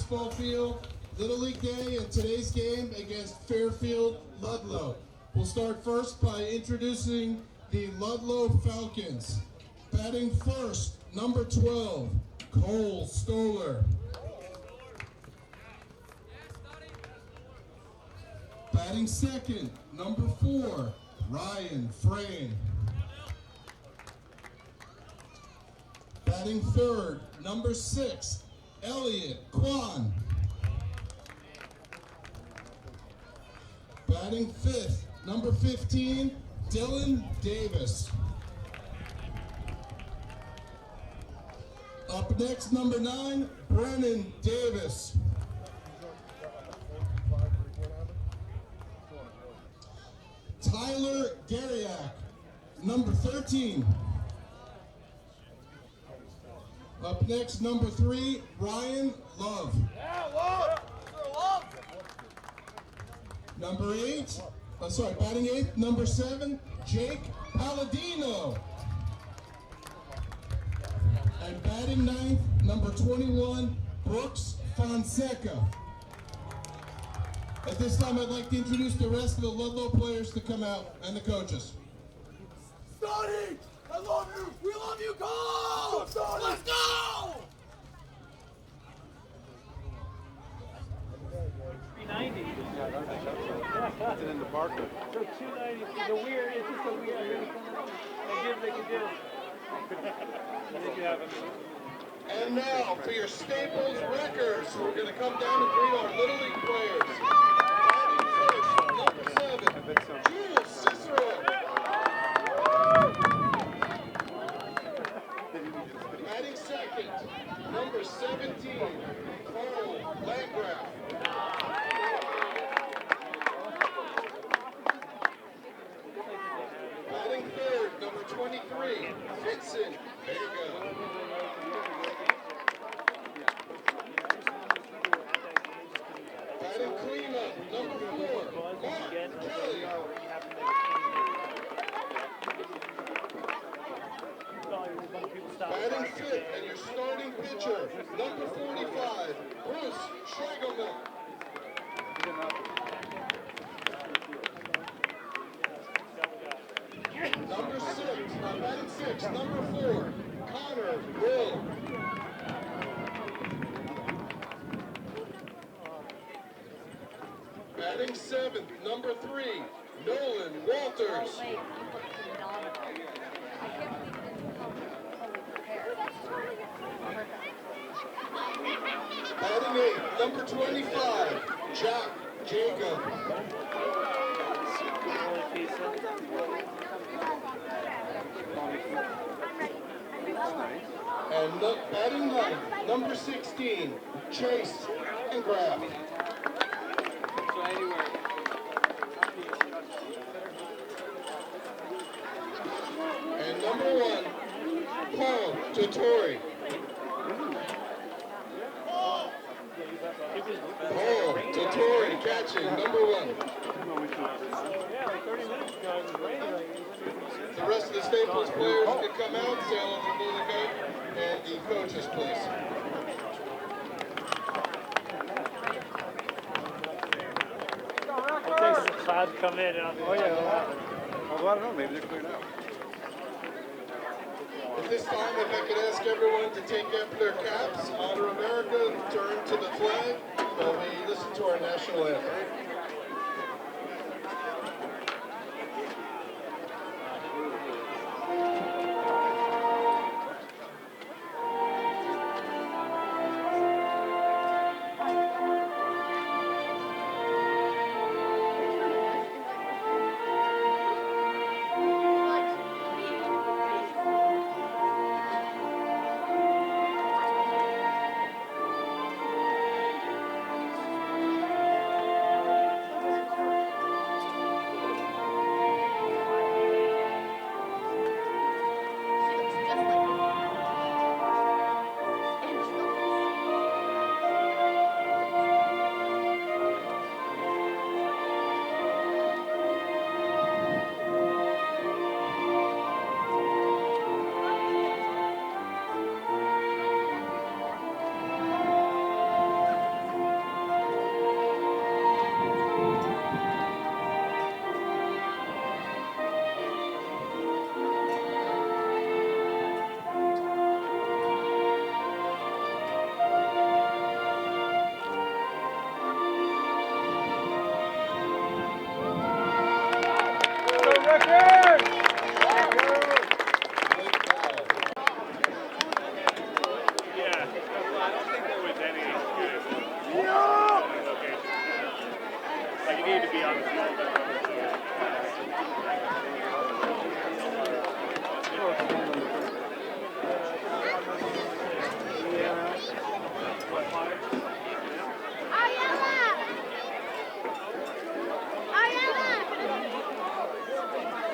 baseball field, Little League Day, and today's game against Fairfield Ludlowe. We'll start first by introducing the Ludlowe Falcons. Batting first, number 12, Cole Stoller. Batting second, number 4, Ryan Frame. Batting third, number 6, Elliot Kwan. Batting fifth, number 15, Dylan Davis. Up next, number 9, Brennan Davis. Tyler Gariak, number 13. Up next, number 3, Ryan Love. Number 8, batting 8th, number 7, Jake Palladino. And batting 9th, number 21, Brooks Fonseca. At this time, I'd like to introduce the rest of the Ludlowe players to come out and the coaches. Sonny! I love you! We love you! Go! Let's go! 390. It's in the Parker. So 290. It's a weird. It's just a weird. They can do. Did you have him? And now for your Staples Wreckers, we're going to come down and greet our Little League players. Batting first, number 7, Jules Cicero. Batting second, number 17, Carl Landgraf. Batting third, number 23, Vincent Vega. Batting cleanup, number 4, Mark Kelly. Batting fifth, and your starting pitcher, number 45, Bruce Schlegelman. Batting 6, number 4, Connor Will. Batting 7th, number 3, Nolan Walters. Batting 8th, number 25, Jack Jacob. And batting 9th, number 16, Chase Engraff. And number 1, Paul Totori. Paul Totori catching, number 1. The rest of the Staples players can come out, say hello to the Little League and the coaches, please. It takes a cloud to come in. And I don't know, maybe they're cleared out. At this time, if I could ask everyone to take off their caps, honor America, turn to the flag, while we listen to our national anthem.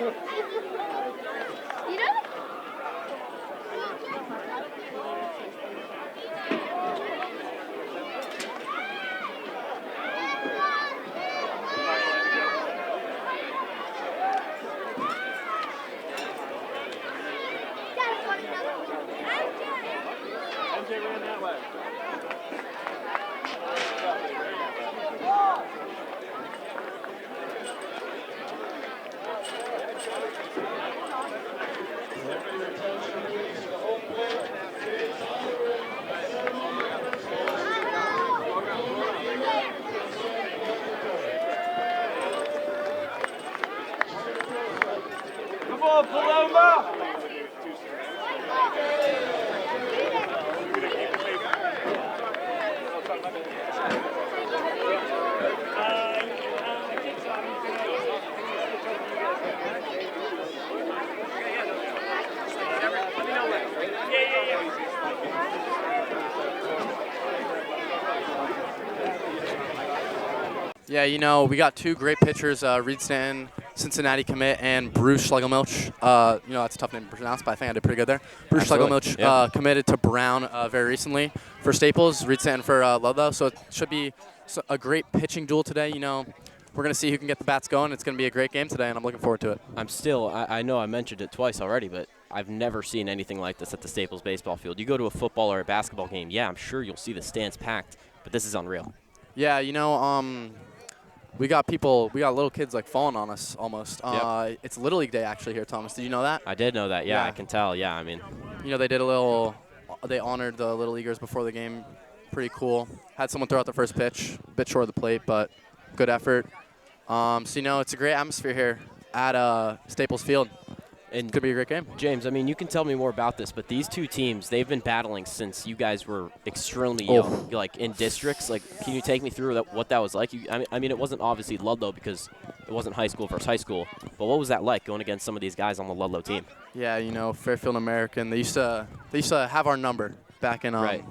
You know? MJ ran that way. Come on, Paloma! Yeah, you know, we got two great pitchers, Reed Stanton, Cincinnati commit, and Bruce Schlegelmilch. You know, that's a tough name to pronounce, but I think I did pretty good there. Bruce Schlegelmilch committed to Brown very recently for Staples, Reed Stanton for Ludlowe, so it should be a great pitching duel today. You know, we're going to see who can get the bats going. It's going to be a great game today, and I'm looking forward to it. I know I mentioned it twice already, but I've never seen anything like this at the Staples baseball field. You go to a football or a basketball game, yeah, I'm sure you'll see the stands packed, but this is unreal. Yeah, you know, we got little kids like falling on us almost. Yep. It's Little League Day actually here, Thomas. Did you know that? I did know that, yeah. Yeah. I can tell, yeah, I mean. You know, they honored the Little Leaguers before the game. Pretty cool. Had someone throw out the first pitch, a bit short of the plate, but good effort. So, you know, it's a great atmosphere here at Staples Field. And It's going to be a great game. James, I mean, you can tell me more about this, but these two teams, they've been battling since you guys were extremely young, like in districts. Like, can you take me through what that was like? I mean, it wasn't obviously Ludlowe because it wasn't high school versus high school, but what was that like going against some of these guys on the Ludlowe team? Yeah, you know, Fairfield American. They used to have our number back in Right.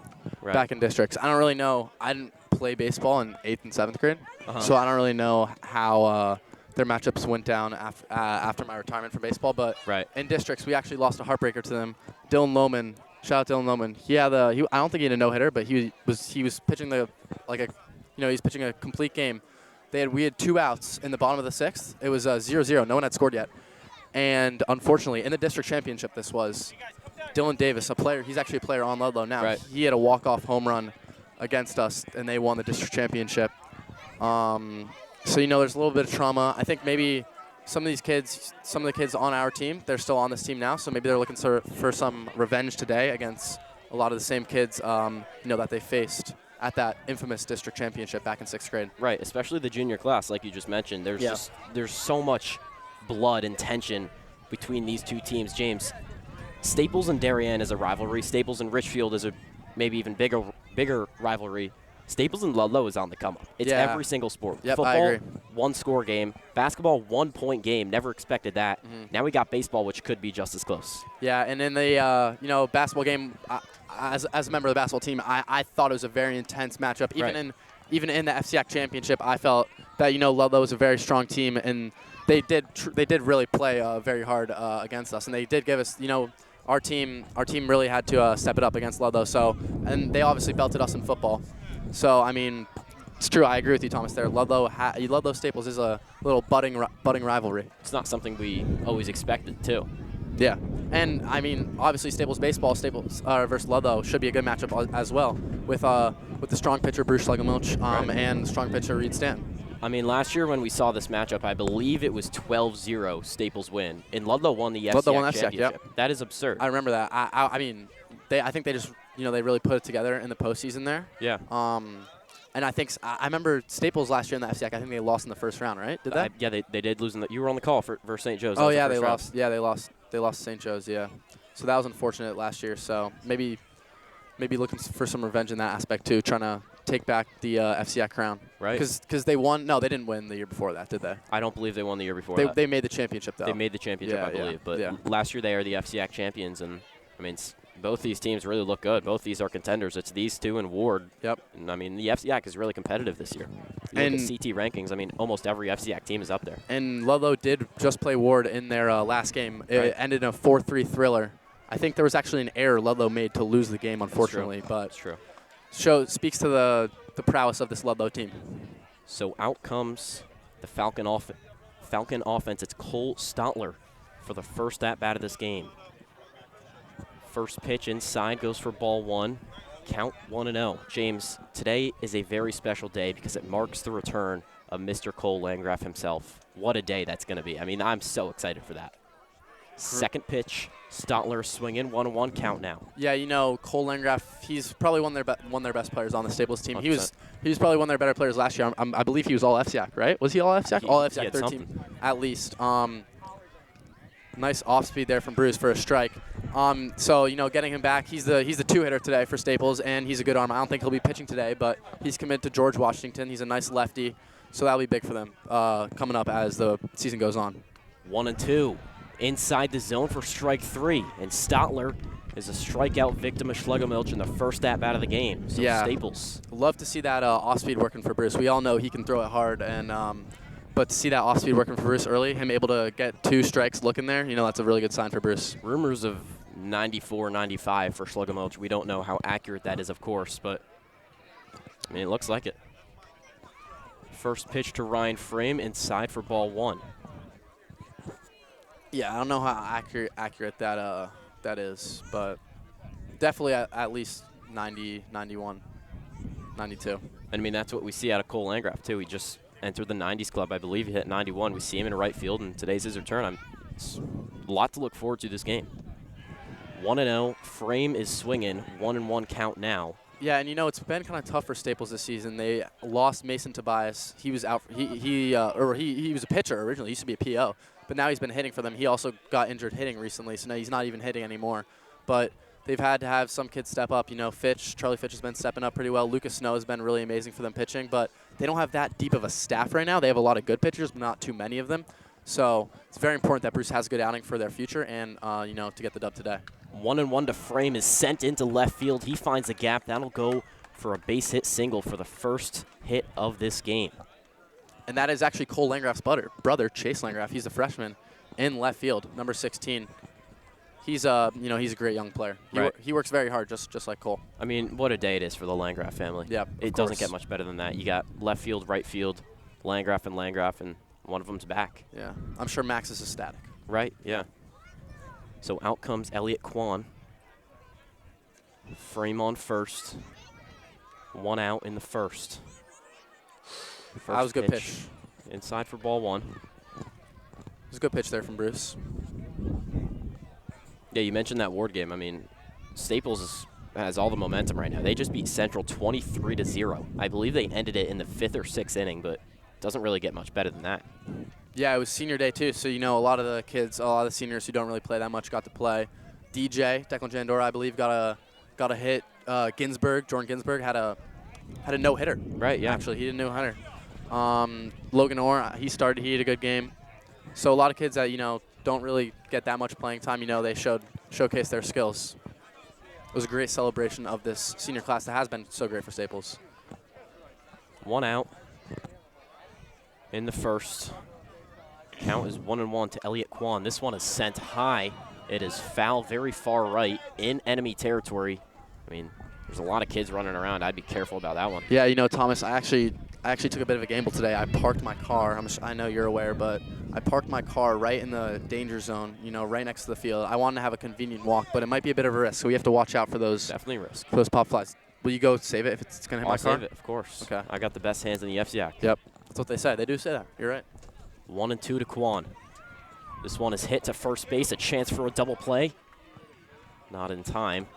back in districts. I don't really know. I didn't play baseball in 8th and 7th grade, so I don't really know how their matchups went down after my retirement from baseball. But in districts, we actually lost a heartbreaker to them. Dylan Lohman, shout out Dylan Lohman. I don't think he had a no-hitter, but he was pitching he's pitching a complete game. We had 2 outs in the bottom of the 6th. It was 0-0. No one had scored yet. And unfortunately, in the district championship, this was Dylan Davis, a player. He's actually a player on Ludlowe now. Right. He had a walk-off home run against us, and they won the district championship. So, you know, there's a little bit of trauma. I think maybe some of the kids on our team, they're still on this team now, so maybe they're looking for some revenge today against a lot of the same kids, that they faced at that infamous district championship back in 6th grade. Right, especially the junior class, like you just mentioned. There's so much blood and tension between these two teams. James, Staples and Darien is a rivalry. Staples and Richfield is a maybe even bigger rivalry. Staples and Ludlowe is on the come up. It's every single sport. Yep, Football, I agree. 1-score game. Basketball, 1-point game. Never expected that. Now we got baseball, which could be just as close. Yeah, and in the basketball game, as a member of the basketball team, I thought it was a very intense matchup. Even in the FCAC championship, I felt that Ludlowe was a very strong team, and they did really play very hard against us, and they did give us our team really had to step it up against Ludlowe. So, and they obviously belted us in football. So, I mean, it's true. I agree with you, Thomas, there. Ludlowe Staples is a little budding rivalry. It's not something we always expected, too. Yeah. And, I mean, obviously Staples versus Ludlowe should be a good matchup as well with the strong pitcher Bruce Schlegelmilch and strong pitcher Reed Stanton. I mean, last year when we saw this matchup, I believe it was 12-0 Staples win, and Ludlowe won the FCAC championship. Yep. That is absurd. I remember that. I mean, I think they just they really put it together in the postseason there. Yeah. And I remember Staples last year in the FCAC. I think they lost in the first round, right? Did they? Yeah, they did lose. You were on the call for St. Joe's. Oh yeah, they lost. Yeah, they lost. They lost St. Joe's. Yeah. So that was unfortunate last year. So maybe looking for some revenge in that aspect too, trying to take back the FCAC crown. Right. Because they won. No, they didn't win the year before that, did they? I don't believe they won the year before. They made the championship though. They made the championship, I believe. But last year they are the FCAC champions, and I mean, Both these teams really look good. Both these are contenders. It's these two and Ward. Yep. And I mean, the FCAC is really competitive this year. You look at CT rankings, I mean, almost every FCAC team is up there. And Ludlowe did just play Ward in their last game. It Right. ended in a 4-3 thriller. I think there was actually an error Ludlowe made to lose the game, unfortunately. That's true. Speaks to the prowess of this Ludlowe team. So out comes the Falcon offense. It's Cole Stotler for the first at-bat of this game. First pitch inside goes for ball 1. Count 1-0. James, today is a very special day because it marks the return of Mr. Cole Landgraf himself. What a day that's going to be. I mean, I'm so excited for that. Second pitch, Stotler swinging, 1-1 count now. Yeah, you know, Cole Landgraf, he's probably one of their best players on the Staples team. 100%. He was probably one of their better players last year. I believe he was all FCAC, right? Was he all FCAC? All He FCAC, had 13 something. at least. Nice off speed there from Bruce for a strike. So you know, getting him back, he's the 2-hitter today for Staples, and he's a good arm. I don't think he'll be pitching today, but he's committed to George Washington. He's a nice lefty, so that'll be big for them coming up as the season goes on. 1-2. Inside the zone for strike 3, and Stotler is a strikeout victim of Schlegelmilch in the first at-bat of the game. So Yeah. Staples. Love to see that off-speed working for Bruce. We all know he can throw it hard, and but to see that off-speed working for Bruce early, him able to get 2 strikes looking there, you know, that's a really good sign for Bruce. Rumors of 94, 95 for Schlegelmilch. We don't know how accurate that is, of course, but I mean, it looks like it. First pitch to Ryan Frame inside for ball 1. Yeah, I don't know how accurate that is, but definitely at least 90, 91, 92. And I mean, that's what we see out of Cole Landgraf, too. He just entered the 90s club. I believe he hit 91. We see him in right field, and today's his return. It's a lot to look forward to this game. 1-0. Frame is swinging. 1-1 count now. Yeah, and you know, it's been kind of tough for Staples this season. They lost Mason Tobias. He was out. He was a pitcher originally. He used to be a PO, but now he's been hitting for them. He also got injured hitting recently, so now he's not even hitting anymore. But they've had to have some kids step up. You know, Charlie Fitch has been stepping up pretty well. Lucas Snow has been really amazing for them pitching, but they don't have that deep of a staff right now. They have a lot of good pitchers, but not too many of them. So it's very important that Bruce has a good outing for their future and, you know, to get the dub today. 1-1 to Frame is sent into left field. He finds a gap. That'll go for a base hit single for the first hit of this game. And that is actually Cole Landgraf's brother, Chase Landgraf. He's a freshman in left field, number 16. He's you know, he's a great young player. He works very hard, just like Cole. I mean, what a day it is for the Landgraf family. Yeah, it doesn't get much better than that. You got left field, right field, Landgraf, and one of them's back. Yeah, I'm sure Max is ecstatic. Right, yeah. So out comes Elliot Kwan. Frame on first. 1 out in the first. That was a good pitch. Inside for ball 1. It was a good pitch there from Bruce. Yeah, you mentioned that Ward game. I mean, Staples has all the momentum right now. They just beat Central 23-0. I believe they ended it in the 5th or 6th inning, but it doesn't really get much better than that. Yeah, it was senior day too, so you know a lot of the kids, a lot of the seniors who don't really play that much got to play. DJ, Declan Jandora, I believe, got a hit. Jordan Ginsburg had a no-hitter. Right, yeah. Actually, he did a no-hitter. Logan Orr, he had a good game. So a lot of kids that, you know, don't really get that much playing time, you know, they showcase their skills. It was a great celebration of this senior class that has been so great for Staples. 1 out in the first. Count is 1-1 to Elliot Kwan. This one is sent high. It is foul very far right in enemy territory. I mean, there's a lot of kids running around. I'd be careful about that one. Yeah, you know, Thomas, I actually took a bit of a gamble today. I parked my car. I know you're aware, but I parked my car right in the danger zone, you know, right next to the field. I wanted to have a convenient walk, but it might be a bit of a risk, so we have to watch out for those. Definitely risk. For those pop flies. Will you go save it if it's going to hit my car? I'll save it, of course. Okay. I got the best hands in the FCAC. Yep. That's what they say. They do say that. You're right. 1-2 to Kwan. This one is hit to first base. A chance for a double play. Not in time.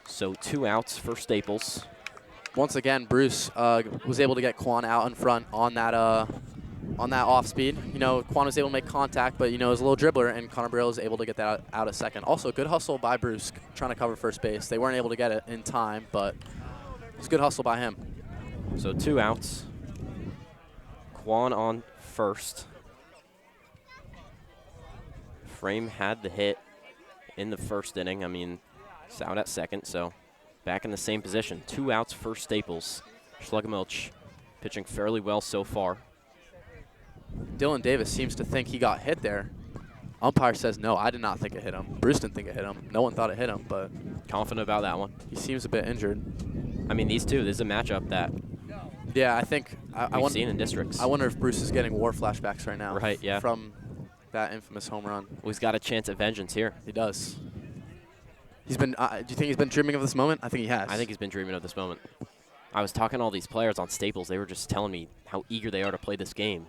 So 2 outs for Staples. Once again, Bruce was able to get Kwan out in front on that off speed. You know, Kwan was able to make contact, but, you know, it was a little dribbler, and Connor Brill was able to get that out at second. Also, good hustle by Bruce trying to cover first base. They weren't able to get it in time, but it was a good hustle by him. So 2 outs. Kwan on first. Frame had the hit in the first inning. I mean, Out at second, so back in the same position. 2 outs for Staples. Schlegelmilch pitching fairly well so far. Dylan Davis seems to think he got hit there. Umpire says, no, I did not think it hit him. Bruce didn't think it hit him. No one thought it hit him, but Confident about that one. he seems a bit injured. I mean, these two, this is a matchup that Yeah, I think we've seen in districts. I wonder if Bruce is getting war flashbacks right now. Right, yeah. From that infamous home run. Well, he's got a chance at vengeance here. He does. He's been. Do you think he's been dreaming of this moment? I think he has. I think he's been dreaming of this moment. I was talking to all these players on Staples. They were just telling me how eager they are to play this game.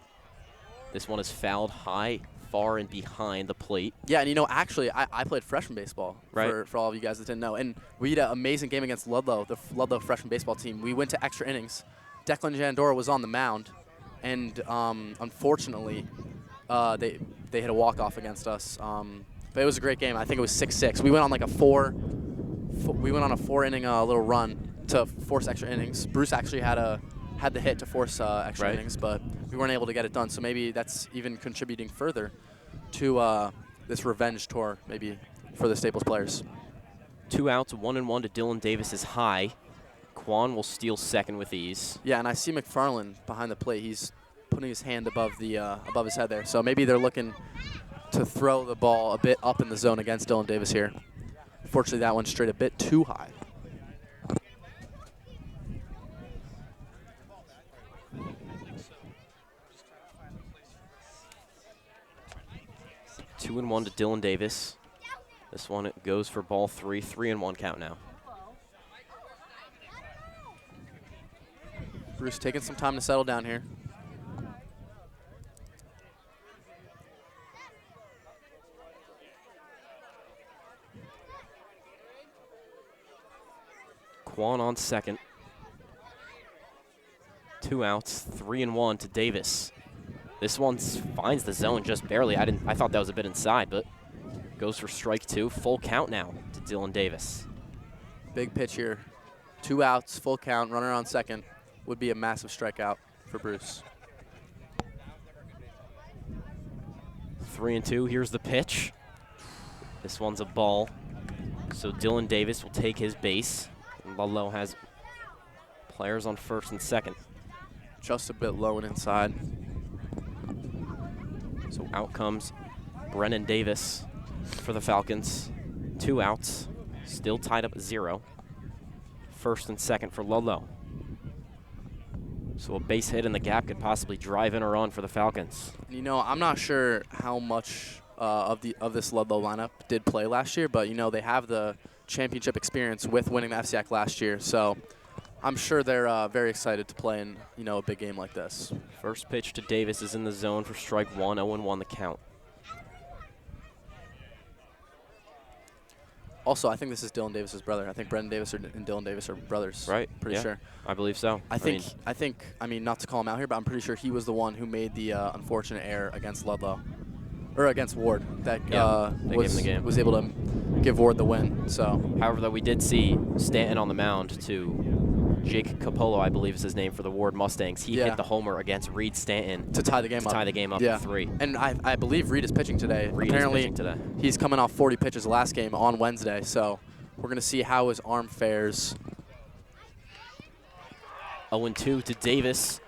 This one is fouled high, far and behind the plate. Yeah, and actually, I played freshman baseball for all of you guys that didn't know. And we had an amazing game against Ludlowe, the Ludlowe freshman baseball team. We went to extra innings. Declan Jandora was on the mound, and unfortunately, they hit a walk-off against us. But it was a great game. I think it was 6-6. We went on like a four-inning little run to force extra innings. Bruce actually had the hit to force extra innings, but we weren't able to get it done. So maybe that's even contributing further to this revenge tour, maybe for the Staples players. 2 outs, 1-1 to Dylan Davis is high. Quan will steal second with ease. Yeah, and I see McFarland behind the plate. He's putting his hand above his head there. So maybe they're looking to throw the ball a bit up in the zone against Dylan Davis here. Fortunately, that one straight a bit too high. Two and 1 to Dylan Davis. This one goes for ball 3. 3-1 count now. Bruce taking some time to settle down here. Quan on second. 2 outs, 3-1 to Davis. This one finds the zone just barely. I thought that was a bit inside, but goes for strike 2. Full count now to Dylan Davis. Big pitch here. 2 outs, full count, runner on second. Would be a massive strikeout for Bruce. 3-2. Here's the pitch. This one's a ball. So Dylan Davis will take his base. Ludlowe has players on first and second. Just a bit low and inside. So out comes Brennan Davis for the Falcons. 2 outs, still tied up at 0. First and second for Ludlowe. So a base hit in the gap could possibly drive in a run for the Falcons. I'm not sure how much of this Ludlowe lineup did play last year, but they have the championship experience with winning the FCAC last year, so I'm sure they're very excited to play in a big game like this. First pitch to Davis is in the zone for strike 1. 0-1 the count. Also, I think this is Dylan Davis's brother. I think Brendan Davis and Dylan Davis are brothers. Right. Pretty sure. I believe so. I think, not to call him out here, but I'm pretty sure he was the one who made the unfortunate error against Ludlowe, or against Ward, that was able to give Ward the win. So, however, though, we did see Stanton on the mound to Jake Capolo, I believe is his name, for the Ward Mustangs. He hit the homer against Reed Stanton to tie the game up. At 3. And I believe Reed is pitching today. Apparently, he's coming off 40 pitches last game on Wednesday. So we're going to see how his arm fares. 0-2 to Davis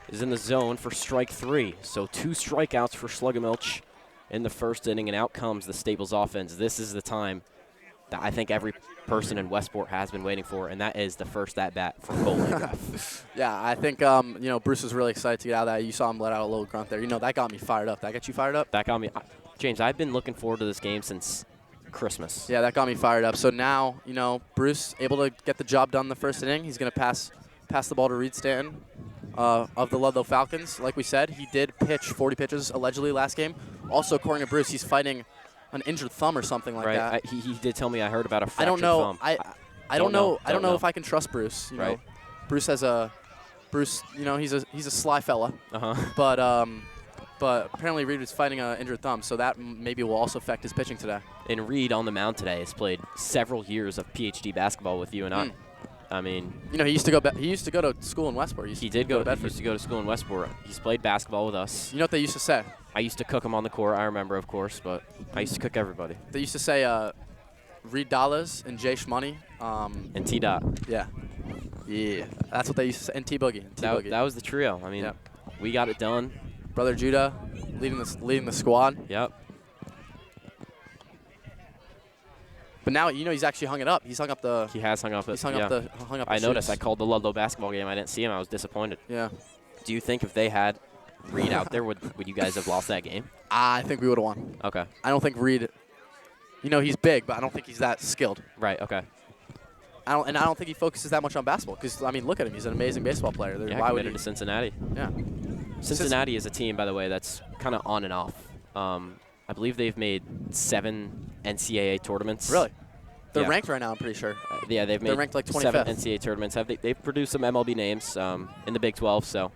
is in the zone for strike 3. So 2 strikeouts for Schlegelmilch in the first inning, and out comes the Staples offense. This is the time that I think every person in Westport has been waiting for, and that is the first at-bat from Cole Landgraf. Yeah, I think, Bruce was really excited to get out of that. You saw him let out a little grunt there. That got me fired up. That got you fired up? That got me. James, I've been looking forward to this game since Christmas. Yeah, that got me fired up. So now, Bruce able to get the job done in the first inning. He's going to pass the ball to Reed Stanton of the Ludlowe Falcons. Like we said, he did pitch 40 pitches allegedly last game. Also, according to Bruce, he's fighting an injured thumb or something like that. He did tell me. I heard about a fractured thumb. I don't know. I don't know if I can trust Bruce. Right. Bruce he's a sly fella. But apparently Reed was fighting an injured thumb, so that maybe will also affect his pitching today. And Reed on the mound today has played several years of PhD basketball with you and I. I mean, he used to go to school in Westport. He used to go to school in Westport. He's played basketball with us. You know what they used to say? I used to cook him on the court. I remember, of course, but I used to cook everybody. They used to say, Reed Dallas and Jay Shmoney. And T-Dot. Yeah. Yeah. That's what they used to say. And T-Boogie. That was the trio. I mean, we got it done. Brother Judah leading the squad. Yep. But now, he's actually hung it up. He's hung up the. He has hung up. He's hung up the. I noticed. I called the Ludlow basketball game. I didn't see him. I was disappointed. Yeah. Do you think if they had Reed out there, would you guys have lost that game? I think we would have won. Okay. I don't think Reed. He's big, but I don't think he's that skilled. Right. Okay. I don't think he focuses that much on basketball. Because look at him. He's an amazing baseball player. Yeah, why would committed he? to Cincinnati. Yeah. Cincinnati is a team, by the way, that's kind of on and off. I believe they've made 7 NCAA tournaments. Really? They're Yeah. ranked right now, I'm pretty sure. Yeah, they've made They're ranked like 7 25th. NCAA tournaments. They've produced some MLB names in the Big 12, so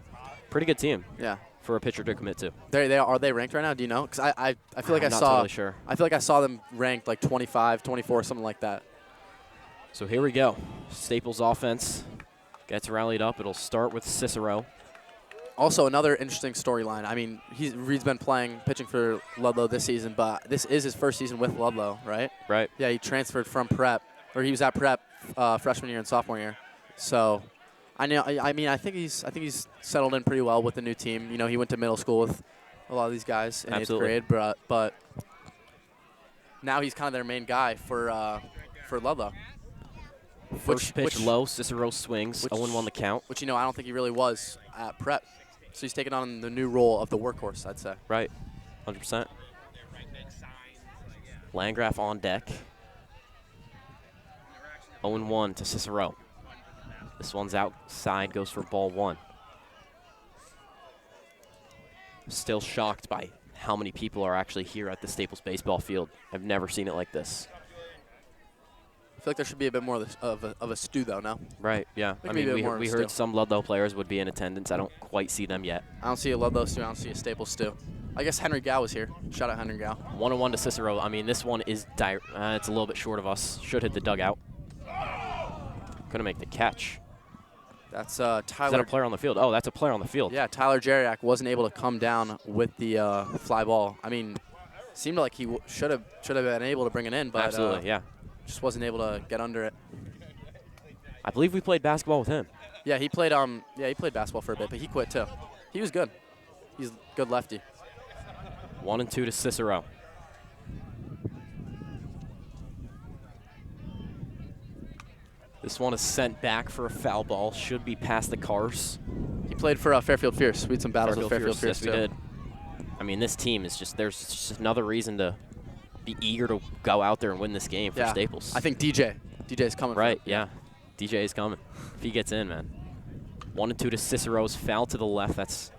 pretty good team. Yeah. For a pitcher to commit to. Are they ranked right now? Do you know? Because I feel like I'm I not saw. totally sure. I feel like I saw them ranked like 25, 24, something like that. So here we go. Staples offense gets rallied up. It'll start with Cicero. Also, another interesting storyline. Reed's been pitching for Ludlow this season, but this is his first season with Ludlow, right? Right. Yeah, he transferred from prep, or he was at prep freshman year and sophomore year. So, I think he's settled in pretty well with the new team. He went to middle school with a lot of these guys in Absolutely. 8th grade, but now he's kind of their main guy for Ludlow. First pitch low. Cicero swings. 0-1 the count. Which I don't think he really was at prep. So he's taking on the new role of the workhorse, I'd say. Right. 100%. Landgraf on deck. 0-1 to Cicero. This one's outside, goes for ball 1. Still shocked by how many people are actually here at the Staples baseball field. I've never seen it like this. I feel like there should be a bit more of a stew, though, no? Right, yeah. I mean, we heard some Ludlow players would be in attendance. I don't quite see them yet. I don't see a Ludlow stew. I don't see a Staples stew. I guess Henry Gow was here. Shout out Henry Gow. 1-1 to Cicero. I mean, this one is it's a little bit short of us. Should hit the dugout. Couldn't make the catch. That's Tyler. Is that a player on the field? Oh, that's a player on the field. Yeah, Tyler Jeriak wasn't able to come down with the fly ball. Seemed like he should have been able to bring it in, but absolutely, yeah. Just wasn't able to get under it. I believe we played basketball with him. Yeah, he played basketball for a bit, but he quit too. He was good. He's a good lefty. 1-2 to Cicero. This one is sent back for a foul ball. Should be past the cars. He played for Fairfield Fierce. We had some battles with Fairfield Fierce yes, we did. I mean, this team is there's just another reason to be eager to go out there and win this game for Staples. I think DJ's coming. Right, yeah. DJ is coming. If he gets in, man. 1-2 to Cicero's foul to the left. That's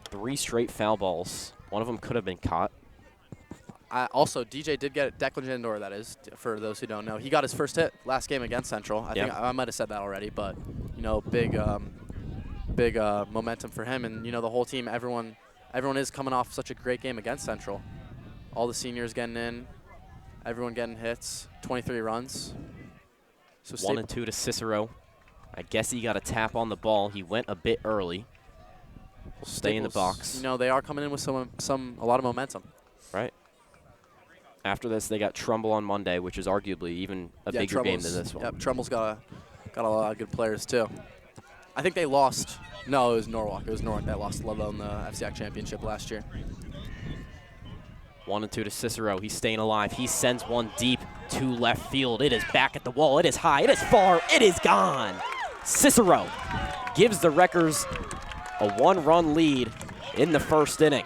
3 straight foul balls. One of them could have been caught. Also, DJ did get Declan Jandor, that is, for those who don't know. He got his first hit last game against Central. I think I might have said that already, but, big momentum for him. And, the whole team, everyone is coming off such a great game against Central. All the seniors getting in, everyone getting hits, 23 runs. So 1-2 to Cicero. I guess he got a tap on the ball. He went a bit early. We'll stay in the box. They are coming in with a lot of momentum. Right. After this, they got Trumbull on Monday, which is arguably even a bigger game than this one. Yep, Trumbull's got a lot of good players too. I think they lost. No, it was Norwalk. It was Norwalk that lost Ludlow in the FCAC championship last year. 1-2 to Cicero. He's staying alive. He sends one deep to left field. It is back at the wall. It is high. It is far. It is gone. Cicero gives the Wreckers a 1-run lead in the first inning.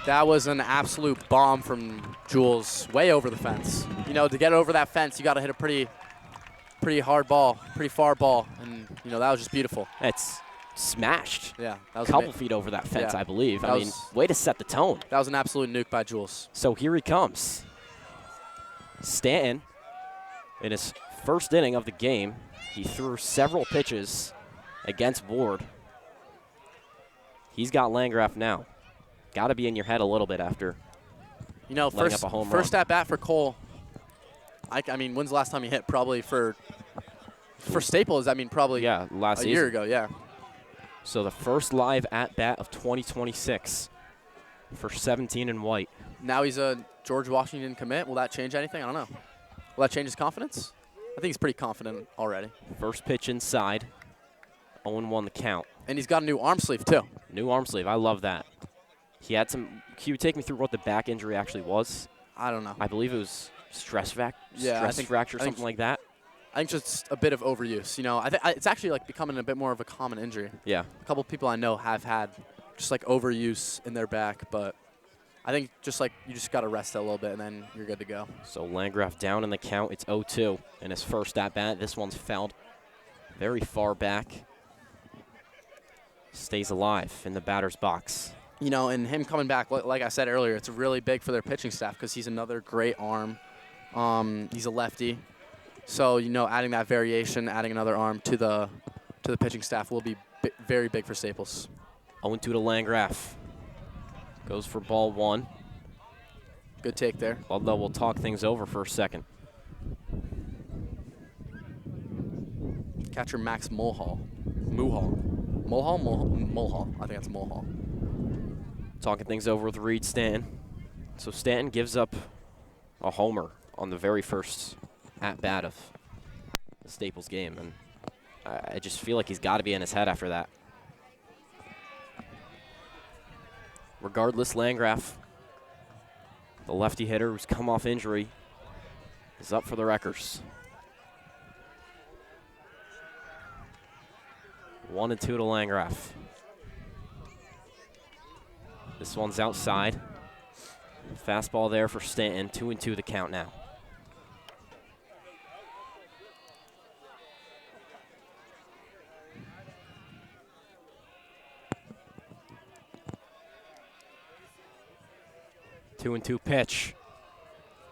That was an absolute bomb from Jules, way over the fence. To get over that fence, you got to hit a pretty hard ball, pretty far ball, and that was just beautiful. It's smashed. Yeah, that was a couple feet over that fence, I believe. I mean, way to set the tone. That was an absolute nuke by Jules. So here he comes. Stanton, in his first inning of the game, he threw several pitches against Ward. He's got Landgraf now. Got to be in your head a little bit after laying up a home run. First at bat for Cole. I mean, when's the last time he hit? Probably for Staples. Probably last season. Year ago. Yeah. So the first live at bat of 2026 for 17 and white. Now he's a George Washington commit. Will that change anything? I don't know. Will that change his confidence? I think he's pretty confident already. First pitch inside. 0-1 the count. And he's got a new arm sleeve, too. New arm sleeve. I love that. He had some. Can you take me through what the back injury actually was? I don't know. I believe it was stress fracture, I think something like that. I think just a bit of overuse. You know, it's actually like becoming a bit more of a common injury. Yeah. A couple people I know have had just like overuse in their back, but I think just like you just got to rest it a little bit and then you're good to go. So Landgraf down in the count. It's 0-2 in his first at bat. This one's fouled very far back. Stays alive in the batter's box. You know, and him coming back, like I said earlier, it's really big for their pitching staff because he's another great arm. He's a lefty. So, you know, adding that variation, adding another arm to the pitching staff will be very big for Staples. 0-2 to Landgraf. Goes for ball 1. Good take there. Although we'll talk things over for a second. Catcher Max Mulhall. Mulhall. I think that's Mulhall. Talking things over with Reed Stanton. So Stanton gives up a homer on the very first at-bat of the Staples game, and I just feel like he's got to be in his head after that. Regardless, Landgraf, the lefty hitter who's come off injury, is up for the Wreckers. 1-2 to Landgraf. This one's outside. Fastball there for Stanton. 2-2 the count now. Two and two pitch.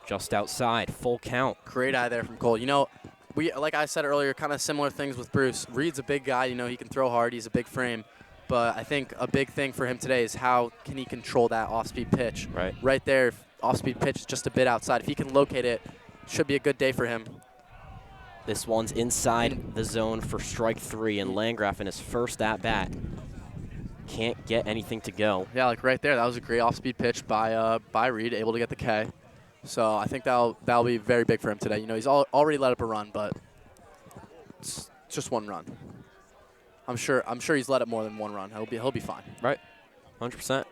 Just outside. Full count. Great eye there from Cole. You know, like I said earlier, kind of similar things with Bruce. Reed's a big guy. You know, he can throw hard. He's a big frame. But I think a big thing for him today is how can he control that off-speed pitch. Right there, off-speed pitch just a bit outside. If he can locate it, should be a good day for him. This one's inside the zone for strike 3, and Landgraf in his first at-bat can't get anything to go. Yeah, like right there, that was a great off-speed pitch by Reed, able to get the K. So I think that'll be very big for him today. You know, he's already let up a run, but it's just one run. I'm sure he's let up more than one run. He'll be fine. Right, 100%.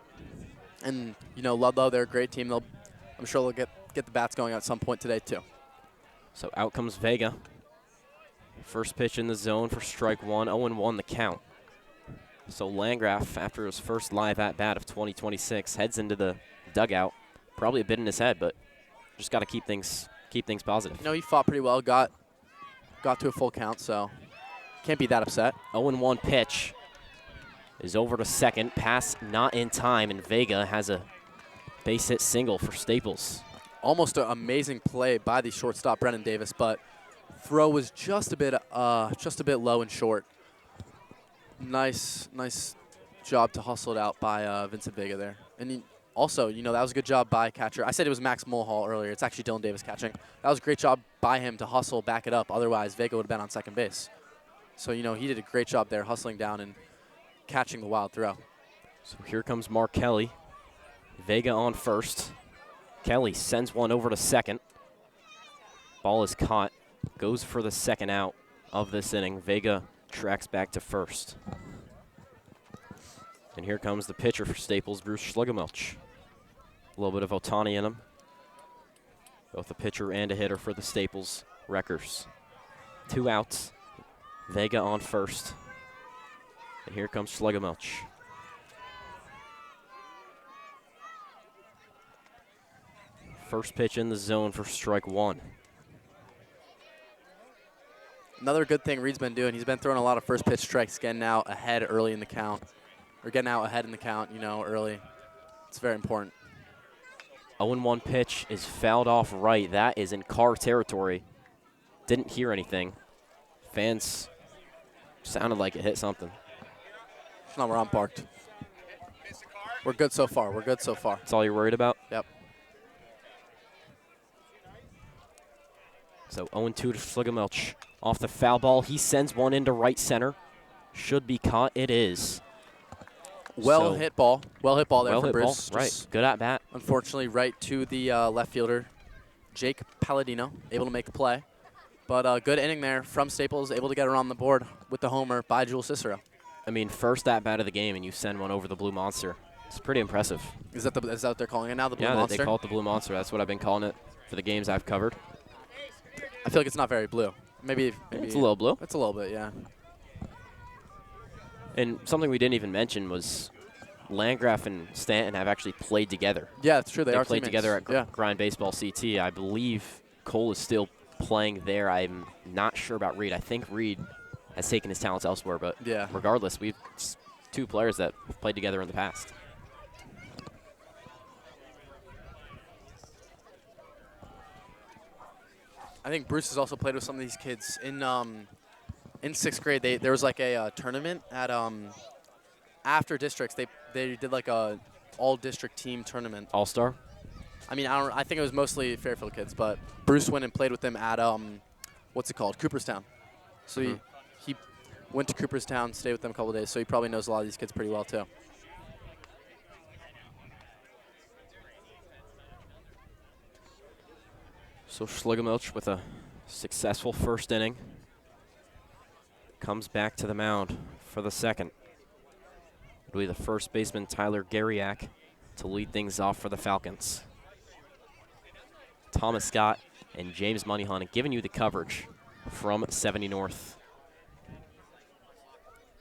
And you know, Ludlowe, they're a great team. I'm sure they'll get the bats going at some point today too. So out comes Vega. First pitch in the zone for strike 1. 0-1 the count. So Landgraf, after his first live at bat of 2026, heads into the dugout. Probably a bit in his head, but just got to keep things positive. You know, he fought pretty well. Got to a full count, so can't be that upset. 0-1 pitch is over to second. Pass not in time, and Vega has a base hit single for Staples. Almost an amazing play by the shortstop Brennan Davis, but throw was just a bit low and short. Nice job to hustle it out by Vincent Vega there. And also, you know, that was a good job by catcher. I said it was Max Mulhall earlier. It's actually Dylan Davis catching. That was a great job by him to hustle, back it up. Otherwise, Vega would have been on second base. So, you know, he did a great job there hustling down and catching the wild throw. So here comes Mark Kelly. Vega on first. Kelly sends one over to second. Ball is caught. Goes for the second out of this inning. Vega tracks back to first. And here comes the pitcher for Staples, Bruce Schlegelmilch. A little bit of Otani in him. Both a pitcher and a hitter for the Staples Wreckers. 2 outs. Vega on first. And here comes Schlegelmilch. First pitch in the zone for strike 1. Another good thing Reed's been doing, he's been throwing a lot of first pitch strikes, getting out ahead early in the count. Or getting out ahead in the count, you know, early. It's very important. 0-1 pitch is fouled off right. That is in car territory. Didn't hear anything. Fans sounded like it hit something. It's not where I'm parked. We're good so far. That's all you're worried about? Yep. So 0-2 to Schlegelmilch. Off the foul ball, he sends one into right center. Should be caught. It is. Well hit ball there from Bruce. Right. Good at bat. Unfortunately, right to the left fielder, Jake Palladino, able to make a play. But good inning there from Staples, able to get around the board with the homer by Jules Cicero. I mean, first at-bat of the game, and you send one over the Blue Monster. It's pretty impressive. Is that what they're calling it now, the Blue Monster? Monster? Yeah, they call it the Blue Monster. That's what I've been calling it for the games I've covered. I feel like it's not very blue. Maybe it's a little blue. It's a little bit, yeah. And something we didn't even mention was Landgraf and Stanton have actually played together. Yeah, it's true. They are played teammates. together at Grind Baseball CT. I believe Cole is still playing there. I'm not sure about Reed. I think Reed has taken his talents elsewhere, but regardless, we've two players that have played together in the past. I think Bruce has also played with some of these kids. In 6th grade, there was like a tournament at after districts. They did like a all-district team tournament. All-star? I mean, I think it was mostly Fairfield kids, but Bruce went and played with them at what's it called, Cooperstown. So he went to Cooperstown, stayed with them a couple of days. So he probably knows a lot of these kids pretty well too. So Schlegelmilch with a successful first inning comes back to the mound for the second. It'll be the first baseman, Tyler Gariak, to lead things off for the Falcons. Thomas Scott and James Moneyhon giving you the coverage from 70 North.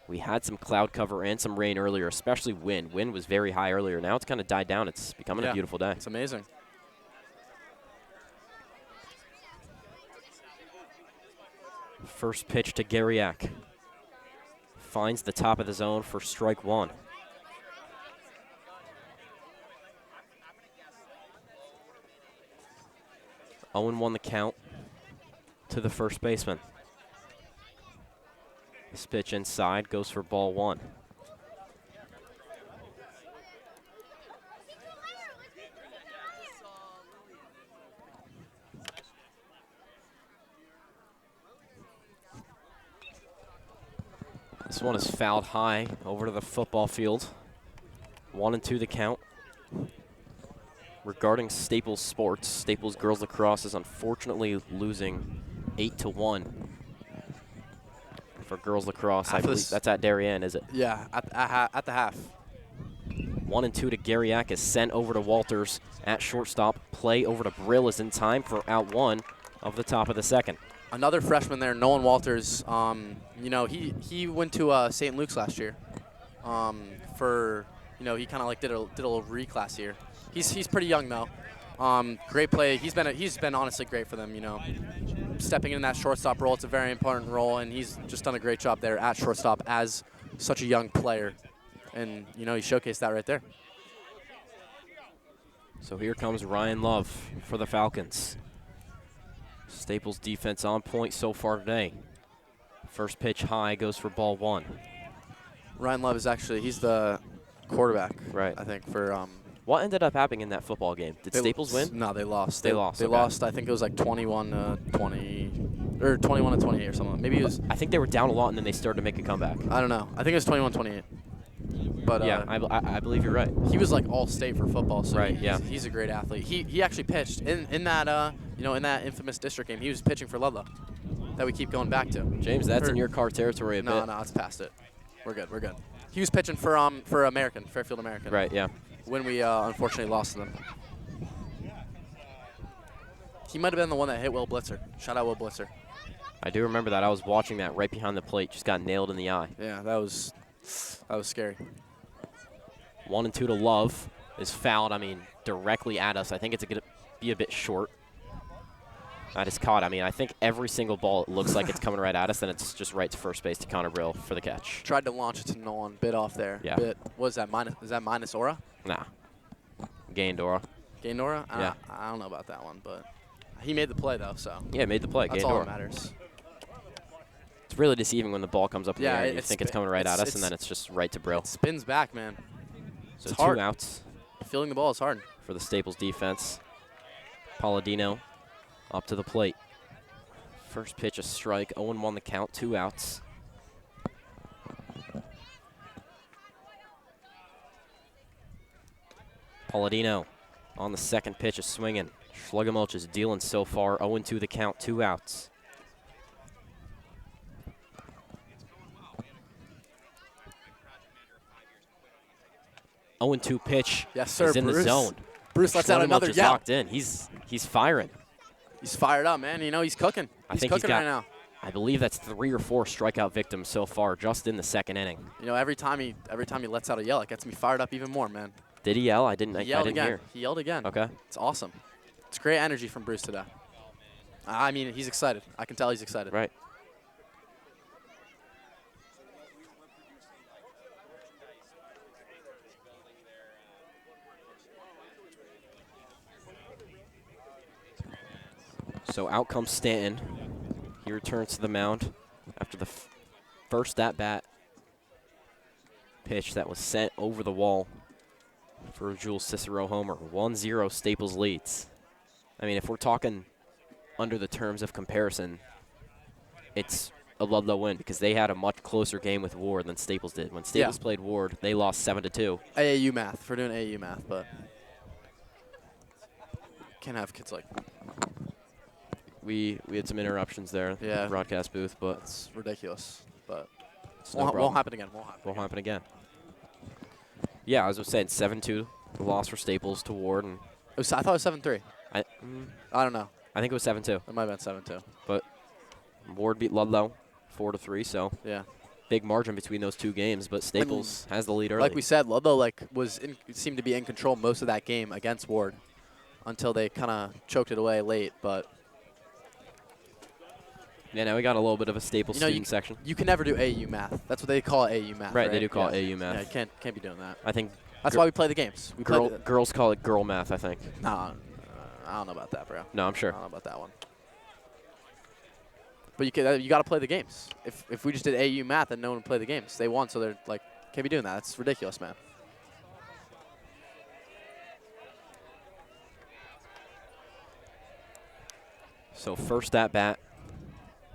We had some cloud cover and some rain earlier, especially wind. Wind was very high earlier. Now it's kind of died down. It's becoming a beautiful day. It's amazing. First pitch to Gariak. Finds the top of the zone for strike one. Owen won the count to the first baseman. This pitch inside goes for ball one. This one is fouled high over to the football field. 1-2 the count. Regarding Staples Sports, Staples Girls Lacrosse is unfortunately losing 8-1 for girls lacrosse. I believe that's at Darien, is it? Yeah, at the half. 1-2 to Gariak is sent over to Walters at shortstop. Play over to Brill is in time for out one of the top of the second. Another freshman there, Nolan Walters. You know, he went to St. Luke's last year. He kind of like did a little reclass here. He's pretty young though. Great play. He's been honestly great for them. You know, stepping in that shortstop role, it's a very important role, and he's just done a great job there at shortstop as such a young player. And you know, he showcased that right there. So here comes Ryan Love for the Falcons. Staples defense on point so far today. First pitch high goes for ball one. Ryan Love is he's the quarterback, right? I think for. What ended up happening in that football game? Did Staples win? No, they lost. They lost. They lost. I think it was like 21-20 or 21-28 or something. Maybe it was. I think they were down a lot and then they started to make a comeback. I don't know. I think it was 21-28. But yeah, I believe you're right. He was like all state for football, so right, he's a great athlete. He actually pitched in that in that infamous district game. He was pitching for Ludlowe that we keep going back to. James, that's in your car territory a bit. No, it's past it. We're good. He was pitching for American, Fairfield American. Right, yeah. When we unfortunately lost to them. He might have been the one that hit Will Blitzer. Shout out Will Blitzer. I do remember that. I was watching that right behind the plate. Just got nailed in the eye. Yeah, that was scary. 1-2 to Love is fouled. I mean, directly at us. I think it's going to be a bit short. That is caught. I mean, I think every single ball it looks like it's coming right at us, then it's just right to first base to Connor Brill for the catch. Tried to launch it to Nolan. Bit off there. Yeah. What is that? Is that minus aura? Nah. Gained aura. Gained aura? Yeah. I don't know about that one, but he made the play though. So. Yeah, made the play. That's gained all aura. that matters. It's really deceiving when the ball comes up in the air and you think it's coming right at us, and then it's just right to Brill. It spins back, man. So it's 2 hard. outs. Feeling the ball is hard. For the Staples defense. Palladino up to the plate. First pitch, a strike. 0-1 the count, 2 outs. Palladino on the second pitch is swinging. Schlegelmilch is dealing so far. 0-2 the count, 2 outs. Oh, and 2 pitch. Yes, sir, Is in Bruce. the zone. Bruce lets out another is yell. locked in. He's firing. He's fired up, man. You know, he's cooking. He's cooking right now. I believe that's 3 or 4 strikeout victims so far, just in the second inning. You know, every time he lets out a yell, it gets me fired up even more, man. Did he yell? I didn't again. hear. He yelled again. Okay. It's awesome. It's great energy from Bruce today. I mean, he's excited. I can tell he's excited. Right. So out comes Stanton. He returns to the mound after the first at-bat pitch that was sent over the wall for a Jules Cicero homer. 1-0 Staples leads. I mean, if we're talking under the terms of comparison, it's a Ludlowe win because they had a much closer game with Ward than Staples did. When Staples played Ward, they lost 7-2. AAU math. If we're doing AAU math, but can't have kids like We had some interruptions there in the broadcast booth, but it's ridiculous. But it's won't happen again. Won't happen again. Yeah, as I was saying, 7-2, the loss for Staples to Ward, and I thought it was 7-3. I don't know. I think it was 7-2. It might have been 7-2. But Ward beat Ludlowe 4-3, so yeah, big margin between those 2 games. But Staples has the lead early. Like we said, Ludlowe seemed to be in control most of that game against Ward until they kind of choked it away late. But yeah, now we got a little bit of a Staples student section. You can never do AAU math. That's what they call it, AAU math. Right, they do call it AAU math. Yeah, you can't be doing that. I think that's why we play the games. Girls call it girl math, I think. Nah, I don't know about that, bro. No, I'm sure. I don't know about that one. But you got to play the games. If we just did AAU math and no one would play the games, they won, so they're like, can't be doing that. That's ridiculous, man. So first at bat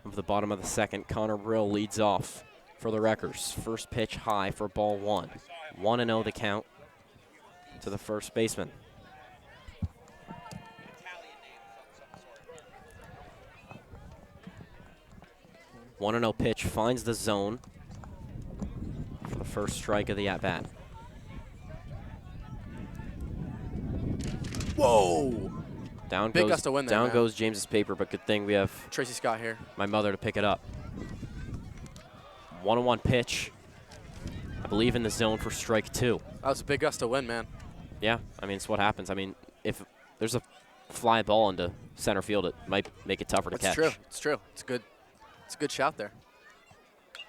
of the bottom of the second, Connor Brill leads off for the Wreckers. First pitch high for ball 1. 1-0 the count to the first baseman. One 1-0 pitch finds the zone for the first strike of the at-bat. Whoa! Down Big gust of wind there, down man. goes James's paper, but good thing we have Tracy Scott here. My mother to pick it up. 1-1 pitch. I believe in the zone for strike 2. That was a big gust of wind, man. Yeah, I mean, it's what happens. I mean, if there's a fly ball into center field, it might make it tougher to catch. It's true. It's true. It's a good shot there.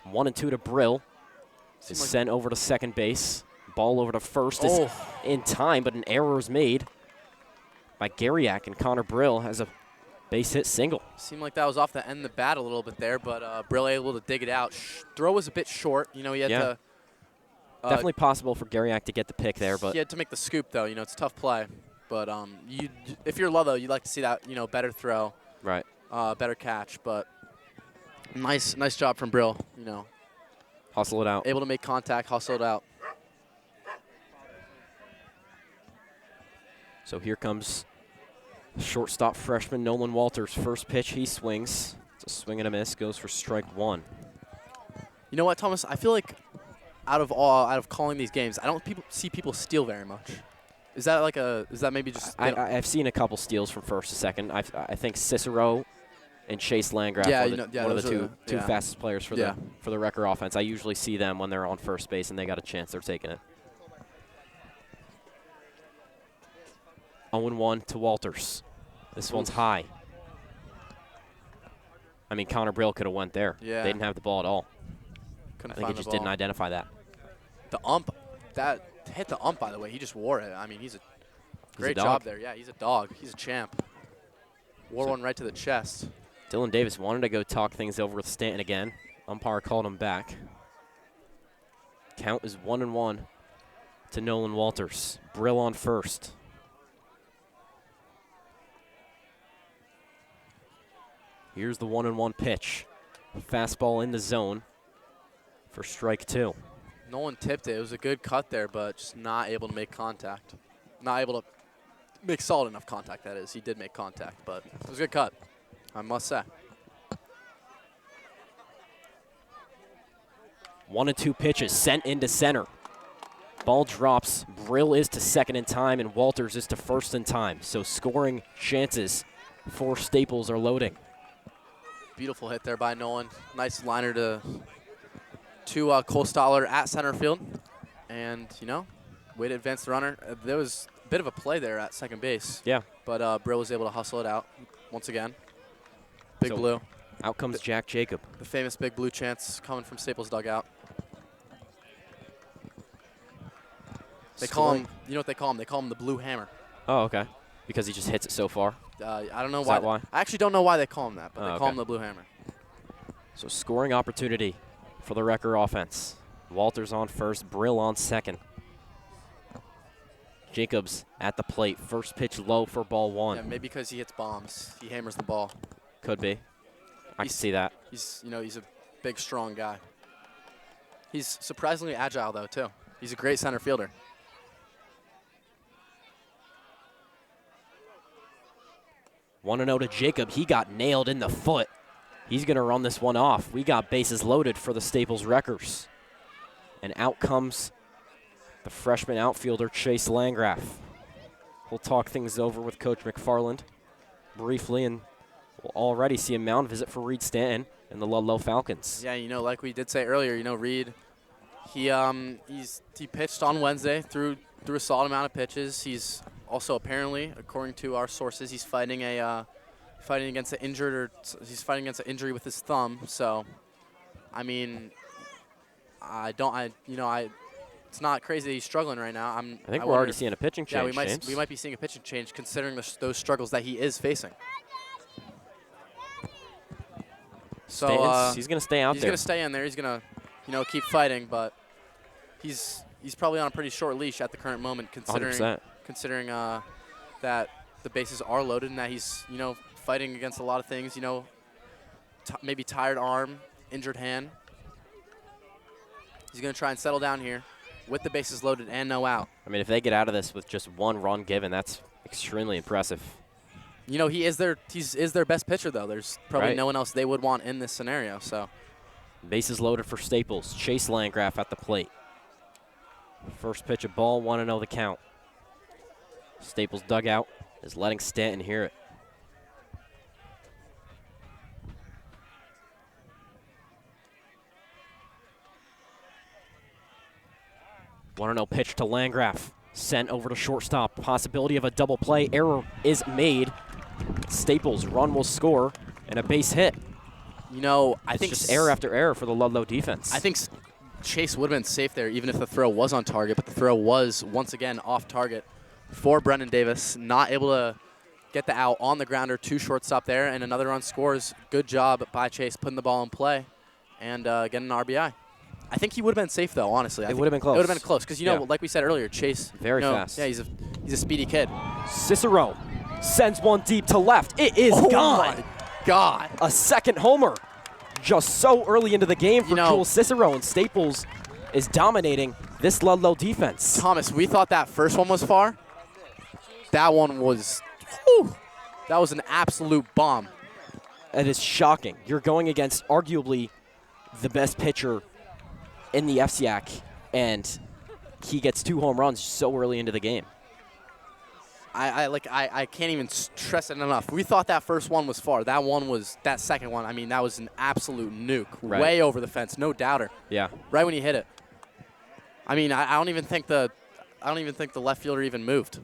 1-2 to Brill. Is like sent over to second base. Ball over to first is in time, but an error is made by Garriak, and Connor Brill has a base hit single. Seemed like that was off the end of the bat a little bit there, but Brill able to dig it out. Throw was a bit short. You know, he had to. Definitely possible for Garriak to get the pick there, but he had to make the scoop, though. You know, it's a tough play. But if you're Ludlowe, you'd like to see that, you know, better throw. Right. Better catch, but nice job from Brill, you know. Hustle it out. Able to make contact, hustle it out. So here comes shortstop freshman Nolan Walters. First pitch, he swings. It's a swing and a miss, goes for strike 1. You know what, Thomas? I feel like out of calling these games, I don't see people steal very much. Is that maybe just? I've seen a couple steals from first to second. I think Cicero and Chase Landgraf are one of the two fastest players for the Wrecker offense. I usually see them when they're on first base and they got a chance, they're taking it. 0-1 to Walters. This one's high. I mean, Connor Brill could have went there. Yeah. They didn't have the ball at all. Couldn't I think he just didn't identify that. The ump, that hit the ump, by the way. He just wore it. I mean, he's a great job there. Yeah, he's a dog. He's a champ. Wore one right to the chest. Dylan Davis wanted to go talk things over with Stanton again. Umpire called him back. Count is 1-1 to Nolan Walters. Brill on first. Here's the 1-1 pitch. Fastball in the zone for strike 2. No one tipped it. It was a good cut there, but just not able to make contact. Not able to make solid enough contact, that is. He did make contact, but it was a good cut, I must say. 1-2 pitches sent into center. Ball drops. Brill is to second in time, and Walters is to first in time. So scoring chances for Staples are loading. Beautiful hit there by Nolan. Nice liner to Cole Stoller at center field. And, you know, way to advance the runner. There was a bit of a play there at second base. Yeah. But Brill was able to hustle it out once again. Big So Blue. Out comes Jack Jacob. The famous Big Blue chants coming from Staples' dugout. They call him, you know what they call him? They call him the Blue Hammer. Oh, okay. Because he just hits it so far. I don't know Is why. that why? I actually don't know why they call him that, but they call okay. him the Blue Hammer. So scoring opportunity for the Wrecker offense. Walters on first, Brill on second. Jacobs at the plate. First pitch low for ball one. Yeah, maybe because he hits bombs. He hammers the ball. Could be. I can see that. He's a big, strong guy. He's surprisingly agile, though, too. He's a great center fielder. Want to know to Jacob. He got nailed in the foot. He's going to run this one off. We got bases loaded for the Staples Wreckers. And out comes the freshman outfielder, Chase Landgraf. We'll talk things over with Coach McFarland briefly, and we'll already see a mound visit for Reed Stanton and the Ludlowe Falcons. Yeah, you know, like we did say earlier, you know, Reed, he pitched on Wednesday, threw a solid amount of pitches. He's also apparently, according to our sources, he's fighting against an injury with his thumb. So, I mean, it's not crazy that he's struggling right now. I think we're already seeing a pitching change. Yeah, James. we might be seeing a pitching change considering those struggles that he is facing. So he's going to stay out he's there. going to stay in there. He's going to, you know, keep fighting, but he's probably on a pretty short leash at the current moment, considering 100%. that the bases are loaded and that he's, you know, fighting against a lot of things. You know, maybe tired arm, injured hand. He's going to try and settle down here with the bases loaded and no out. I mean, if they get out of this with just one run given, that's extremely impressive. You know, he is their best pitcher, though. There's probably Right. no one else they would want in this scenario. So, Bases loaded for Staples. Chase Landgraf at the plate. First pitch, a ball, 1-0 the count. Staples dugout is letting Stanton hear it. Want to know pitch to Landgraf. Sent over to shortstop. Possibility of a double play. Error is made. Staples run will score and a base hit. you know, I It's think just error after error for the Ludlowe defense. I think Chase would have been safe there even if the throw was on target, but the throw was once again off target for Brendan Davis. Not able to get the out on the grounder to shortstop there, and another run scores. Good job by Chase putting the ball in play and getting an RBI. I think he would have been safe, though, honestly. It would have been close. It would have been close because, you know, Yeah. like we said earlier, Chase. Very you know, fast. Yeah, he's a speedy kid. Cicero sends one deep to left. It is Oh gone. my God. A second homer just so early into the game for You know- Jules Cicero, and Staples is dominating this Ludlowe defense. Thomas, we thought that first one was far. That one was, whew, that was an absolute bomb. It is shocking. You're going against arguably the best pitcher in the FCIAC, and he gets 2 home runs so early into the game. I can't even stress it enough. We thought that first one was far. That second one, I mean, that was an absolute nuke. Right. Way over the fence, no doubter. Yeah. Right when he hit it. I mean, I don't even think the left fielder even moved.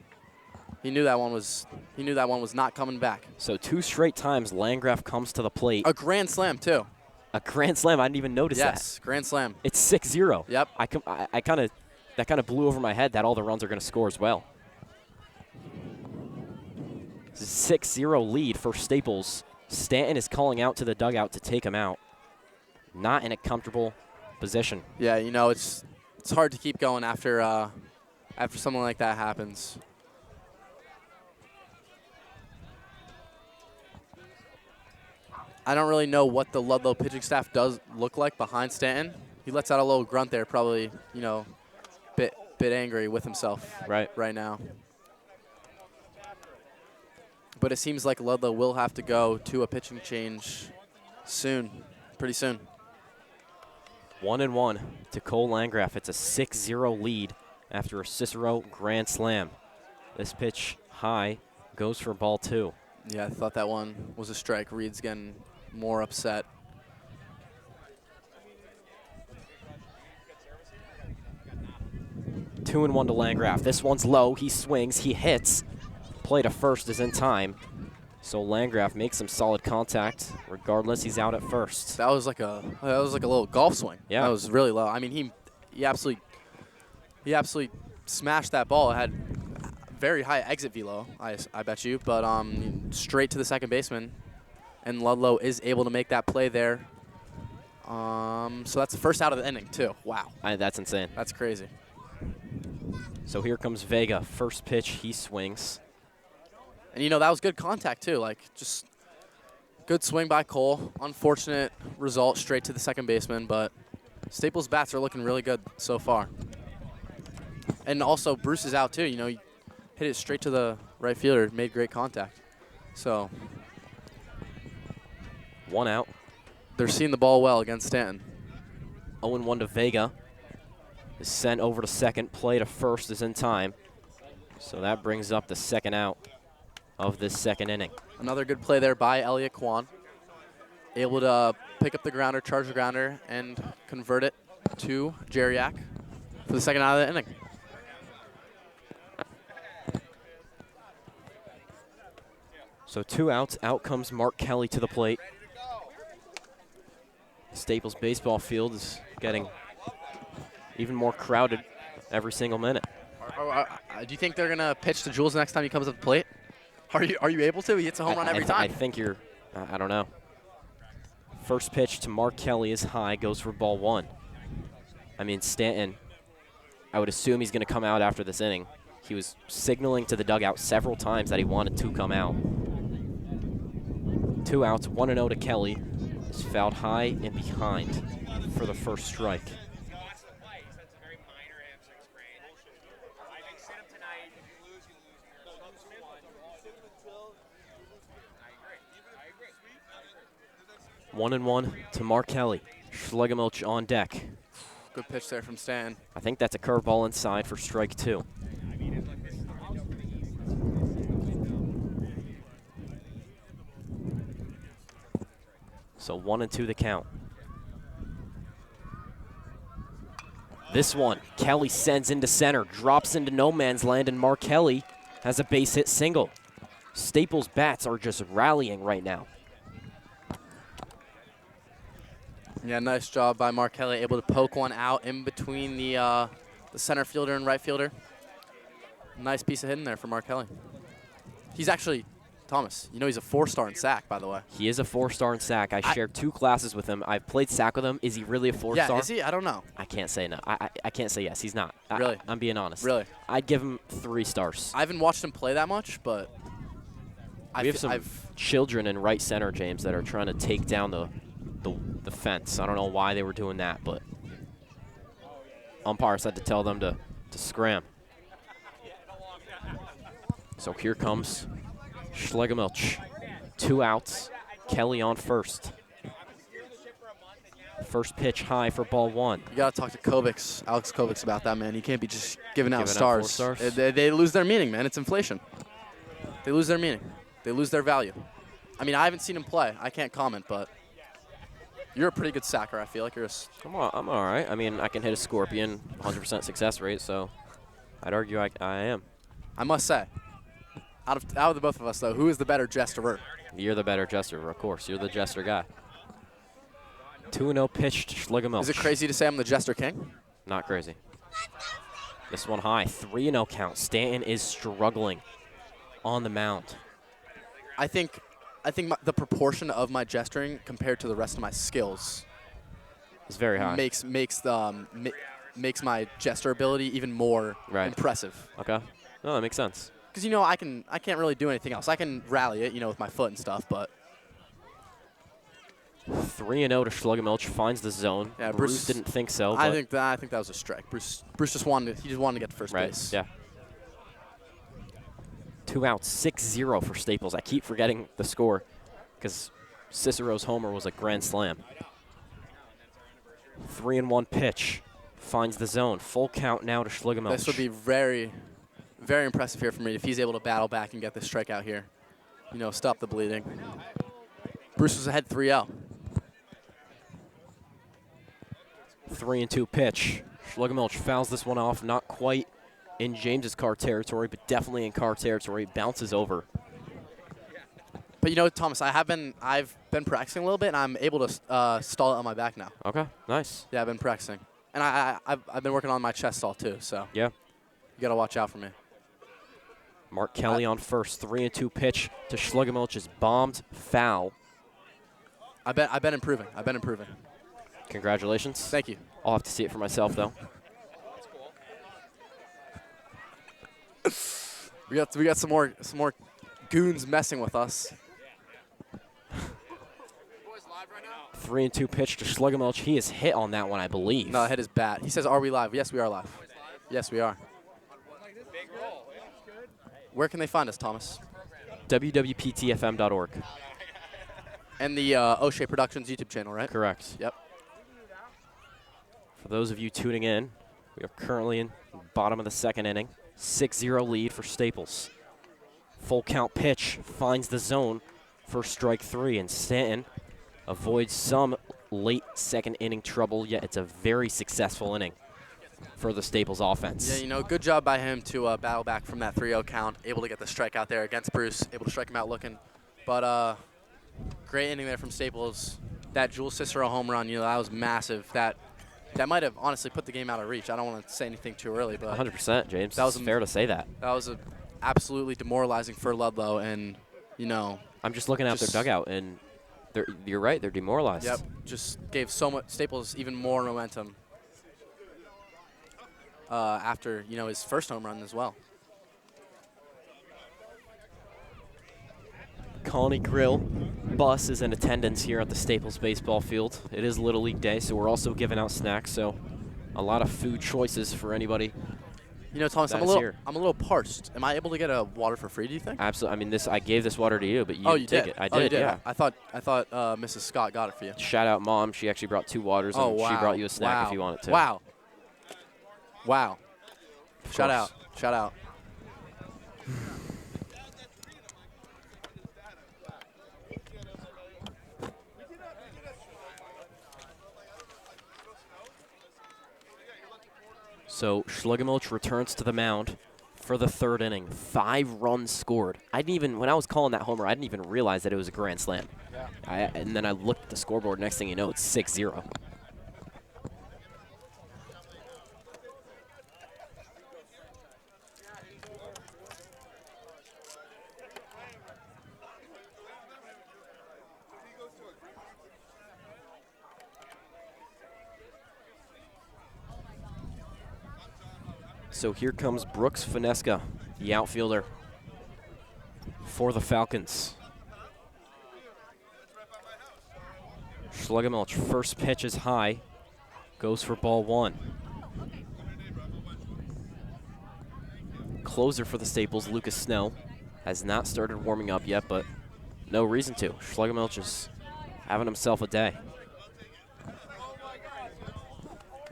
He knew that one was not coming back. So 2 straight times Landgraf comes to the plate. A grand slam too. A grand slam. I didn't even notice that. Yes, grand slam. It's 6-0. Yep. That kind of blew over my head that all the runs are going to score as well. It's a 6-0 lead for Staples. Stanton is calling out to the dugout to take him out. Not in a comfortable position. Yeah, you know, it's hard to keep going after something like that happens. I don't really know what the Ludlowe pitching staff does look like behind Stanton. He lets out a little grunt there, probably, you know, bit angry with himself Right. right now. But it seems like Ludlowe will have to go to a pitching change soon, pretty soon. 1-1 to Cole Landgraf. It's a 6-0 lead after a Cicero grand slam. This pitch high goes for ball 2. Yeah, I thought that one was a strike. Reed's getting more upset. 2-1 to Landgraf. This one's low. He swings. He hits. Play to first is in time. So Landgraf makes some solid contact. Regardless, he's out at first. That was like a little golf swing. Yeah, that was really low. I mean, he absolutely smashed that ball. It had very high exit velo, I bet you, but straight to the second baseman, and Ludlowe is able to make that play there. So that's the first out of the inning too. Wow, That's insane. that's crazy. So here comes Vega. First pitch, he swings. And that was good contact too. Like just good swing by Cole. Unfortunate result, straight to the second baseman, but Staples' bats are looking really good so far. And also Bruce is out too. He hit it straight to the right fielder, made great contact. So 1 out. they're seeing the ball well against Stanton. 0-1 to Vega. Is sent over to second. Play to first is in time. So that brings up the second out of this second inning. Another good play there by Elliott Kwan. Able to pick up the grounder, charge the grounder, and convert it to Jeriak for the second out of the inning. So 2 outs. Out comes Mark Kelly to the plate. Staples baseball field is getting even more crowded every single minute. Do you think they're gonna pitch to Jules next time he comes up the plate? Are you able to? He hits a home run every time. I think you're. I don't know. First pitch to Mark Kelly is high, goes for ball 1. I mean, Stanton, I would assume he's going to come out after this inning. He was signaling to the dugout several times that he wanted to come out. 2 outs, 1-0 to Kelly. Is fouled high and behind for the first strike. One and one to Mark Kelly. Schlegelmilch on deck. Good pitch there from Stanton. I think that's a curveball inside for strike 2. So 1-2 the count. This one, Kelly sends into center, drops into no man's land, and Mark Kelly has a base hit single. Staples' bats are just rallying right now. Yeah, nice job by Mark Kelly, able to poke one out in between the center fielder and right fielder. Nice piece of hitting there for Mark Kelly. He's actually, Thomas, he's a 4-star in SAC, by the way. He is a 4-star in SAC. I shared 2 classes with him. I've played SAC with him. Is he really a 4-star? Yeah, is he? I don't know. I can't say no. I can't say yes. He's not. Really? I'm being honest. Really? I'd give him 3 stars. I haven't watched him play that much, but We have some children in right center, James, that are trying to take down the fence. I don't know why they were doing that, but umpires had to tell them to scram. So here comes Schlegelmilch. 2 outs. Kelly on first. First pitch high for ball 1. You got to talk to Alex Kovacs about that, man. You can't be just giving out stars. 4 stars? They lose their meaning, man. It's inflation. They lose their meaning. They lose their value. I mean, I haven't seen him play. I can't comment, but you're a pretty good sacker, I feel like. I'm all right. I mean, I can hit a scorpion, 100% success rate, so I'd argue I am. I must say, out of the both of us, though, who is the better jester? You're the better jester, of course. You're the jester guy. 2-0 pitch to Schlegelmilch. Is it crazy to say I'm the jester king? Not crazy. This one high. 3-0 count. Stanton is struggling on the mound. I think the proportion of my gesturing compared to the rest of my skills is very high. Makes my jester ability even more impressive. Okay. No, that makes sense. Because I can't really do anything else. I can rally it, with my foot and stuff, but 3-0 to Schlegelmilch finds the zone. Yeah, Bruce didn't think so. I think that was a strike. Bruce just wanted to get to first base. Yeah. 2 outs, 6-0 for Staples. I keep forgetting the score because Cicero's homer was a grand slam. 3-1 pitch. Finds the zone. Full count now to Schlegelmilch. This would be very, very impressive here for me if he's able to battle back and get this strikeout here. You know, stop the bleeding. Bruce was ahead 3-0. 3-2 pitch. Schlegelmilch fouls this one off. Not quite in James's car territory, but definitely in car territory. Bounces over. But you know, Thomas, I've been practicing a little bit, and I'm able to stall it on my back now. Okay, nice. Yeah, I've been practicing. And I've been working on my chest stall too, so yeah, you got to watch out for me. Mark Kelly on first. 3-2 pitch to Schlegelmilch is bombed, foul. I've been improving. Congratulations. Thank you. I'll have to see it for myself though. We got some more goons messing with us. 3-2 pitch to Schlegelmilch. He is hit on that one, I believe. No, hit his bat. He says, "Are we live?" Yes, we are live. Yes, we are. Where can they find us, Thomas? www.ptfm.org. And the O'Shea Productions YouTube channel, right? Correct. Yep. For those of you tuning in, we are currently in the bottom of the second inning. 6-0 lead for Staples. Full count pitch finds the zone for strike 3, and Stanton avoids some late second inning trouble, yet it's a very successful inning for the Staples offense. Yeah, you know, good job by him to battle back from that 3-0 count, able to get the strikeout there against Bruce, able to strike him out looking. But great inning there from Staples. That Jules Cicero home run, you know, that was massive. That might have honestly put the game out of reach. I don't want to say anything too early, but 100%, James. That was fair to say that. That was absolutely demoralizing for Ludlowe, and you know. I'm just looking at their dugout, and you're right, they're demoralized. Yep, just gave Staples even more momentum after, you know, his first home run as well. Colony Grill bus is in attendance here at the Staples baseball field. It is Little League Day, so we're also giving out snacks, so a lot of food choices for anybody. You know, Thomas, I'm a little parched. Am I able to get a water for free, do you think? Absolutely. I mean, I gave this water to you, but you did take it. I did, you did. yeah. I thought Mrs. Scott got it for you. Shout out Mom. She actually brought 2 waters, and she brought you a snack if you wanted to. Wow. Wow. Shout out. Shout out. So Schlegelmilch returns to the mound for the 3rd inning. 5 runs scored. When I was calling that homer, I didn't even realize that it was a grand slam. Yeah. And then I looked at the scoreboard. Next thing you know, it's 6-0. So here comes Brooks Finesca, the outfielder for the Falcons. Schlegelmilch, first pitch is high, goes for ball 1. Closer for the Staples, Lucas Snow, has not started warming up yet, but no reason to. Schlegelmilch is having himself a day.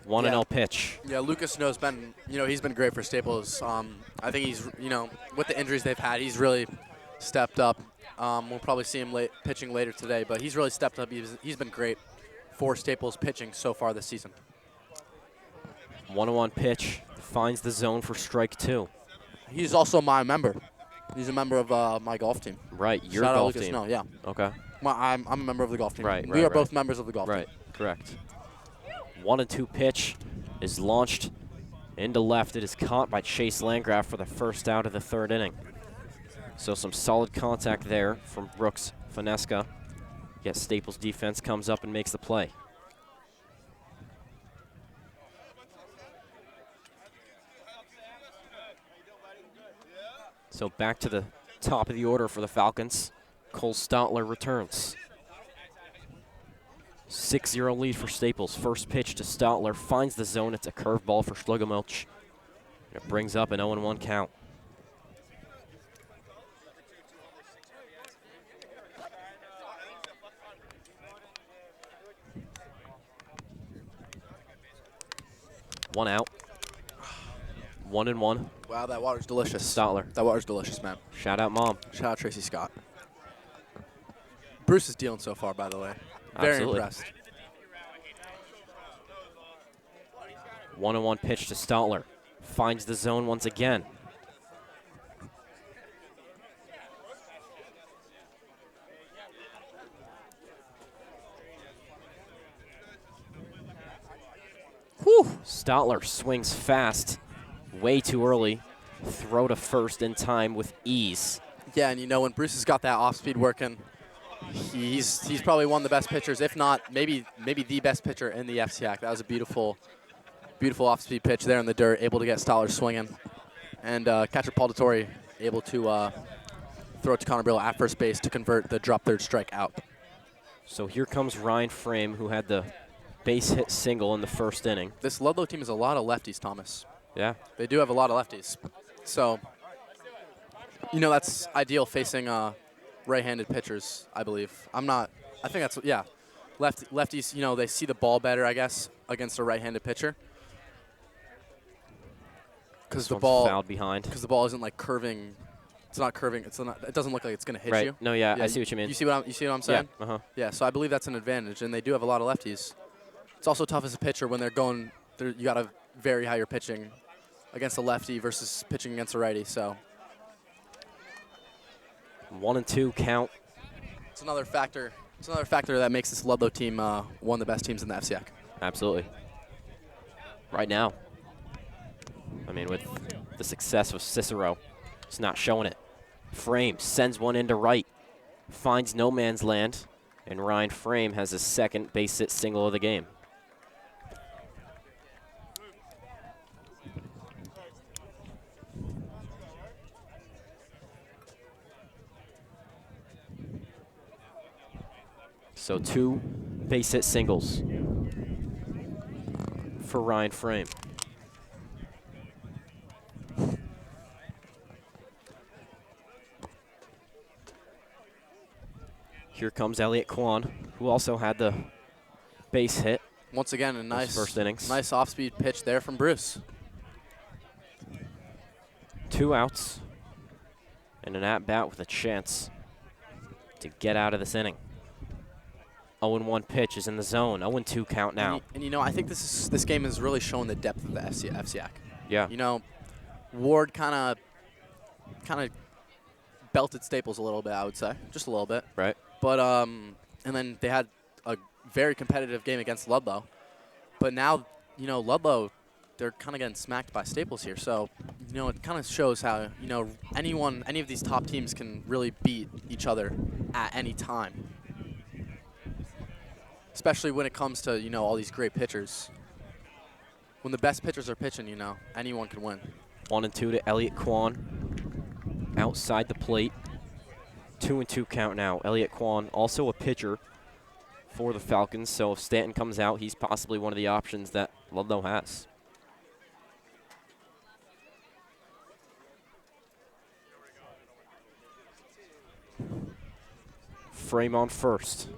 1-0 pitch. Yeah, Lucas Snow's been, he's been great for Staples. I think he's, with the injuries they've had, he's really stepped up. We'll probably see him pitching later today, but he's really stepped up. He's been great for Staples pitching so far this season. 1-1 pitch, finds the zone for strike 2. He's also my member. He's a member of my golf team. Right, your Shout golf out Lucas team. Snow, yeah. Okay. I'm a member of the golf team. Right, we are both members of the golf team. Right, correct. 1-2 pitch is launched into left. It is caught by Chase Landgraf for the first out of the 3rd inning. So some solid contact there from Brooks Finesca. Yet Staples defense comes up and makes the play. So back to the top of the order for the Falcons. Cole Stotler returns. 6-0 lead for Staples. First pitch to Stotler, finds the zone. It's a curveball for Schlegelmilch. It brings up an 0-1 count. 1 out. 1-1. Wow, that water's delicious. Stotler. That water's delicious, man. Shout out, Mom. Shout out Tracy Scott. Bruce is dealing so far, by the way. Very Absolutely. impressed. 1-1 pitch to Stotler. Finds the zone once again. Whew. Stotler swings fast, way too early. Throw to first in time with ease. Yeah, and you know, when Bruce has got that off-speed working, he's probably one of the best pitchers, if not maybe the best pitcher in the FCAC. That was a beautiful off-speed pitch there in the dirt, able to get Stotler swinging. And catcher Paul DeTore able to throw it to Connor Brillo at first base to convert the drop third strike out. So here comes Ryan Frame, who had the base hit single in the first inning. This Ludlowe team is a lot of lefties, Thomas. Yeah. They do have a lot of lefties. So, you know, that's ideal facing right-handed pitchers, I believe. I think that's, yeah. Lefties, you know, they see the ball better, I guess, against a right-handed pitcher. Because the ball fouled behind. Because the ball isn't like curving. It's not curving. It doesn't look like it's going to hit Right. you. No, yeah, I see what you mean. You see what I'm saying? Yeah. Uh-huh. Yeah. So I believe that's an advantage, and they do have a lot of lefties. It's also tough as a pitcher when they're going. You got to vary how you're pitching against a lefty versus pitching against a righty. So 1-2 count. it's another factor. It's another factor that makes this Ludlowe team one of the best teams in the FCAC. Absolutely. Right now. I mean, with the success of Cicero, it's not showing it. Frame sends one into right, finds no man's land, and Ryan Frame has his second base hit single of the game. So 2 base hit singles for Ryan Frame. Here comes Elliot Kwan, who also had the base hit. Once again, a nice first innings. Nice off-speed pitch there from Bruce. 2 outs and an at-bat with a chance to get out of this inning. 0-1 pitch is in the zone. 0-2 count now. And you know, I think this game has really shown the depth of the FCAC. Yeah. You know, Ward kind of belted Staples a little bit, I would say, just a little bit. Right. But and then they had a very competitive game against Ludlowe. But now, you know, Ludlowe, they're kind of getting smacked by Staples here. So, you know, it kind of shows how, you know, any of these top teams can really beat each other at any time. Especially when it comes to, you know, all these great pitchers. When the best pitchers are pitching, you know, anyone can win. 1-2 to Elliot Kwan outside the plate. 2-2 count now. Elliot Kwan, also a pitcher for the Falcons, so if Stanton comes out, he's possibly one of the options that Ludlowe has. Frame on first.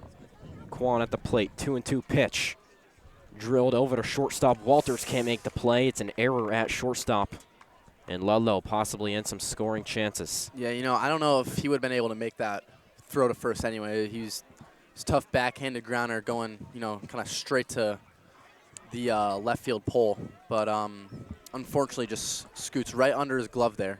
Kwan at the plate. 2-2 pitch. Drilled over to shortstop. Walters can't make the play. It's an error at shortstop. And Ludlowe possibly in some scoring chances. Yeah, you know, I don't know if he would have been able to make that throw to first anyway. He's tough backhanded grounder going, you know, kind of straight to the left field pole. But unfortunately just scoots right under his glove there.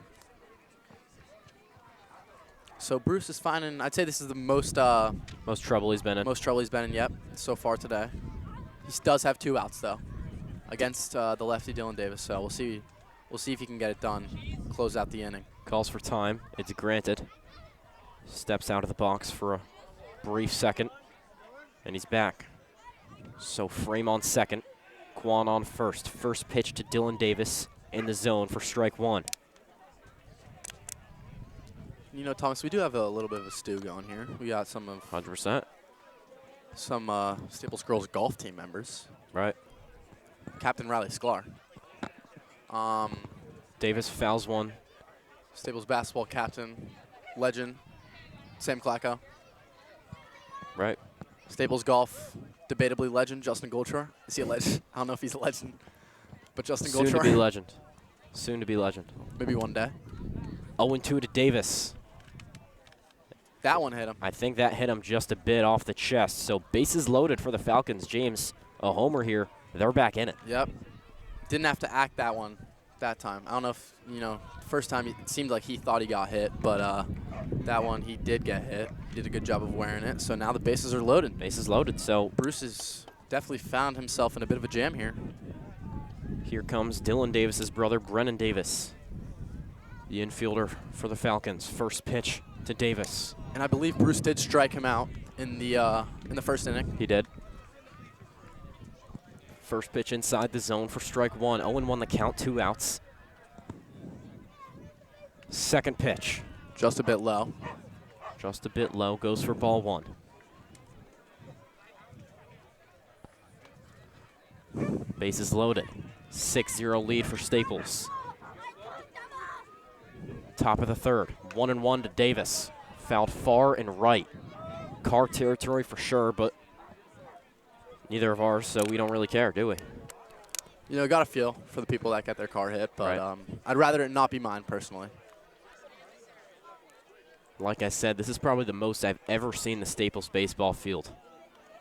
So Bruce is finding, I'd say this is the most trouble he's been in. Most trouble he's been in, yep, so far today. He does have 2 outs, though, against the lefty Dylan Davis. So we'll see if he can get it done, close out the inning. Calls for time. It's granted. Steps out of the box for a brief second, and he's back. So Frame on second, Kwan on first. First pitch to Dylan Davis in the zone for strike 1. You know, Thomas, we do have a little bit of a stew going here. We got some of 100%. some Staples Girls golf team members. Right. Captain Riley Sklar. Davis fouls one. Staples basketball captain, legend, Sam Klacko. Right. Staples golf, debatably legend, Justin Goldshore. Is he a legend? I don't know if he's a legend. But Justin Soon to Goldshore. be legend. Soon to be legend. Maybe one day. 0-2 to Davis. That one hit him. I think that hit him just a bit off the chest. So bases loaded for the Falcons. James, a homer here. They're back in it. Yep. Didn't have to act that one that time. I don't know if, first time it seemed like he thought he got hit, but that one he did get hit. He did a good job of wearing it. So now the bases are loaded. Bases loaded. So Bruce has definitely found himself in a bit of a jam here. here comes Dylan Davis's brother, Brennan Davis, the infielder for the Falcons. First pitch to Davis. And I believe Bruce did strike him out in the first inning. He did. First pitch inside the zone for strike one. 0-1 the count, 2 outs. Second pitch. Just a bit low. Just a bit low, goes for ball 1. Bases loaded. 6-0 lead for Staples. Top of the third. 1-1 to Davis. Fouled far and right. Car territory for sure, but neither of ours, so we don't really care, do we? Got a feel for the people that get their car hit, but Right. I'd rather it not be mine personally. Like I said, this is probably the most I've ever seen the Staples baseball field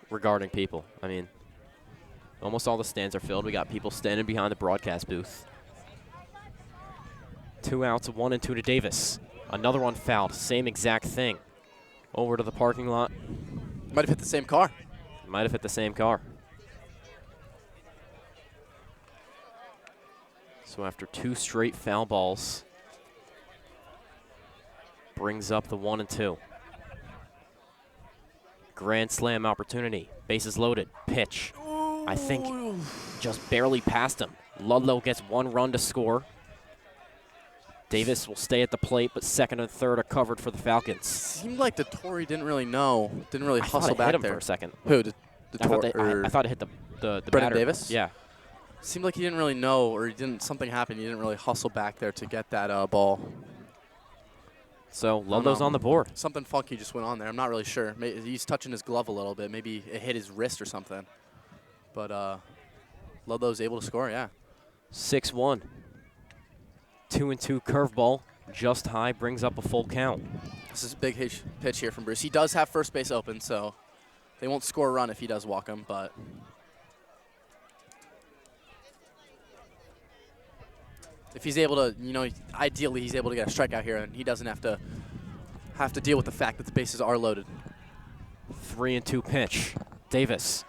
regarding people. I mean, almost all the stands are filled. We got people standing behind the broadcast booth. 2 outs, 1-2 to Davis. Another one fouled, same exact thing. Over to the parking lot. Might have hit the same car. Might have hit the same car. So after 2 straight foul balls, brings up the 1-2. Grand slam opportunity. Bases loaded. Pitch. I think just barely past him. Ludlowe gets 1 run to score. Davis will stay at the plate, but second and third are covered for the Falcons. Seemed like DeTore didn't really hustle I thought it back hit him there. for a second. Who? I thought it hit the Brennan batter. Davis? Yeah. Seemed like he didn't really know, or something happened. He didn't really hustle back there to get that ball. So Ludlowe's on the board. Something funky just went on there. I'm not really sure. He's touching his glove a little bit. Maybe it hit his wrist or something. But Ludlowe's able to score, yeah. 6-1. 2-2 curveball. Just high, brings up a full count. This is a big pitch here from Bruce. He does have first base open, so they won't score a run if he does walk him, but if he's able to, ideally he's able to get a strikeout here, and he doesn't have to deal with the fact that the bases are loaded. 3-2 pitch. Davis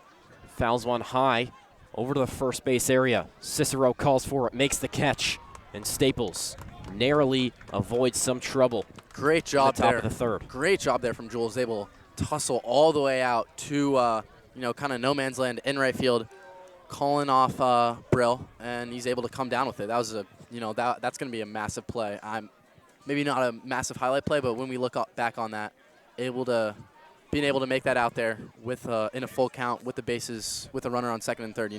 fouls one high over to the first base area. Cicero calls for it, makes the catch, and Staples narrowly avoids some trouble. Great job top there. of the third. Great job there from Jules. Able to hustle all the way out to, kind of no man's land in right field, calling off Brill, and he's able to come down with it. That was that's going to be a massive play. Maybe not a massive highlight play, but when we look back on that, being able to make that out there with in a full count with the bases, with a runner on second and third,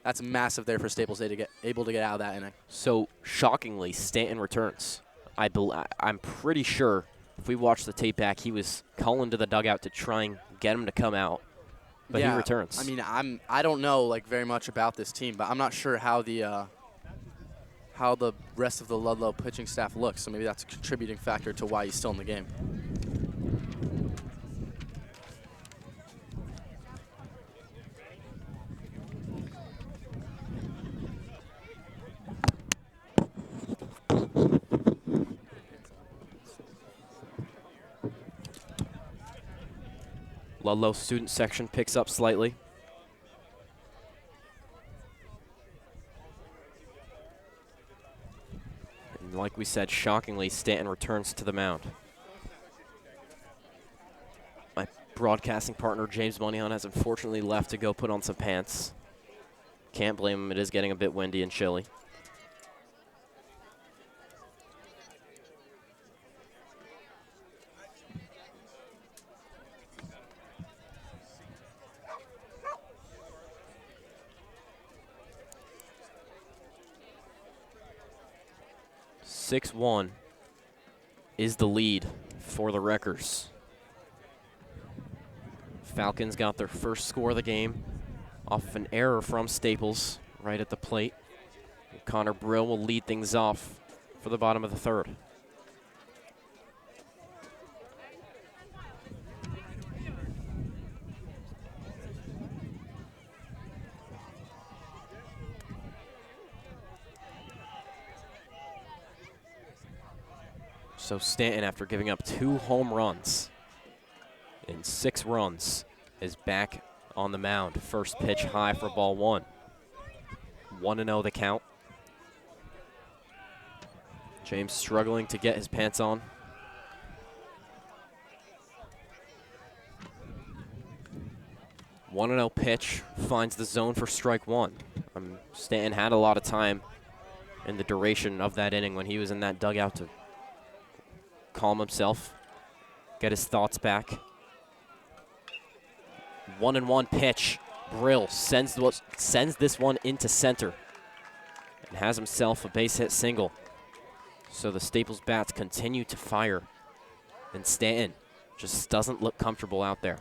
that's massive there for Staples to get able to get out of that inning. So shockingly, Stanton returns. I'm pretty sure if we watch the tape back, he was calling to the dugout to try and get him to come out, but yeah, he returns. I mean, I don't know very much about this team, but I'm not sure how the rest of the Ludlowe pitching staff looks. So maybe that's a contributing factor to why he's still in the game. Ludlowe student section picks up slightly. And like we said, shockingly, Stanton returns to the mound. My broadcasting partner, James Monahan, has unfortunately left to go put on some pants. Can't blame him. It is getting a bit windy and chilly. (6-1) is the lead for the Wreckers. Falcons got their first score of the game off of an error from Staples right at the plate. Connor Brill will lead things off for the bottom of the third. So Stanton, after giving up 2 home runs in 6 runs, is back on the mound. First pitch high for ball 1. 1-0 the count. James struggling to get his pants on. One 1-0 pitch finds the zone for strike 1. Stanton had a lot of time in the duration of that inning when he was in that dugout to calm himself, get his thoughts back. 1-1 pitch. Brill sends this one into center and has himself a base hit single. So the Staples bats continue to fire, and Stanton just doesn't look comfortable out there.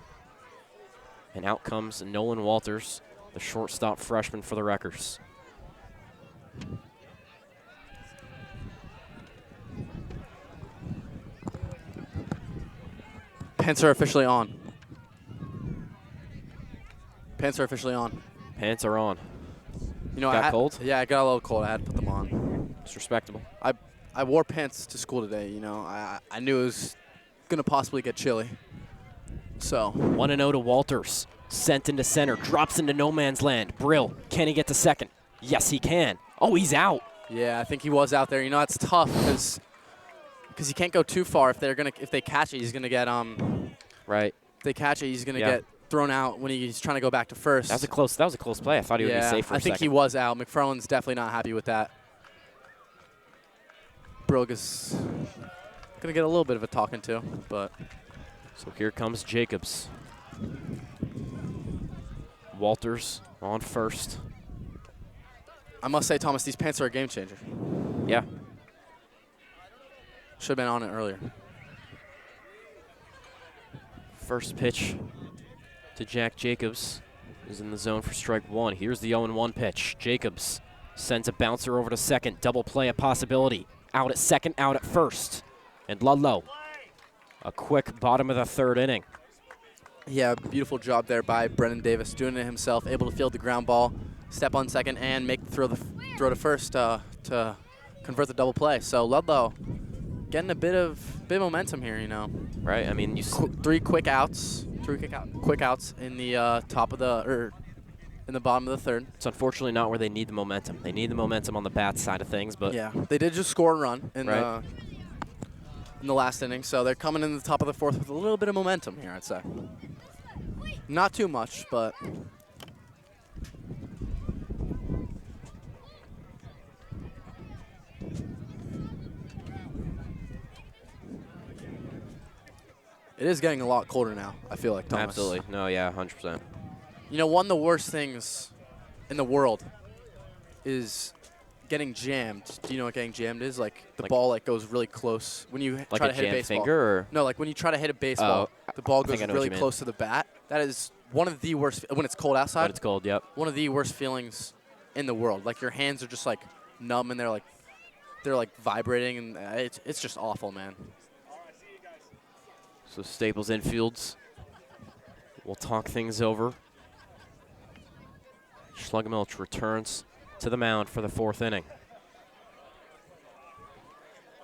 And out comes Nolan Walters, the shortstop freshman for the Wreckers. Pants are officially on. Pants are officially on. Pants are on. You know, Got cold? Yeah, I got a little cold. I had to put them on. It's respectable. I wore pants to school today. You know, I knew it was gonna possibly get chilly. So 1-0 to Walters. Sent into center. Drops into no man's land. Brill. Can he get to second? Yes, he can. Oh, he's out. yeah, I think he was out there. You know, that's tough because he can't go too far. If they catch it, he's gonna get Right. If they catch it, he's gonna get thrown out when he's trying to go back to first. That was a close play. I thought he would be safe for a second. I think he was out. McFarland's definitely not happy with that. Brilg is gonna get a little bit of a talking to, but So here comes Jacobs. Walters on first. I must say, Thomas, these pants are a game changer. Yeah. Should have been on it earlier. First pitch to Jack Jacobs is in the zone for strike 1. Here's the 0-1 pitch. Jacobs sends a bouncer over to second. Double play a possibility. Out at second, out at first. And Ludlowe, a quick bottom of the third inning. Yeah, beautiful job there by Brennan Davis, doing it himself, able to field the ground ball, step on second, and make the throw to first to convert the double play. So Ludlowe getting a bit of momentum here, you know. Right. I mean, Three quick outs in the in the bottom of the third. It's unfortunately not where they need the momentum. They need the momentum on the bat side of things, but yeah, they did just score a run in the last inning, so they're coming in the top of the fourth with a little bit of momentum here, I'd say. Not too much, but it is getting a lot colder now, I feel like, Thomas. Absolutely. No, yeah, 100%. You know, one of the worst things in the world is getting jammed. Do you know what getting jammed is? Like the ball goes really close when you like try to hit a baseball. Finger or? No, like when you try to hit a baseball, the ball goes really close to the bat. That is one of the worst when it's cold outside. When it's cold, yep. One of the worst feelings in the world. Like your hands are just like numb and they're like vibrating, and it's just awful, man. So Staples infields will talk things over. Schluggemilch returns to the mound for the fourth inning.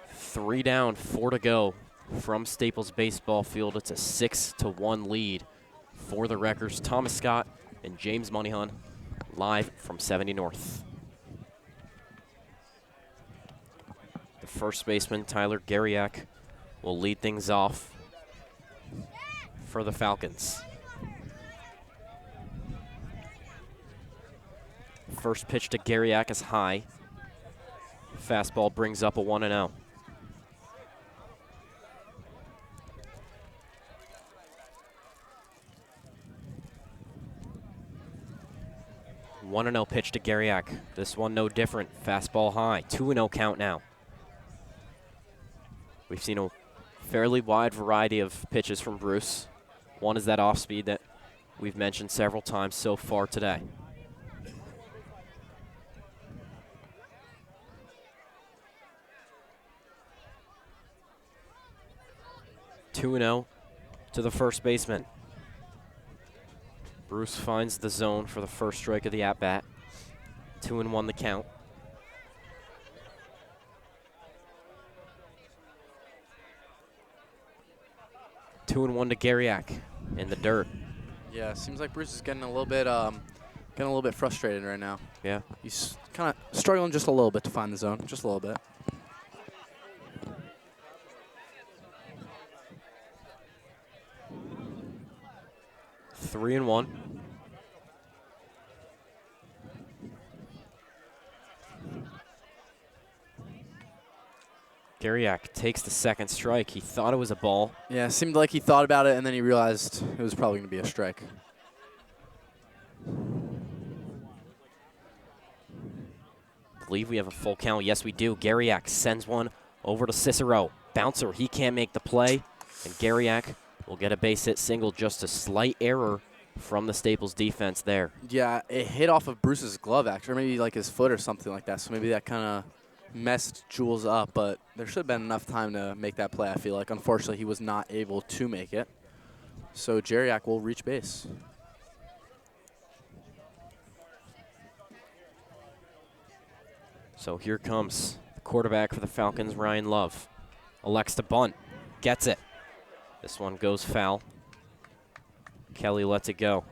3 down, 4 to go from Staples Baseball Field. It's a 6-1 lead for the Wreckers. Thomas Scott and James Moneyhun live from 70 North. The first baseman, Tyler Gariak, will lead things off for the Falcons. First pitch to Gariak is high. Fastball brings up a 1-0. One 1-0 pitch to Gariak. This one no different. Fastball high. 2-0 count now. We've seen a fairly wide variety of pitches from Bruce. One is that off speed that we've mentioned several times so far today. 2-0 to the first baseman. Bruce finds the zone for the first strike of the at-bat. 2-1 the count. Two and one to Garriak in the dirt. Yeah, seems like Bruce is getting a little bit frustrated right now. Yeah. He's kind of struggling just a little bit to find the zone, just a little bit. Three and one. Garriak takes the second strike. He thought it was a ball. Yeah, it seemed like he thought about it, and then he realized it was probably going to be a strike. Believe we have a full count. Yes, we do. Garriak sends one over to Cicero. Bouncer, he can't make the play, and Garriak will get a base hit single. Just a slight error from the Staples defense there. Yeah, it hit off of Bruce's glove, actually, or maybe like his foot or something like that. So maybe that kind of messed Jules up, but there should have been enough time to make that play, I feel like. Unfortunately, he was not able to make it. So Garriak will reach base. So here comes the quarterback for the Falcons, Ryan Love. Elects to bunt. Gets it. This one goes foul. Kelly lets it go.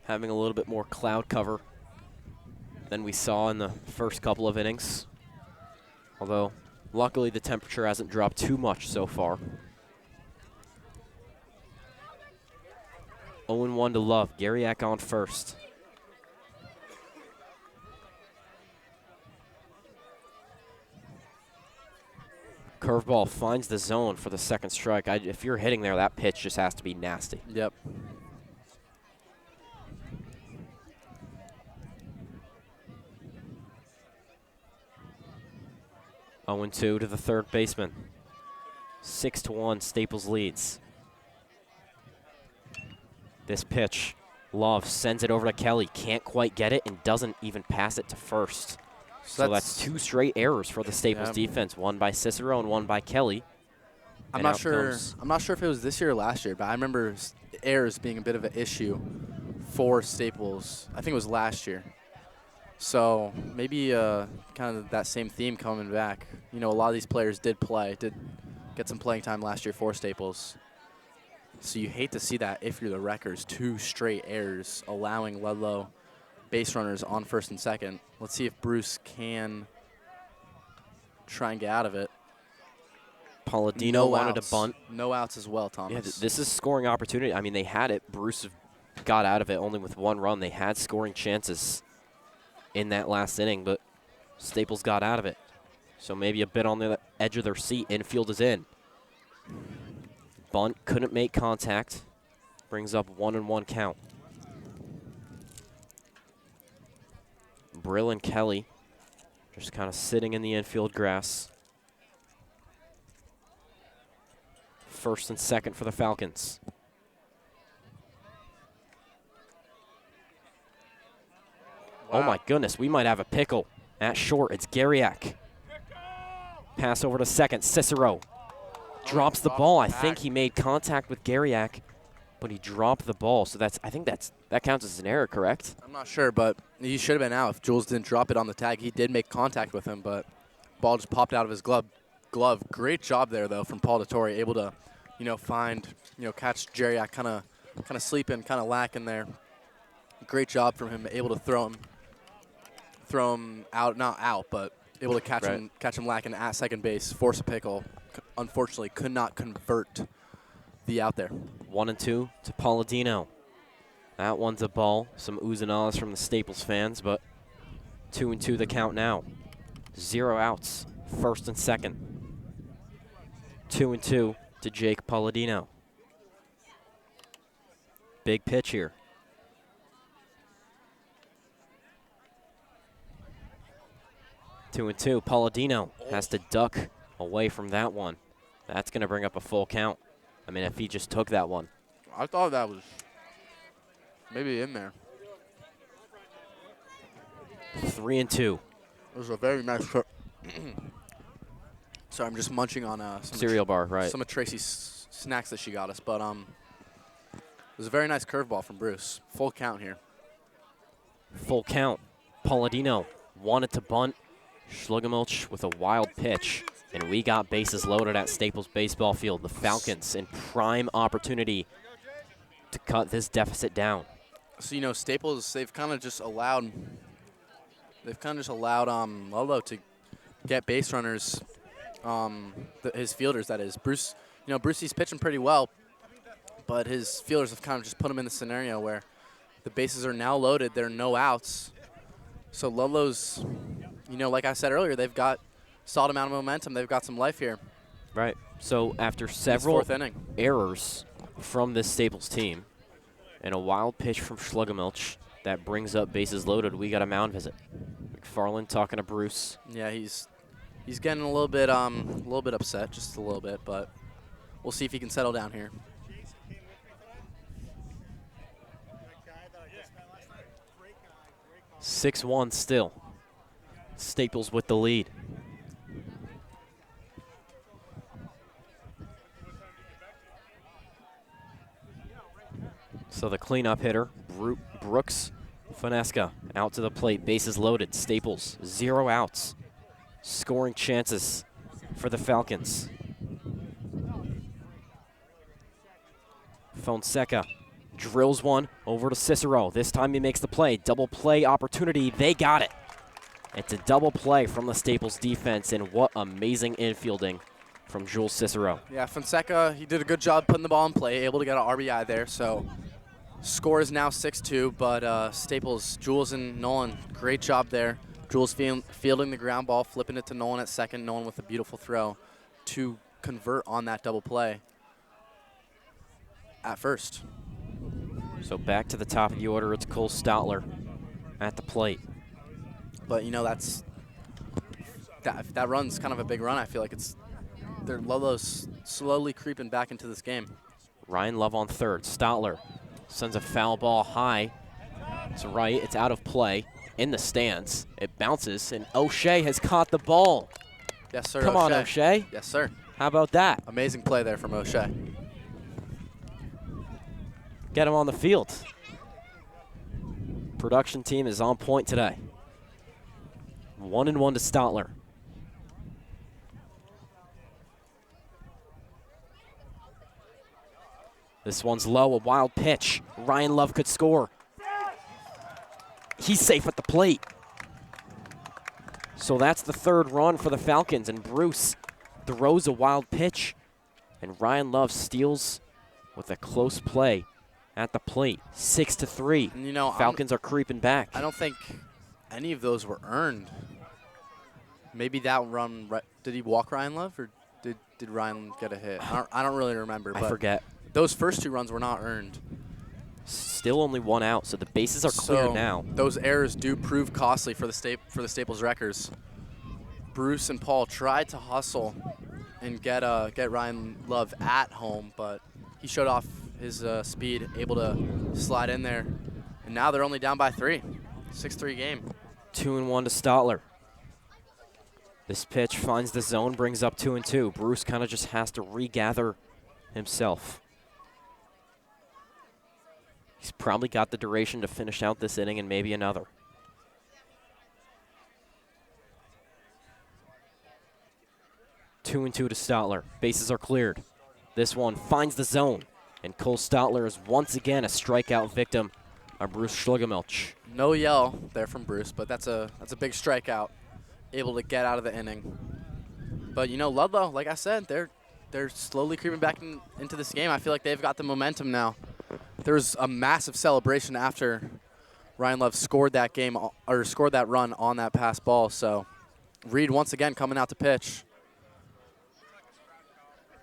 Having a little bit more cloud cover than we saw in the first couple of innings. Although, luckily the temperature hasn't dropped too much so far. 0-1 to Love. Garriak on first. Curveball finds the zone for the second strike. If you're hitting there, that pitch just has to be nasty. Yep. Oh, 0-2 to the third baseman. 6-1, Staples leads. This pitch, Love sends it over to Kelly. Can't quite get it and doesn't even pass it to first. So that's two straight errors for the Staples defense. One by Cicero and one by Kelly. I'm not sure if it was this year or last year, but I remember errors being a bit of an issue for Staples. I think it was last year. So maybe kind of that same theme coming back. You know, a lot of these players did get some playing time last year for Staples. So you hate to see that if you're the Wreckers. Two straight errors allowing Ludlowe base runners on first and second. Let's see if Bruce can try and get out of it. Palladino wanted to bunt. No outs as well, Thomas. Yeah, this is scoring opportunity. I mean, they had it. Bruce got out of it only with one run. They had scoring chances in that last inning, but Staples got out of it. So maybe a bit on the edge of their seat. Infield is in. Bunt couldn't make contact. Brings up 1-1 count. Brill and Kelly just kind of sitting in the infield grass. First and second for the Falcons. Wow. Oh my goodness, we might have a pickle. At short, it's Garriak. Pass over to second, Cicero. Drops the ball. I think he made contact with Garriak, but he dropped the ball. So I think that counts as an error, correct? I'm not sure, but he should have been out if Jules didn't drop it on the tag. He did make contact with him, but ball just popped out of his glove. Great job there, though, from Paul Dottore, able to, catch Garriak kind of sleeping, kind of lacking there. Great job from him, able to throw him out, not out, but able to catch him lacking at second base, force a pickle. Unfortunately, could not convert the out there. 1-2 to Palladino. That one's a ball. Some oohs and ahs from the Staples fans, but 2-2 the count now. 0 outs, first and second. 2-2 to Jake Palladino. Big pitch here. 2-2. Palladino has to duck away from that one. That's going to bring up a full count. I mean, if he just took that one. I thought that was maybe in there. 3-2. It was a very nice trip. Sorry, I'm just munching on some Cereal bar, right. some of Tracy's snacks that she got us. But it was a very nice curveball from Bruce. Full count here. Full count. Palladino wanted to bunt. Schlugemilch with a wild pitch. And we got bases loaded at Staples Baseball Field. The Falcons in prime opportunity to cut this deficit down. So, you know, Staples, they've kind of just allowed Ludlowe to get base runners, his fielders, that is. Bruce, you know, Brucey's pitching pretty well, but his fielders have kind of just put him in the scenario where the bases are now loaded, there are no outs. So Ludlowe's, you know, like I said earlier, they've got solid amount of momentum. They've got some life here. Right. So after several Fourth inning. errors from this Staples team and a wild pitch from Schlugemilch that brings up bases loaded, we got a mound visit. McFarland talking to Bruce. Yeah, he's getting a little bit upset, just a little bit, but we'll see if he can settle down here. – 6-1 still. Staples with the lead. So the cleanup hitter, Brooks Finesca, out to the plate, bases loaded. Staples, 0 outs. Scoring chances for the Falcons. Fonseca drills one over to Cicero. This time he makes the play. Double play opportunity. They got it. It's a double play from the Staples defense, and what amazing infielding from Jules Cicero. Yeah, Fonseca, he did a good job putting the ball in play, able to get an RBI there. So score is now 6-2, but Staples, Jules and Nolan, great job there. Jules fielding the ground ball, flipping it to Nolan at second. Nolan with a beautiful throw to convert on that double play at first. So back to the top of the order, it's Cole Stoutler at the plate. But, you know, that run's kind of a big run. I feel like they're Ludlowe's slowly creeping back into this game. Ryan Love on third. Stoutler sends a foul ball high. It's right. It's out of play in the stands. It bounces, and O'Shea has caught the ball. Yes, sir. Come on, O'Shea. Yes, sir. How about that? Amazing play there from O'Shea. Get him on the field. Production team is on point today. 1-1 to Stoutler. This one's low, a wild pitch. Ryan Love could score. He's safe at the plate. So that's the third run for the Falcons, and Bruce throws a wild pitch, and Ryan Love steals with a close play at the plate. 6-3. And, you know, Falcons are creeping back. I don't think any of those were earned. Maybe that run, did he walk Ryan Love, or did Ryan get a hit? I don't really remember. I forget. Those first 2 runs were not earned. Still only 1 out, so the bases are clear now. Those errors do prove costly for the Staples Wreckers. Bruce and Paul tried to hustle and get Ryan Love at home, but he showed off his speed, able to slide in there. And now they're only down by 3. 6-3 game. 2-1 to Stoutler. This pitch finds the zone, brings up 2-2. Bruce kind of just has to regather himself. He's probably got the duration to finish out this inning and maybe another. Two and 2 to Stoutler. Bases are cleared. This one finds the zone, and Cole Stoutler is once again a strikeout victim of Bruce Schlugemilch. No yell there from Bruce, but that's a big strikeout. Able to get out of the inning. But, you know, Ludlowe, like I said, they're slowly creeping back into this game. I feel like they've got the momentum now. There was a massive celebration after Ryan Love scored that game, or scored that run on that pass ball. So Reed once again coming out to pitch.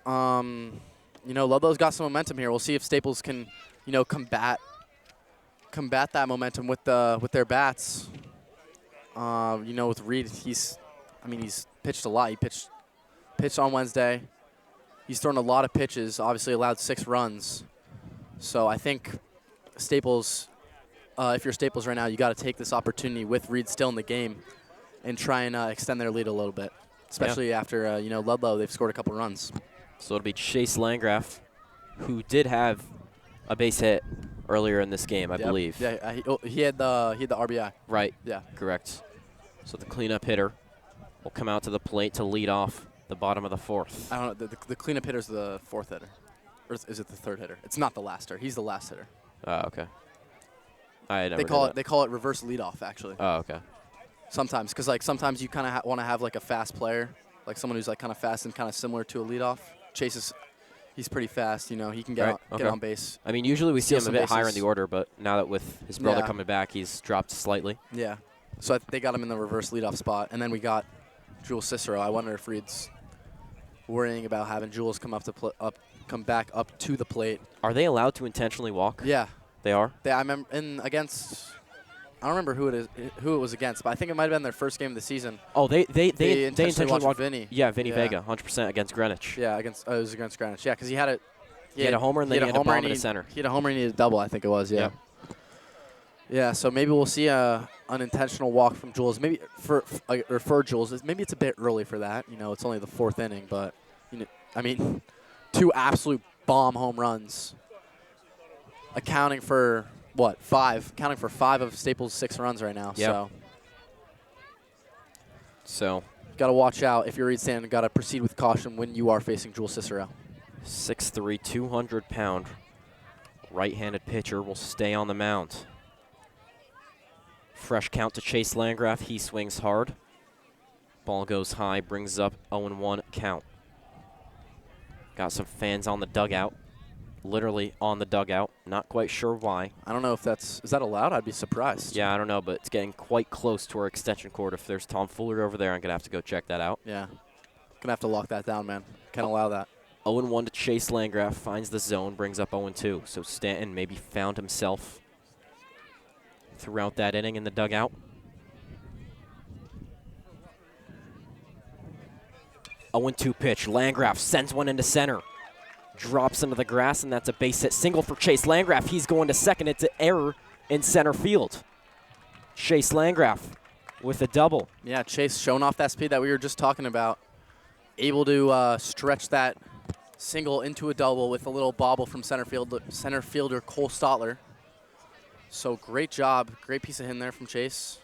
You know, Ludlow's got some momentum here. We'll see if Staples can, you know, combat that momentum with their bats. You know, with Reed, he's pitched a lot. He pitched on Wednesday. He's thrown a lot of pitches, obviously allowed 6 runs. So I think Staples if you're Staples right now, you got to take this opportunity with Reed still in the game and try and extend their lead a little bit, especially after, Ludlowe, they've scored a couple runs. So it'll be Chase Landgraf, who did have a base hit earlier in this game, I believe. Yeah, he had the RBI. Right. Yeah. Correct. So the cleanup hitter will come out to the plate to lead off the bottom of the fourth. I don't know. The cleanup hitter's the fourth hitter. Or is it the third hitter? It's not the last hitter. He's the last hitter. Oh, okay. I never They call it reverse leadoff, actually. Oh, okay. Sometimes, because like sometimes you kind of want to have like a fast player, like someone who's like kind of fast and kind of similar to a leadoff. Chase he's pretty fast. He can get on base. I mean, usually we see him a bit higher in bases. the order, but now that with his brother coming back, he's dropped slightly. Yeah. So they got him in the reverse leadoff spot, and then we got Jules Cicero. I wonder if Reed's worrying about having Jules come back up to the plate. Are they allowed to intentionally walk? Yeah. They are? I remember I don't remember who it was against, but I think it might have been their first game of the season. Oh, they intentionally walked Vinny. Yeah, Vinny Vega, 100% against Greenwich. Yeah, it was against Greenwich. Yeah, because he had a homer and then he had a bomb in the center. He had a homer and he had a double, I think it was. Yeah. Yeah, so maybe we'll see a unintentional walk from Jules. Maybe for Jules, maybe it's a bit early for that. It's only the fourth inning, but two absolute bomb home runs, accounting for what, 5? Accounting for 5 of Staples' 6 runs right now. Yep. So got to watch out if you're Reed Stanton. Got to proceed with caution when you are facing Jules Cicero. 6'3", 200-pound right-handed pitcher will stay on the mound. Fresh count to Chase Landgraf. He swings hard. Ball goes high, brings up 0-1 count. Got some fans on the dugout. Literally on the dugout. Not quite sure why. I don't know if is that allowed? I'd be surprised. Yeah, I don't know, but it's getting quite close to our extension cord. If there's tomfoolery over there, I'm going to have to go check that out. Yeah. Going to have to lock that down, man. Can't allow that. 0-1 to Chase Landgraf. Finds the zone, brings up 0-2. So Stanton maybe found himself throughout that inning in the dugout. 0-2 pitch. Landgraf sends one into center. Drops into the grass, and that's a base hit single for Chase Landgraf. He's going to second. It's an error in center field. Chase Landgraf with a double. Yeah, Chase showing off that speed that we were just talking about. Able to stretch that single into a double with a little bobble from center fielder Cole Stotler. So great job. Great piece of hitting there from Chase.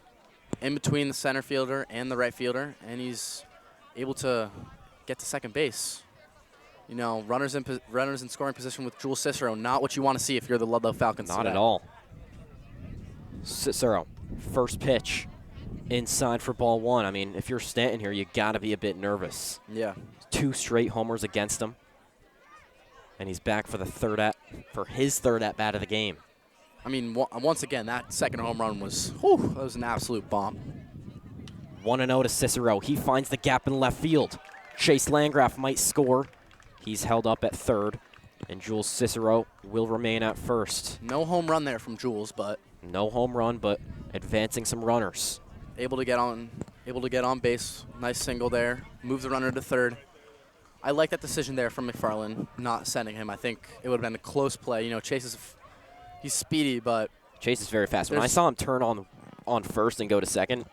In between the center fielder and the right fielder, and he's able to get to second base. Runners in scoring position with Jules Cicero, not what you want to see if you're the Ludlowe Falcons. Not at all. Cicero, first pitch, inside for ball 1. I mean, if you're Stanton here, you got to be a bit nervous. Yeah. 2 straight homers against him, and he's back for his third at bat of the game. I mean, once again, that second home run was an absolute bomb. 1-0 to Cicero. He finds the gap in left field. Chase Landgraf might score. He's held up at third, and Jules Cicero will remain at first. No home run there from Jules, but no home run, but advancing some runners. Able to get on base. Nice single there. Move the runner to third. I like that decision there from McFarland, not sending him. I think it would have been a close play. Chase he's speedy, but Chase is very fast. When I saw him turn on first and go to second,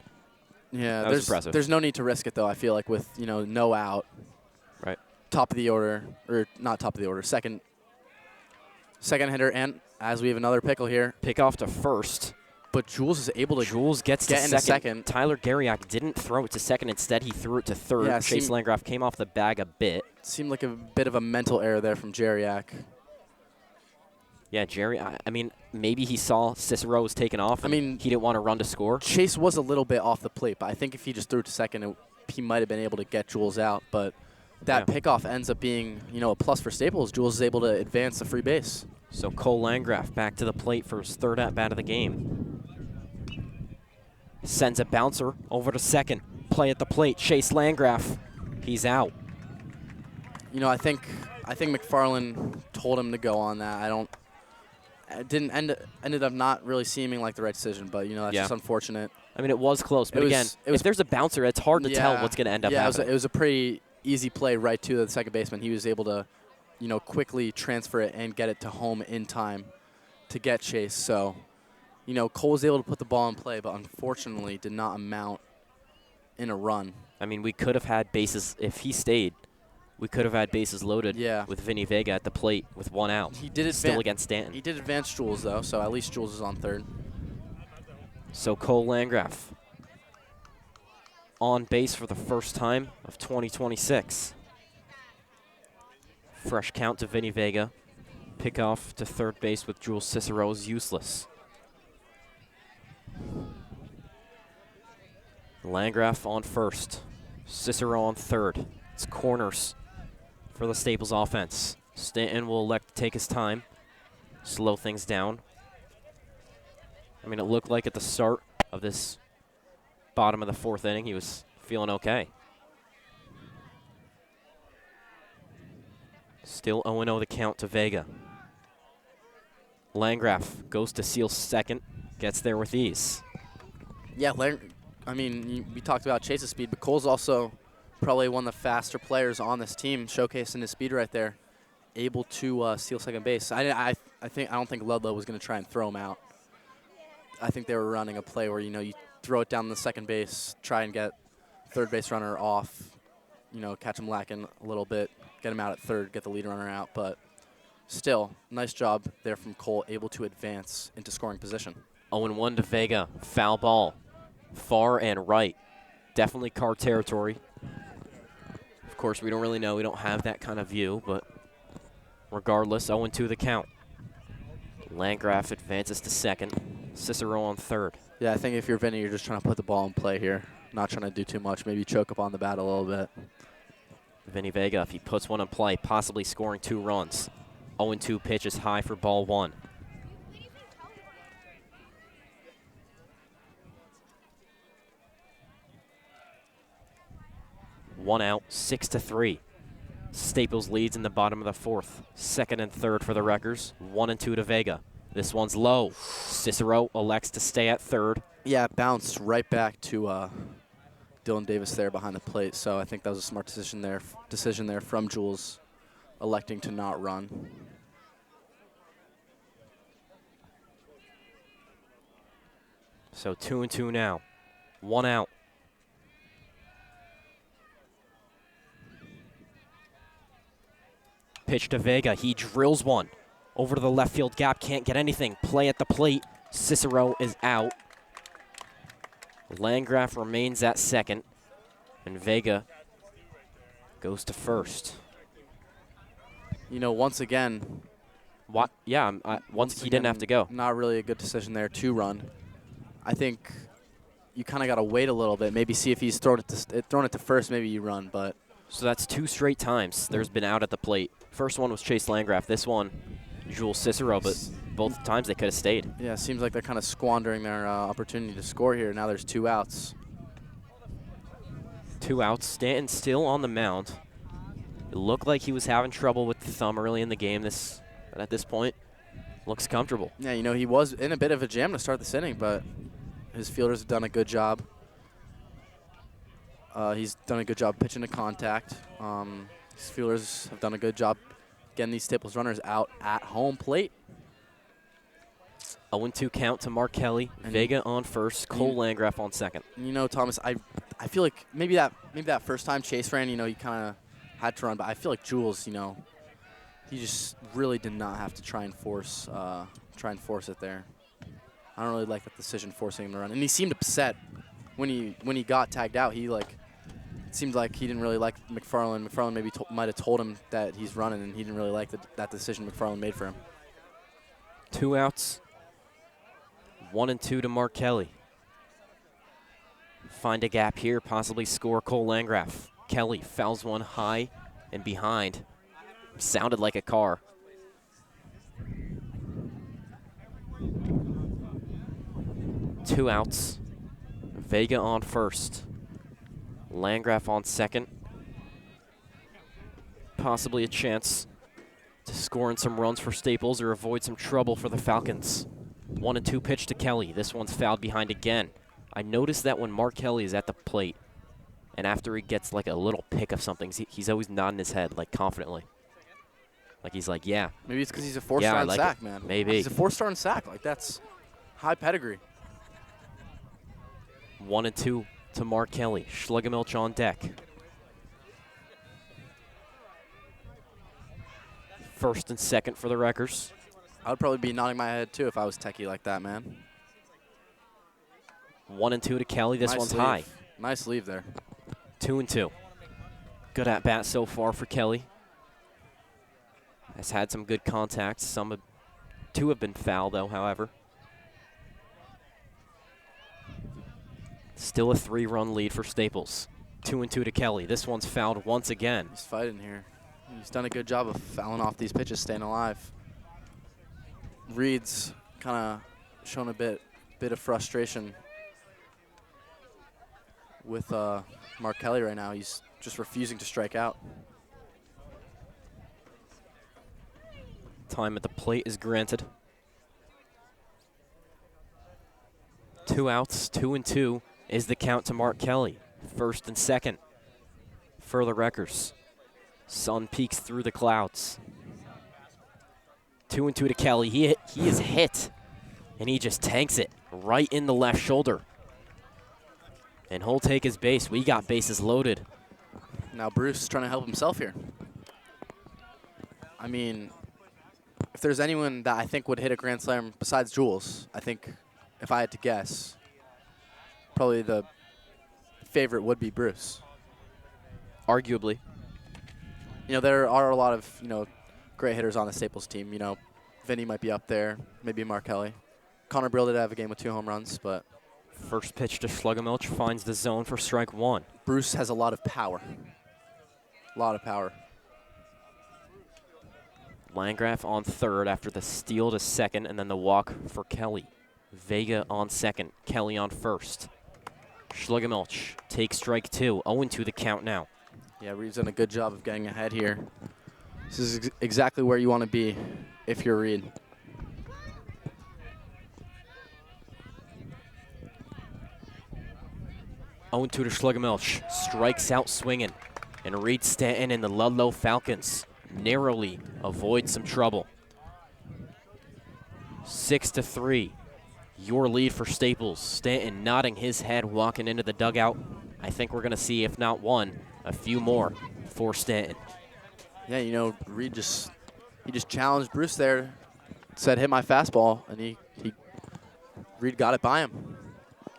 yeah, that was impressive. There's no need to risk it though. I feel like with no out. Right. Top of the order, or not top of the order, second hitter, and as we have another pickle here. Pick off to first. But Jules is able to get into second. Tyler Garriak didn't throw it to second. Instead, he threw it to third. Yeah, Chase Landgraf came off the bag a bit. Seemed like a bit of a mental error there from Garriak. Yeah, I mean, maybe he saw Cicero was taken off. He didn't want to run to score. Chase was a little bit off the plate, but I think if he just threw it to second, he might have been able to get Jules out. But that pickoff ends up being, a plus for Staples. Jules is able to advance the free base. So Cole Landgraf back to the plate for his third at-bat of the game. Sends a bouncer over to second. Play at the plate. Chase Landgraf. He's out. I think McFarland told him to go on that. It ended up not really seeming like the right decision, but that's just unfortunate. I mean, it was close, but if there's a bouncer, it's hard to tell what's going to end up happening. It was a pretty easy play right to the second baseman. He was able to, quickly transfer it and get it to home in time to get Chase. So, you know, Cole was able to put the ball in play, but unfortunately did not amount in a run. I mean, we could have had bases, if he stayed, we could have had bases loaded with Vinny Vega at the plate with 1 out. He did still against Stanton. He did advance Jules, though, so at least Jules is on third. So Cole Landgraf on base for the first time of 2026. Fresh count to Vinny Vega. Pickoff to third base with Jules Cicero is useless. Landgraf on first. Cicero on third. It's corners for the Staples offense. Stanton will elect to take his time, slow things down. I mean, it looked like at the start of this bottom of the 4th inning, he was feeling okay. Still 0-0 the count to Vega. Landgraf goes to seal second, gets there with ease. Yeah, I mean, we talked about Chase's speed, but Cole's also probably one of the faster players on this team, showcasing his speed right there, able to steal second base. I don't think Ludlowe was going to try and throw him out. I think they were running a play where, you know, you throw it down the second base, try and get third base runner off, you know, catch him lacking a little bit, get him out at third, get the lead runner out. But still, nice job there from Cole, able to advance into scoring position. 0-1 to Vega, foul ball, far and right. Definitely card territory. Of course, we don't really know. We don't have that kind of view, but regardless, 0-2 the count. Landgraf advances to second. Cicero on third. Yeah, I think if you're Vinny, you're just trying to put the ball in play here. Not trying to do too much. Maybe choke up on the bat a little bit. Vinny Vega, if he puts one in play, possibly scoring 2 runs. 0-2 pitch is high for ball 1. One out, 6-3. Staples leads in the bottom of the 4th. Second and third for the Wreckers. 1-2 to Vega. This one's low. Cicero elects to stay at third. Yeah, it bounced right back to Dylan Davis there behind the plate. So I think that was a smart decision there from Jules, electing to not run. So 2-2 now. 1 out. Pitch to Vega. He drills one. Over to the left field gap. Can't get anything. Play at the plate. Cicero is out. Landgraf remains at second. And Vega goes to first. You know, once again. What? Yeah, once he didn't have to go. Not really a good decision there to run. I think you kind of got to wait a little bit. Maybe see if he's thrown it to first. Maybe you run, but. So that's 2 straight times there's been out at the plate. First one was Chase Landgraf. This one, Jules Cicero, but both times they could have stayed. Yeah, it seems like they're kind of squandering their opportunity to score here. Now there's 2 outs. 2 outs. Stanton still on the mound. It looked like he was having trouble with the thumb early in the game. But at this point, looks comfortable. Yeah, you know, he was in a bit of a jam to start this inning, but his fielders have done a good job. He's done a good job pitching to contact. His fielders have done a good job getting these Staples runners out at home plate. 0-2 count to Mark Kelly. Vega on first. Cole Landgraf on second. You know, Thomas, I feel like maybe that first time Chase ran, you know, he kind of had to run, but I feel like Jules, you know, he just really did not have to try and force it there. I don't really like that decision, forcing him to run, and he seemed upset when he got tagged out. It seemed like he didn't really like McFarland. McFarland maybe might have told him that he's running, and he didn't really like that decision McFarland made for him. 2 outs. 1-2 to Mark Kelly. Find a gap here, possibly score Cole Landgraf. Kelly fouls one high and behind. Sounded like a car. Two outs. Vega on first. Landgraf on second. Possibly a chance to score in some runs for Staples or avoid some trouble for the Falcons. 1-2 pitch to Kelly. This one's fouled behind again. I noticed that when Mark Kelly is at the plate, and after he gets like a little pick of something, he's always nodding his head like confidently. Like he's like, yeah. Maybe it's because he's a 4-star in sack, man. Maybe. He's a 4-star in sack. Like that's high pedigree. 1-2 to Mark Kelly. Schlegelmilch on deck. First and second for the Wreckers. I would probably be nodding my head too if I was techie like that, man. 1-2 to Kelly. This Nice one's leave. high. Nice leave there. 2-2. Good at bat so far for Kelly. Has had some good contacts. Two have been foul though, however. Still a 3-run lead for Staples. 2-2 to Kelly. This one's fouled once again. He's fighting here. He's done a good job of fouling off these pitches, staying alive. Reed's kind of shown a bit of frustration with Mark Kelly right now. He's just refusing to strike out. Time at the plate is granted. 2 outs, 2-2 is the count to Mark Kelly. First and second for the Wreckers. Sun peeks through the clouds. 2-2 to Kelly. He is hit, and he just tanks it right in the left shoulder. And he'll take his base. We got bases loaded. Now Bruce is trying to help himself here. I mean, if there's anyone that I think would hit a grand slam besides Jules, I think if I had to guess, probably the favorite would be Bruce. Arguably. You know, there are a lot of, you know, great hitters on the Staples team. You know, Vinny might be up there, maybe Mark Kelly. Connor Brill did have a game with 2 home runs, but First pitch to Schlegelmilch finds the zone for strike 1. Bruce has a lot of power. A lot of power. Landgraf on third after the steal to second, and then the walk for Kelly. Vega on second, Kelly on first. Schlegelmilch takes strike 2, 0-2 the count now. Yeah, Reed's done a good job of getting ahead here. This is exactly where you want to be if you're Reed. To Schlegelmilch, strikes out swinging. And Reed Stanton and the Ludlowe Falcons narrowly avoid some trouble. 6-3, your lead for Staples. Stanton nodding his head, walking into the dugout. I think we're going to see, if not one, a few more for Stanton. Yeah, you know, Reed he just challenged Bruce there, said hit my fastball, and Reed got it by him.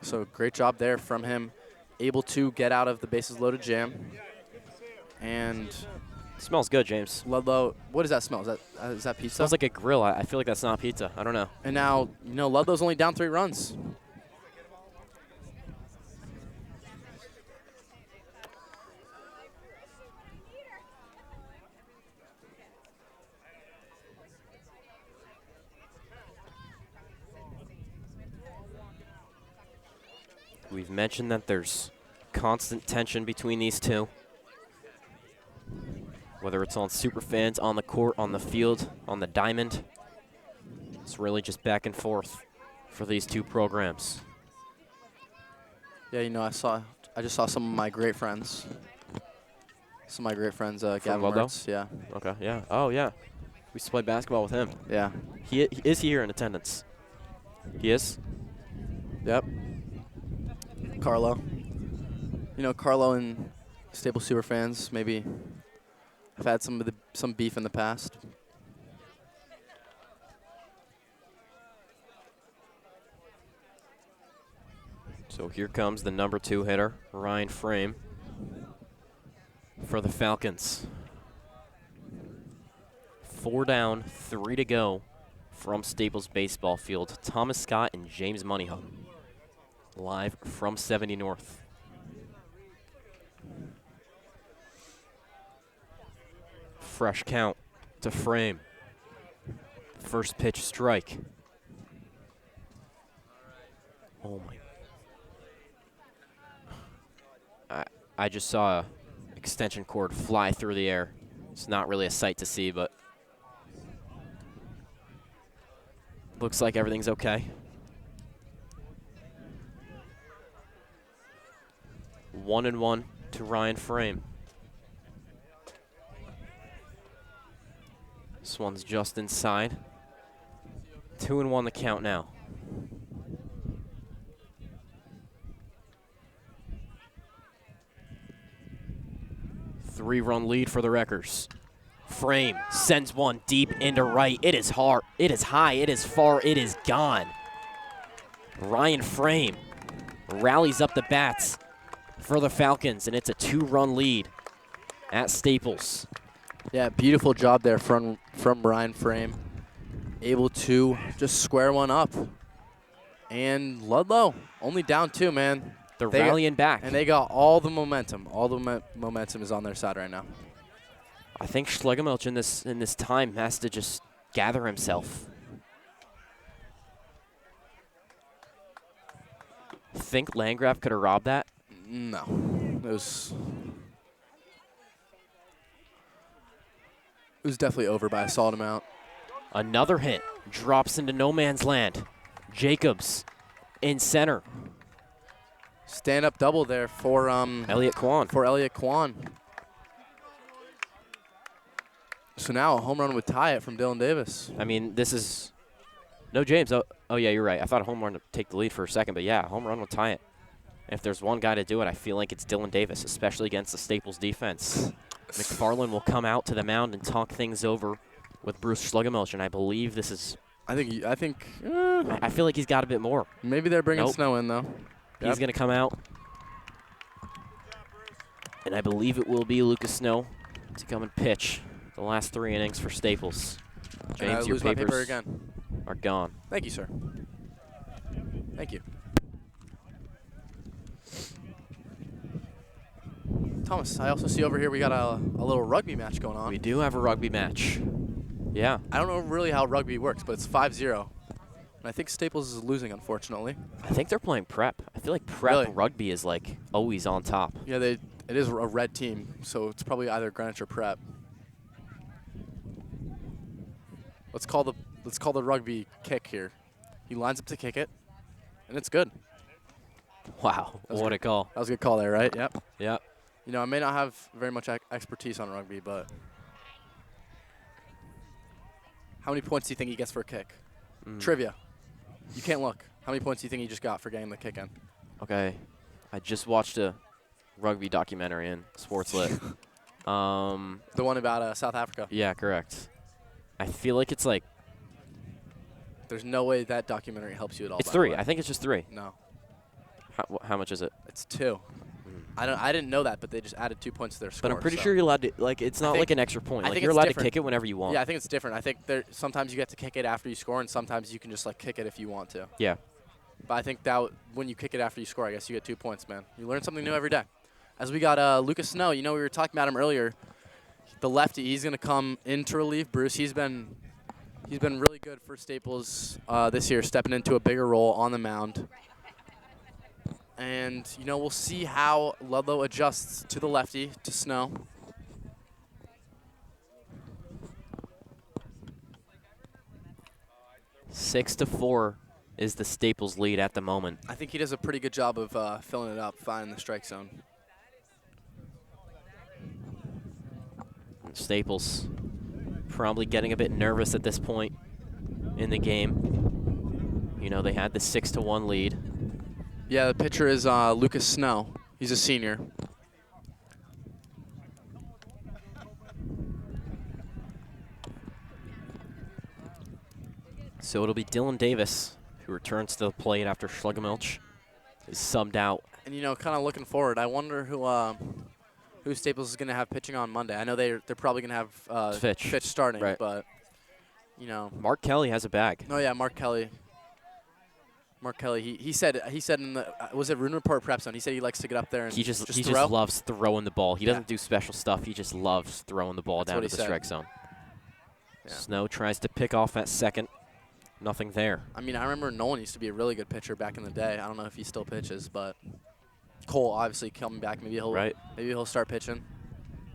So great job there from him, able to get out of the bases loaded jam. And Smells good, James. Ludlowe, what does that smell? Is that pizza? Smells like a grill. I feel like that's not pizza. I don't know. And now, you know, Ludlow's only down 3 runs. We've mentioned that there's constant tension between these two. Whether it's on Superfans, on the court, on the field, on the diamond. It's really just back and forth for these two programs. Yeah, you know, I just saw some of my great friends. Some of my great friends, Gavin Ludlowe? Mertz, yeah. Okay, yeah. Oh, yeah. We used to play basketball with him. Yeah. Is he here in attendance? He is? Yep. Carlo. You know, Carlo and Staples Superfans maybe have had some beef in the past. So here comes the number 2 hitter, Ryan Frame, for the Falcons. 4 down, 3 to go from Staples Baseball Field. Thomas Scott and James Moneyhub, live from 70 North. Fresh count to Frame. First pitch strike. Oh my. I just saw an extension cord fly through the air. It's not really a sight to see, but looks like everything's okay. 1-1 to Ryan Frame. This one's just inside. 2-1 the count now. 3-run lead for the Wreckers. Frame sends one deep into right. It is hard. It is high. It is far. It is gone. Ryan Frame rallies up the bats for the Falcons, and it's a 2-run lead at Staples. Yeah, beautiful job there from Ryan Frame. Able to just square one up. And Ludlowe only down 2, man. They're rallying back. And they got all the momentum. All the momentum is on their side right now. I think Schlegelmilch in this time has to just gather himself. Think Landgraf could have robbed that? No. It was definitely over by a solid amount. Another hit drops into no man's land. Jacobs in center. Stand-up double there for Elliott Kwan. So now a home run would tie it from Dylan Davis. I mean, this is no James. Oh yeah, you're right. I thought a home run to take the lead for a second, but yeah, home run would tie it. If there's one guy to do it, I feel like it's Dylan Davis, especially against the Staples defense. McFarland will come out to the mound and talk things over with Bruce Schlegelmilch, and I believe this is. I think. I feel like he's got a bit more. Maybe they're bringing Snow in though. He's going to come out, and I believe it will be Lucas Snow to come and pitch the last 3 innings for Staples. James, your papers are gone. Thank you, sir. Thank you. Thomas, I also see over here we got a little rugby match going on. We do have a rugby match. Yeah. I don't know really how rugby works, but it's 5-0. And I think Staples is losing, unfortunately. I think they're playing prep. I feel like prep rugby is like always on top. Yeah, it is a red team, so it's probably either Greenwich or prep. Let's call the rugby kick here. He lines up to kick it, and it's good. Wow, what a call. That was a good call there, right? Yep. Yep. You know, I may not have very much expertise on rugby, but how many points do you think he gets for a kick? Trivia. You can't look. How many points do you think he just got for getting the kick in? Okay. I just watched a rugby documentary in Sportslit. The one about South Africa. Yeah, correct. I feel like it's like. There's no way that documentary helps you at all. It's 3. I think it's just 3. No. How much is it? It's 2. I didn't know that, but they just added 2 points to their score. But I'm pretty sure you're allowed to, like, it's not like an extra point. Like, you're allowed to kick it whenever you want. Yeah, I think it's different. I think sometimes you get to kick it after you score, and sometimes you can just, like, kick it if you want to. Yeah. But I think that when you kick it after you score, I guess you get 2 points, man. You learn something new every day. As we got Lucas Snow, you know, we were talking about him earlier. The lefty, he's going to come in to relieve Bruce. He's been really good for Staples this year, stepping into a bigger role on the mound. And, you know, we'll see how Ludlowe adjusts to the lefty, to Snow. Six to 4 is the Staples lead at the moment. I think he does a pretty good job of filling it up, finding the strike zone. Staples probably getting a bit nervous at this point in the game. You know, they had the 6-1 lead. Yeah, the pitcher is Lucas Snow. He's a senior. So it'll be Dylan Davis who returns to the plate after Schlegelmilch is subbed out. And, you know, kind of looking forward, I wonder who Staples is going to have pitching on Monday. I know they're probably going to have Fitch starting, right. But, you know. Mark Kelly has a bag. Oh, yeah, Mark Kelly. He said in the was it Rune Report Prep Zone? He said he likes to get up there and he just throw. loves throwing the ball. He doesn't do special stuff. He just loves throwing the ball down to the strike zone. Yeah. Snow tries to pick off at second. Nothing there. I mean, I remember Nolan used to be a really good pitcher back in the day. I don't know if he still pitches, but Cole obviously coming back. Maybe he'll start pitching.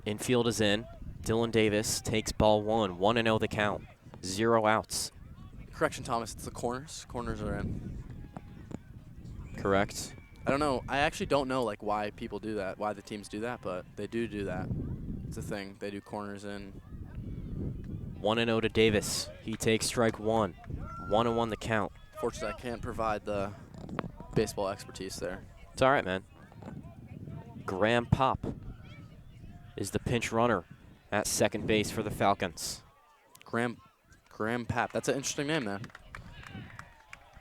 Infield is in. Dylan Davis takes ball 1. 1-0 the count. 0 outs. Correction, Thomas. It's the corners. Corners are in. Correct. I don't know. I actually don't know like why people do that, why the teams do that, but they do that. It's a thing. They do corners in. 1-0 to Davis. He takes strike 1. 1-1 the count. Fortunately, I can't provide the baseball expertise there. It's all right, man. Graham Pop is the pinch runner at second base for the Falcons. Graham Pap. That's an interesting name, man.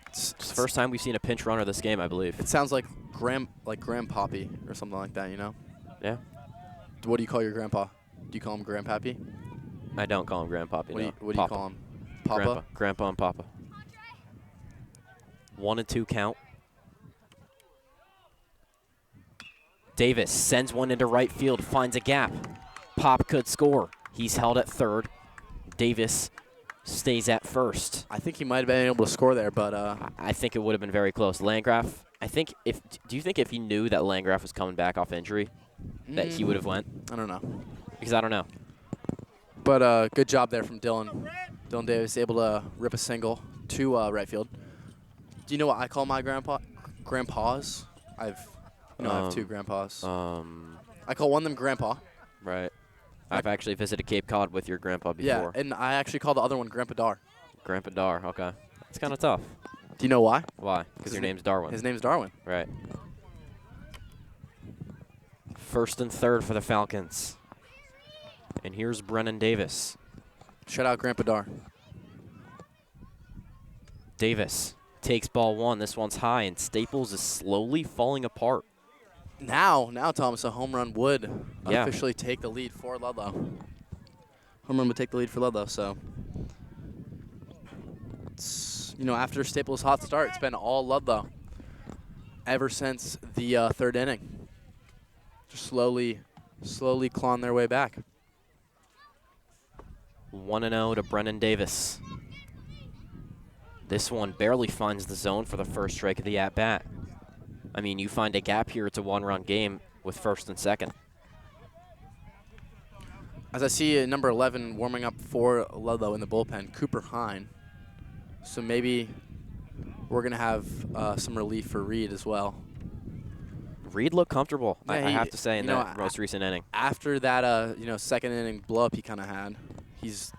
It's the first time we've seen a pinch runner this game, I believe. It sounds like Grandpappy or something like that, you know? Yeah. What do you call your grandpa? Do you call him Grandpappy? I don't call him Grandpappy. What, no. what do you call him? Papa? Grandpa and Papa. 1-2 count. Davis sends one into right field, finds a gap. Pop could score. He's held at third. Davis stays at first. I think he might have been able to score there, but I think it would have been very close. Landgraf, do you think if he knew that Landgraf was coming back off injury, that he would have went? I don't know. Because I don't know. But good job there from Dylan. Dylan Davis able to rip a single to right field. Do you know what I call my grandpas? I have two grandpas. I call one of them Grandpa. Right. I've actually visited Cape Cod with your grandpa before. Yeah, and I actually call the other one Grandpa Dar. Grandpa Dar, okay. It's kind of tough. Do you know why? Why? Because your name's Darwin. His name's Darwin. Right. First and third for the Falcons. And here's Brennan Davis. Shout out Grandpa Dar. Davis takes ball one. This one's high, and Staples is slowly falling apart. Now, Thomas, a home run would officially take the lead for Ludlowe. Home run would take the lead for Ludlowe, so. It's, after Staples' hot start, it's been all Ludlowe ever since the third inning. Just slowly clawing their way back. 1-0 to Brennan Davis. This one barely finds the zone for the first strike of the at-bat. I mean, you find a gap here, it's a one-run game with first and second. As I see number 11 warming up for Ludlow in the bullpen, Cooper Hine. So maybe we're going to have some relief for Reed as well. Reed looked comfortable, Yeah, I have to say, in that most recent inning. After that, second inning blow-up he kind of had, he's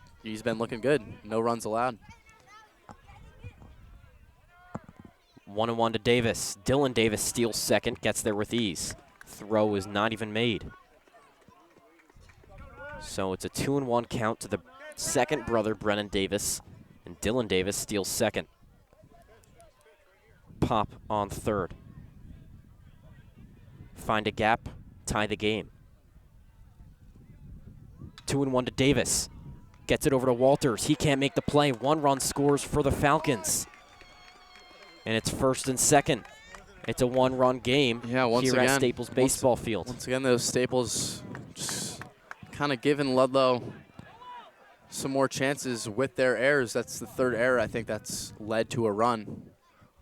been looking good. No runs allowed. 1-1 to Davis. Dylan Davis steals second, gets there with ease. Throw is not even made. So it's a 2-1 count to the second brother, Brennan Davis, and Dylan Davis steals second. Pop on third. Find a gap, tie the game. 2-1 to Davis. Gets it over to Walters. He can't make the play. One run scores for the Falcons. And it's first and second. It's a one-run game here at Staples Baseball Field. Once again, those Staples just kind of giving Ludlow some more chances with their errors. That's the third error I think that's led to a run,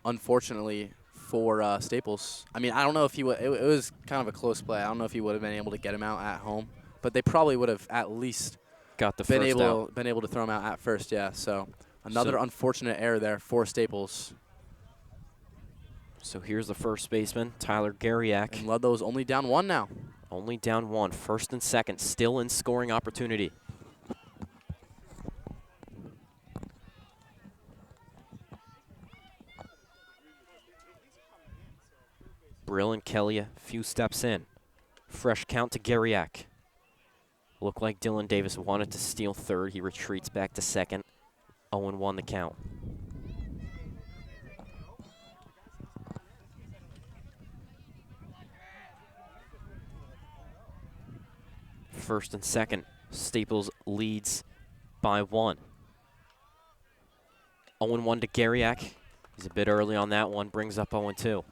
unfortunately, for Staples. I mean, I don't know if he would. It was kind of a close play. I don't know if he would have been able to get him out at home, but they probably would have at least got the been able to throw him out at first. Yeah. So another unfortunate error there for Staples. So here's the first baseman, Tyler Gariak. And Ludlow's only down one now. Only down one. First and second, still in scoring opportunity. Brill and Kelly a few steps in. Fresh count to Gariak. Looked like Dylan Davis wanted to steal third. He retreats back to second. 0-1 the count. First and second, Staples leads by 1. 0-1 to Gariak. He's a bit early on that one, brings up 0-2.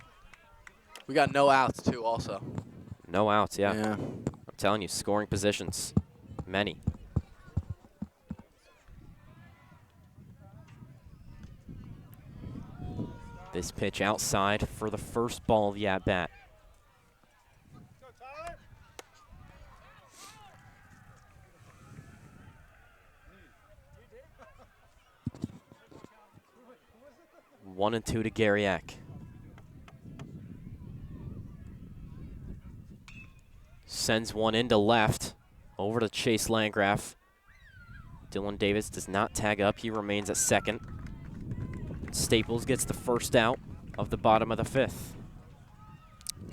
We got no outs, too, also. No outs, yeah. Yeah. I'm telling you, scoring positions, many. This pitch outside for the first ball of the at-bat. One and two to Gariak. Sends one into left, over to Chase Landgraf. Dylan Davis does not tag up. He remains at second. Staples gets the first out of the bottom of the fifth.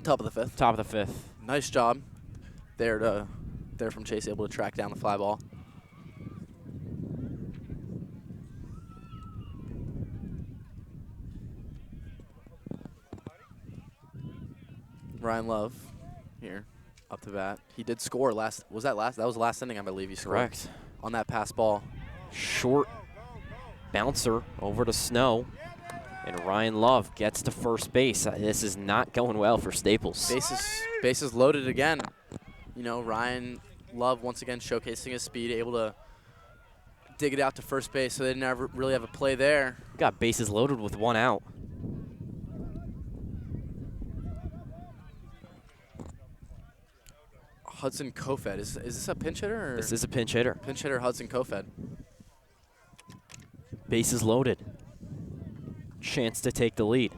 Top of the fifth. Top of the fifth. Nice job there to there from Chase, able to track down the fly ball. Ryan Love here up to bat. He did score last. Was that last? That was the last inning, I believe he scored. Correct. On that pass ball. Short bouncer over to Snow. And Ryan Love gets to first base. This is not going well for Staples. Bases loaded again. You know, Ryan Love once again showcasing his speed, able to dig it out to first base, so they didn't ever really have a play there. Got bases loaded with 1 out. Hudson Kofed. Is this a pinch hitter? Or? This is a pinch hitter. Pinch hitter Hudson Kofed. Bases loaded. Chance to take the lead.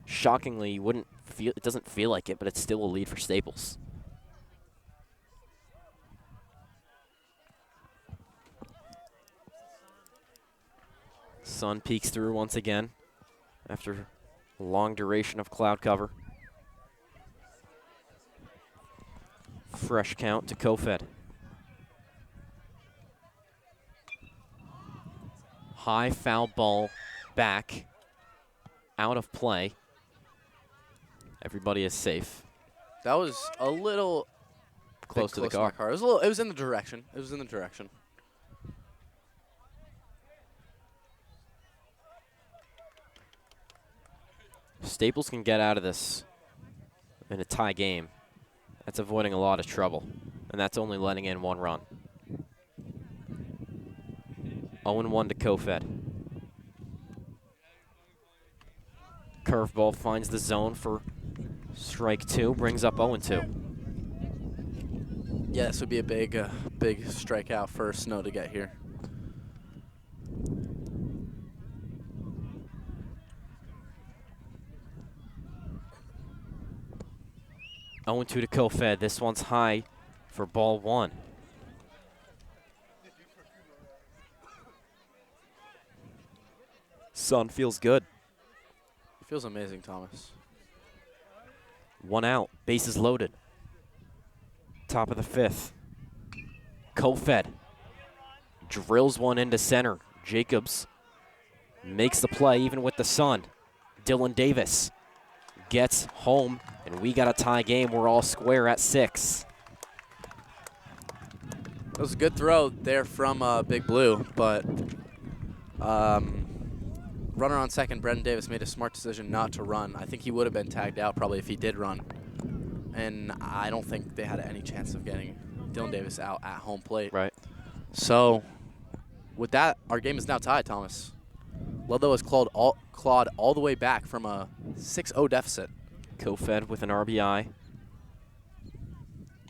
Shockingly, you wouldn't feel it doesn't feel like it, but it's still a lead for Staples. Sun peeks through once again after a long duration of cloud cover. Fresh count to Kofed. High foul ball back. Out of play. Everybody is safe. That was a little Close to the car. It was a little. It was in the direction. It was in the direction. Staples can get out of this in a tie game. That's avoiding a lot of trouble, and that's only letting in 1 run. 0-1 to Kofed. Curveball finds the zone for strike 2, brings up 0-2. Yeah, this would be a big strikeout for Snow to get here. Oh, 2 to Kofed. This one's high for ball 1. Sun feels good. It feels amazing, Thomas. 1 out. Bases loaded. Top of the 5th. Kofed drills one into center. Jacobs makes the play even with the sun. Dylan Davis gets home, and we got a tie game. We're all square at 6. It was a good throw there from Big Blue, but runner on second, Brendan Davis made a smart decision not to run. I think he would have been tagged out probably if he did run. And I don't think they had any chance of getting Dylan Davis out at home plate. Right. So with that, our game is now tied, Thomas. Ludlowe has clawed all the way back from a 6-0 deficit. Kofed with an RBI.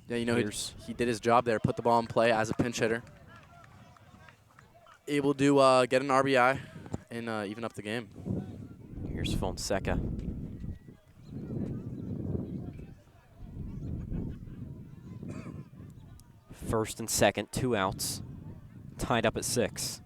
Yeah, you know, he did his job there, put the ball in play as a pinch hitter. Able to get an RBI and even up the game. Here's Fonseca. First and second, 2 outs. Tied up at 6.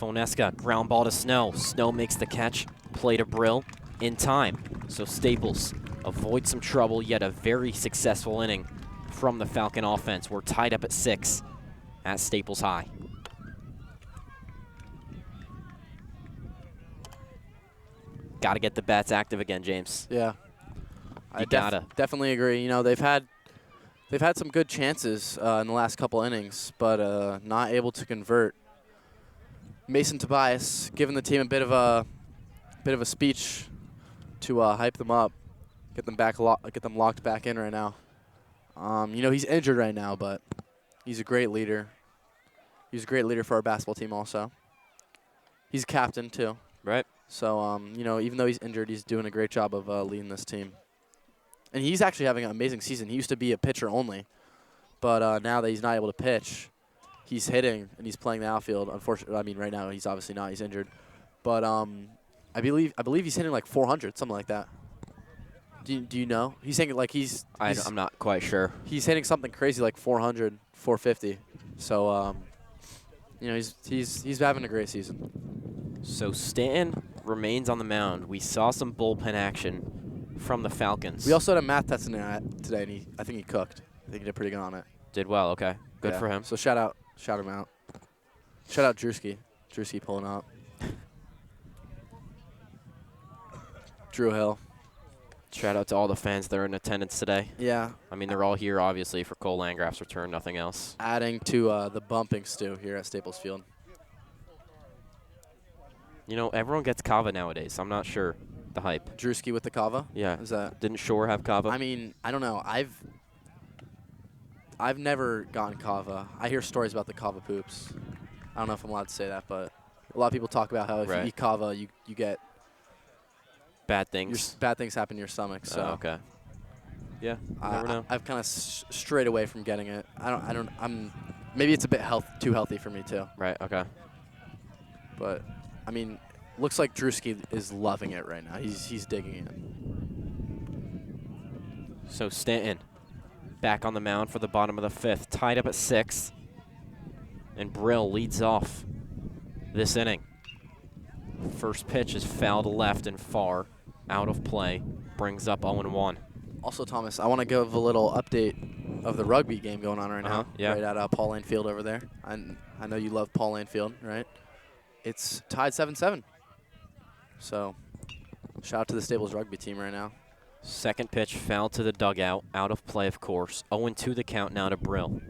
Fonesca, ground ball to Snow. Snow makes the catch, play to Brill in time. So Staples avoids some trouble, yet a very successful inning from the Falcon offense. We're tied up at 6 at Staples High. Got to get the bats active again, James. Yeah, I gotta. definitely agree. You know, they've had some good chances in the last couple innings, but not able to convert. Mason Tobias giving the team a bit of a speech to hype them up, get them locked back in right now. You know, he's injured right now, but he's a great leader. He's a great leader for our basketball team also. He's captain too. Right. So, you know, even though he's injured, he's doing a great job of leading this team. And he's actually having an amazing season. He used to be a pitcher only, but now that he's not able to pitch, he's hitting and he's playing the outfield. Unfortunately, I mean, right now he's obviously not. He's injured, but I believe he's hitting like 400, something like that. Do you know? He's hitting like I'm not quite sure. He's hitting something crazy like 400, 450. So, you know, he's having a great season. So Stanton remains on the mound. We saw some bullpen action from the Falcons. We also had a math test in there today, and I think he cooked. I think he did pretty good on it. Did well, okay. Good Yeah. for him. So shout him out. Shout out Drewski. Drewski pulling up. Drew Hill. Shout out to all the fans that are in attendance today. Yeah. I mean, they're all here, obviously, for Cole Landgraf's return, nothing else. Adding to the bumping stew here at Staples Field. You know, everyone gets kava nowadays. I'm not sure the hype. Drewski with the kava? Yeah. Is that? Didn't Shore have kava? I mean, I don't know. I've never gotten kava. I hear stories about the kava poops. I don't know if I'm allowed to say that, but a lot of people talk about how if you eat kava, you get bad things. Bad things happen to your stomach. So okay. Yeah. Never know. I've kind of strayed away from getting it. I'm maybe it's a bit too healthy for me too. Right. Okay. But I mean, looks like Drewski is loving it right now. He's digging it. So Stanton back on the mound for the bottom of the 5th, tied up at 6. And Brill leads off this inning. First pitch is foul to left and far, out of play, brings up 0-1. Also, Thomas, I want to give a little update of the rugby game going on right now. Yeah. Right at Paul Lane Field over there. I know you love Paul Lane Field, right? It's tied 7-7. So, shout out to the Staples rugby team right now. Second pitch foul to the dugout, out of play, of course. 0-2 the count now to Brill.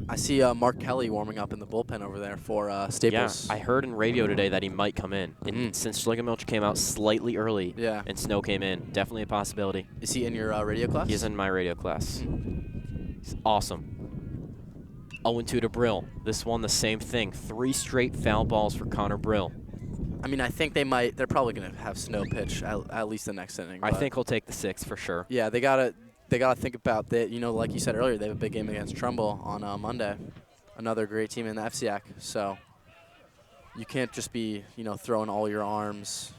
I see Mark Kelly warming up in the bullpen over there for Staples. Yeah, I heard in radio today that he might come in. And since Schlegelmilch came out slightly early and Snow came in, definitely a possibility. Is he in your radio class? He is in my radio class. He's awesome. 0-2 to Brill. This one, the same thing. 3 straight foul balls for Connor Brill. I mean, I think they're probably going to have Snow pitch at least the next inning. I think he'll take the 6 for sure. Yeah, they gotta think about that. You know, like you said earlier, they have a big game against Trumbull on Monday. Another great team in the FCAC. So you can't just be, throwing all your arms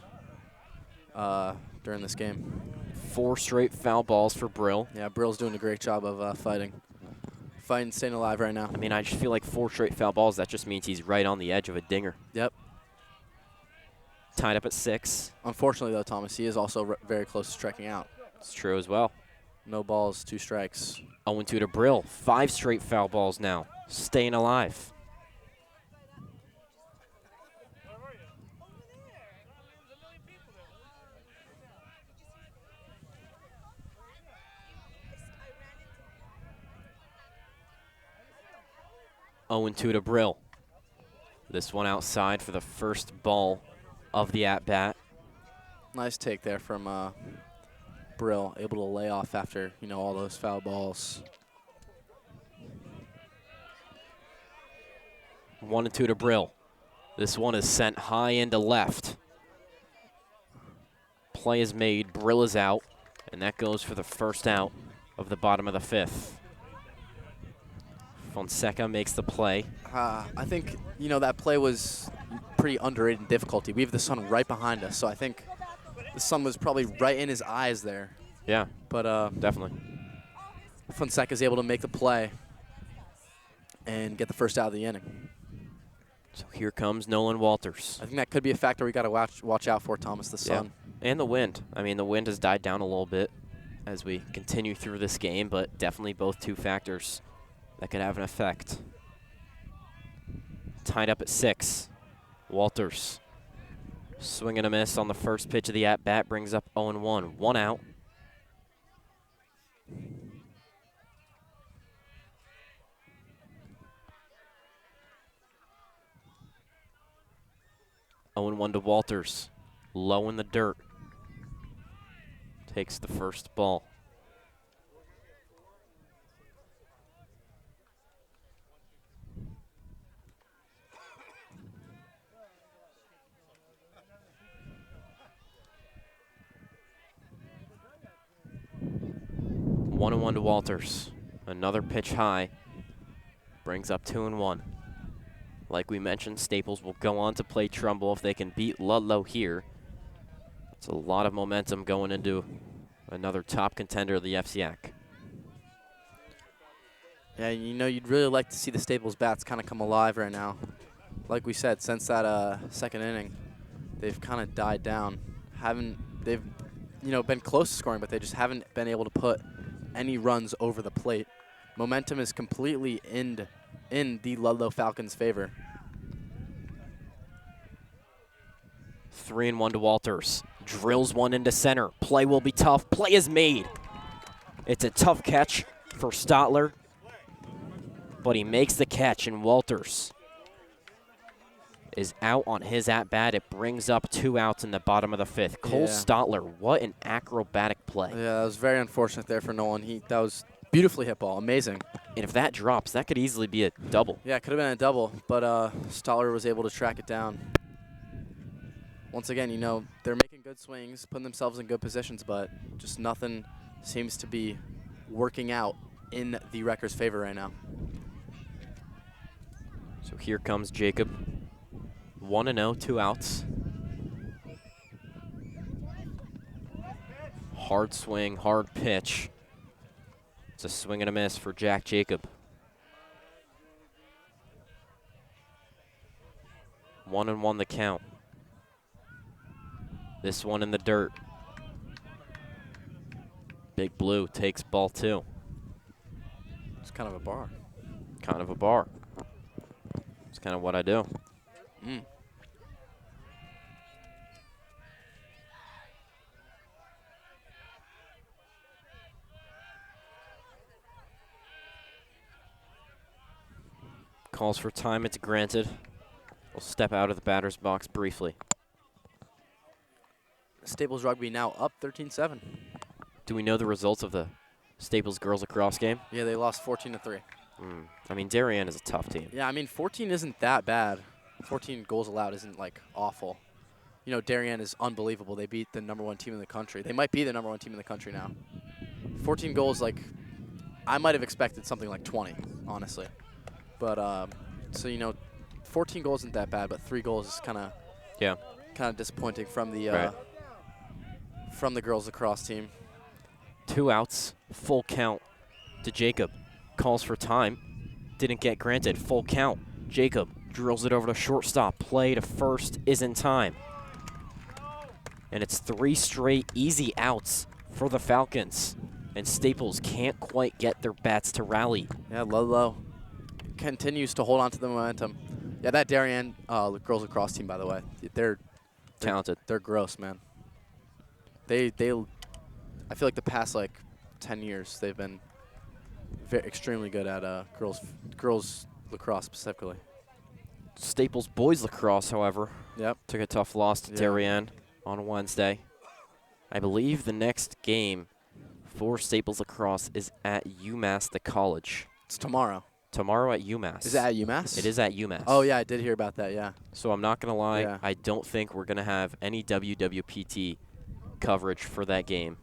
during this game. 4 straight foul balls for Brill. Yeah, Brill's doing a great job of fighting, staying alive right now. I mean, I just feel like 4 straight foul balls, that just means he's right on the edge of a dinger. Yep. Tied up at 6. Unfortunately, though, Thomas, he is also very close to striking out. It's true as well. No balls, 2 strikes. 0-2 to Brill. 5 straight foul balls now. Staying alive. Oh, and 2 to Brill. This one outside for the first ball of the at-bat. Nice take there from Brill, able to lay off after, all those foul balls. 1-2 to Brill. This one is sent high into left. Play is made, Brill is out, and that goes for the first out of the bottom of the 5th. Fonseca makes the play. I think, that play was pretty underrated in difficulty. We have the sun right behind us, so I think the sun was probably right in his eyes there. Yeah, but definitely. Fonseca's able to make the play and get the first out of the inning. So here comes Nolan Walters. I think that could be a factor we got to watch out for, Thomas, the sun. Yeah. And the wind. I mean, the wind has died down a little bit as we continue through this game, but definitely both 2 factors that could have an effect. Tied up at 6. Walters, swing and a miss on the first pitch of the at-bat, brings up 0-1. 1 out. Oh, 1 to Walters. Low in the dirt. Takes the first ball. One and 1 to Walters. Another pitch high. Brings up 2-1. Like we mentioned, Staples will go on to play Trumbull if they can beat Ludlowe here. It's a lot of momentum going into another top contender of the FCAC. Yeah, you'd really like to see the Staples bats kind of come alive right now. Like we said, since that second inning, they've kind of died down. they've been close to scoring, but they just haven't been able to put any runs over the plate. Momentum is completely in the Ludlowe Falcons' favor. 3-1 to Walters. Drills one into center. Play will be tough. Play is made. It's a tough catch for Stotler, but he makes the catch, and Walters is out on his at-bat. It brings up 2 outs in the bottom of the 5th. Cole Stotler, what an acrobatic play. Yeah, that was very unfortunate there for Nolan. That was beautifully hit ball, amazing. And if that drops, that could easily be a double. Yeah, it could have been a double, but Stotler was able to track it down. Once again, they're making good swings, putting themselves in good positions, but just nothing seems to be working out in the Wreckers' favor right now. So here comes Jacob. 1-0, 2 outs. Hard swing, hard pitch. It's a swing and a miss for Jack Jacob. 1-1 the count. This one in the dirt. Big Blue takes ball 2. It's kind of a bar. Kind of a bar. It's kind of what I do. Calls for time, it's granted. We'll step out of the batter's box briefly. Staples Rugby now up 13-7. Do we know the results of the Staples girls lacrosse game? Yeah, they lost 14-3. I mean, Darien is a tough team. Yeah, I mean, 14 isn't that bad. 14 goals allowed isn't, awful. Darien is unbelievable. They beat the #1 team in the country. They might be the #1 team in the country now. 14 goals, I might have expected something like 20, honestly. But, 14 goals isn't that bad, but 3 goals is kind of disappointing from the from the girls lacrosse team. 2 outs, full count to Jacob. Calls for time, didn't get granted. Full count. Jacob drills it over to shortstop. Play to first is in time. And it's 3 straight easy outs for the Falcons. And Staples can't quite get their bats to rally. Yeah, Ludlowe continues to hold on to the momentum. Yeah, that Darien girls lacrosse team, by the way, they're Talented. They're gross, man. I feel like the past 10 years they've been extremely good at girls lacrosse specifically. Staples boys lacrosse, however, took a tough loss to Darien on Wednesday. I believe the next game for Staples lacrosse is at UMass the college. It's tomorrow. Tomorrow at UMass. Is it at UMass? It is at UMass. Oh, yeah, I did hear about that, yeah. So I'm not going to lie, I don't think we're going to have any WWPT coverage for that game.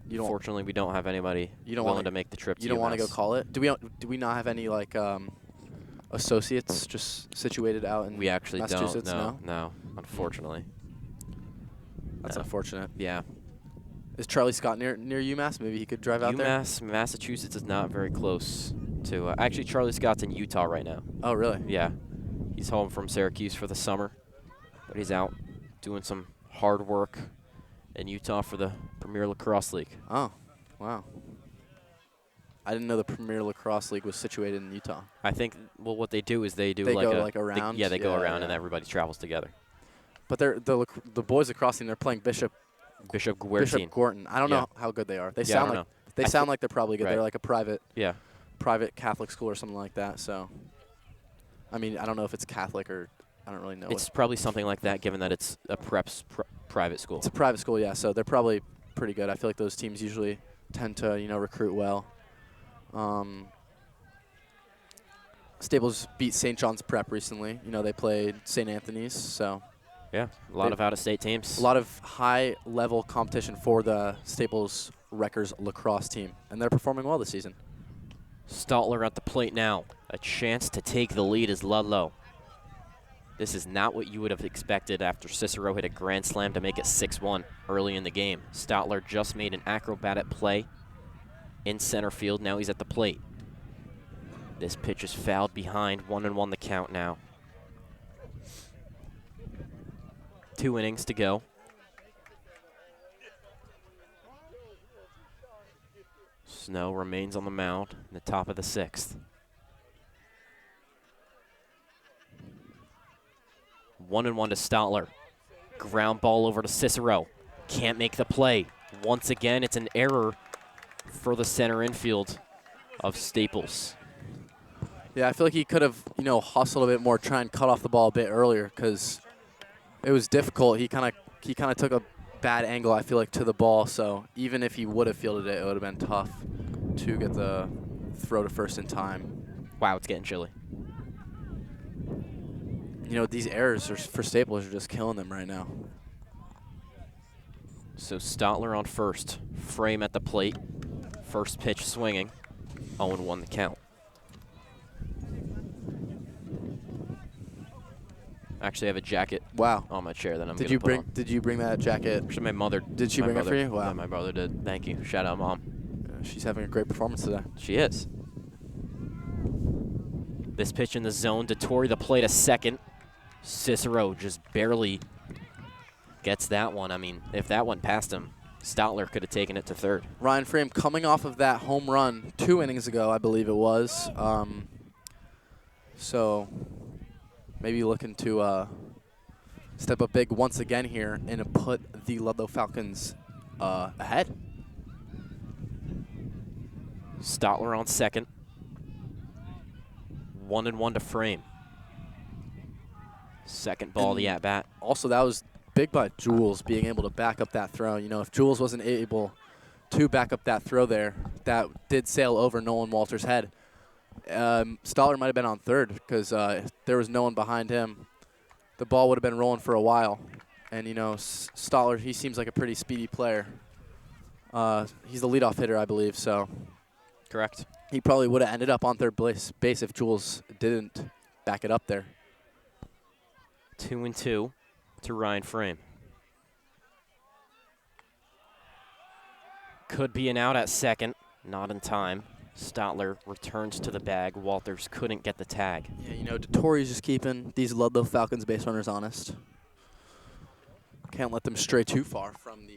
Unfortunately, we don't have anybody willing to make the trip to UMass. You don't want to go call it? Do we not have any, associates just situated out in Massachusetts? No, unfortunately. That's unfortunate. Yeah. Is Charlie Scott near UMass? Maybe he could drive out there? UMass, Massachusetts is not very close to. Actually, Charlie Scott's in Utah right now. Oh, really? Yeah. He's home from Syracuse for the summer, but he's out doing some hard work in Utah for the Premier Lacrosse League. Oh, wow. I didn't know the Premier Lacrosse League was situated in Utah. I think, what they do is they do they go They around? go around and everybody travels together. But the boys lacrosse team, they're playing Bishop Gorton. I don't know how good they are. They sound like they're probably good. Right. They're like a private Catholic school or something like that. So, I mean, I don't know if it's Catholic or I don't really know. It's probably something like that, given that it's a private school. It's a private school, yeah. So they're probably pretty good. I feel like those teams usually tend to recruit well. Staples beat St. John's Prep recently. They played St. Anthony's, so. Yeah, a lot of out-of-state teams. A lot of high-level competition for the Staples Wreckers lacrosse team, and they're performing well this season. Stotler at the plate now. A chance to take the lead is Ludlowe. This is not what you would have expected after Cicero hit a grand slam to make it 6-1 early in the game. Stotler just made an acrobatic play in center field. Now he's at the plate. This pitch is fouled behind. 1-1 the count now. 2 innings to go. Snow remains on the mound in the top of the 6th. 1-1 to Stotler. Ground ball over to Cicero. Can't make the play. Once again, it's an error for the center infield of Staples. Yeah, I feel like he could have, hustled a bit more, try and cut off the ball a bit earlier because it was difficult. He kind of took a bad angle, I feel like, to the ball. So even if he would have fielded it, it would have been tough to get the throw to first in time. Wow, it's getting chilly. These errors for Staples are just killing them right now. So Stotler on first. Frame at the plate. First pitch swinging. 0-1 the count. Actually, I have a jacket. Wow. On my chair that I'm. Did you bring that jacket? Actually, my mother. Did she bring it for you? Wow. Yeah, my brother did. Thank you. Shout out, Mom. She's having a great performance today. She is. This pitch in the zone. Dettori the plate a second. Cicero just barely gets that one. I mean, if that went past him, Stotler could have taken it to third. Ryan Frame coming off of that home run 2 innings ago, I believe it was. So maybe looking to step up big once again here and put the Ludlowe Falcons ahead. Stotler on second. 1-1 to Frame. Second ball of the at-bat. Also, that was big by Jules being able to back up that throw. If Jules wasn't able to back up that throw there, that did sail over Nolan Walter's head. Stotler might have been on third because there was no one behind him. The ball would have been rolling for a while. And, Stotler, he seems like a pretty speedy player. He's the leadoff hitter, I believe, so. Correct. He probably would have ended up on third base if Jules didn't back it up there. 2-2 to Ryan Frame. Could be an out at second. Not in time. Stotler returns to the bag. Walters couldn't get the tag. Yeah, Dettori's just keeping these Ludlowe Falcons base runners honest. Can't let them stray too far from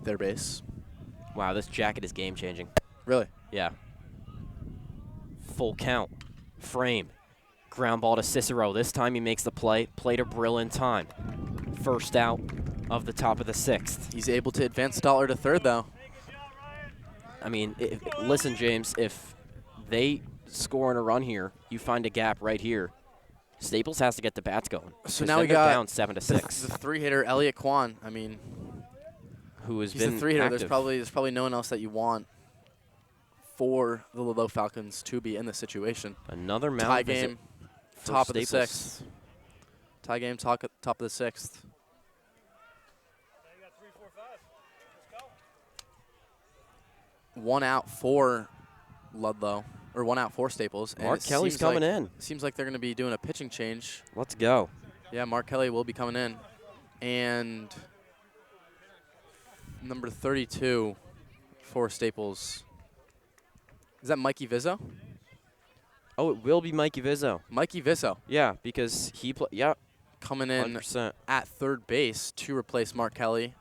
their base. Wow, this jacket is game-changing. Really? Yeah. Full count. Frame. Ground ball to Cicero. This time he makes the play. Play to Brill in time. First out of the top of the 6th. He's able to advance Stotler to third, though. I mean, listen, James, if they score in a run here, you find a gap right here. Staples has to get the bats going. So now we got got down 7-6. The three-hitter, Elliot Kwan. I mean, who has he's been the three-hitter. active. There's probably no one else that you want for the Ludlowe Falcons to be in this situation. Another mound tie visit game, for top of the Staples. 6th. Tie game, top of the 6th. One out for Ludlow, or one out for Staples. And Mark Kelly's coming in. Seems like they're going to be doing a pitching change. Let's go. Yeah, Mark Kelly will be coming in. And number 32 for Staples. Is that Mikey Vizzo? Oh, it will be Mikey Vizzo. Mikey Vizzo. Yeah, because he yeah. Coming in 100%. at third base to replace Mark Kelly.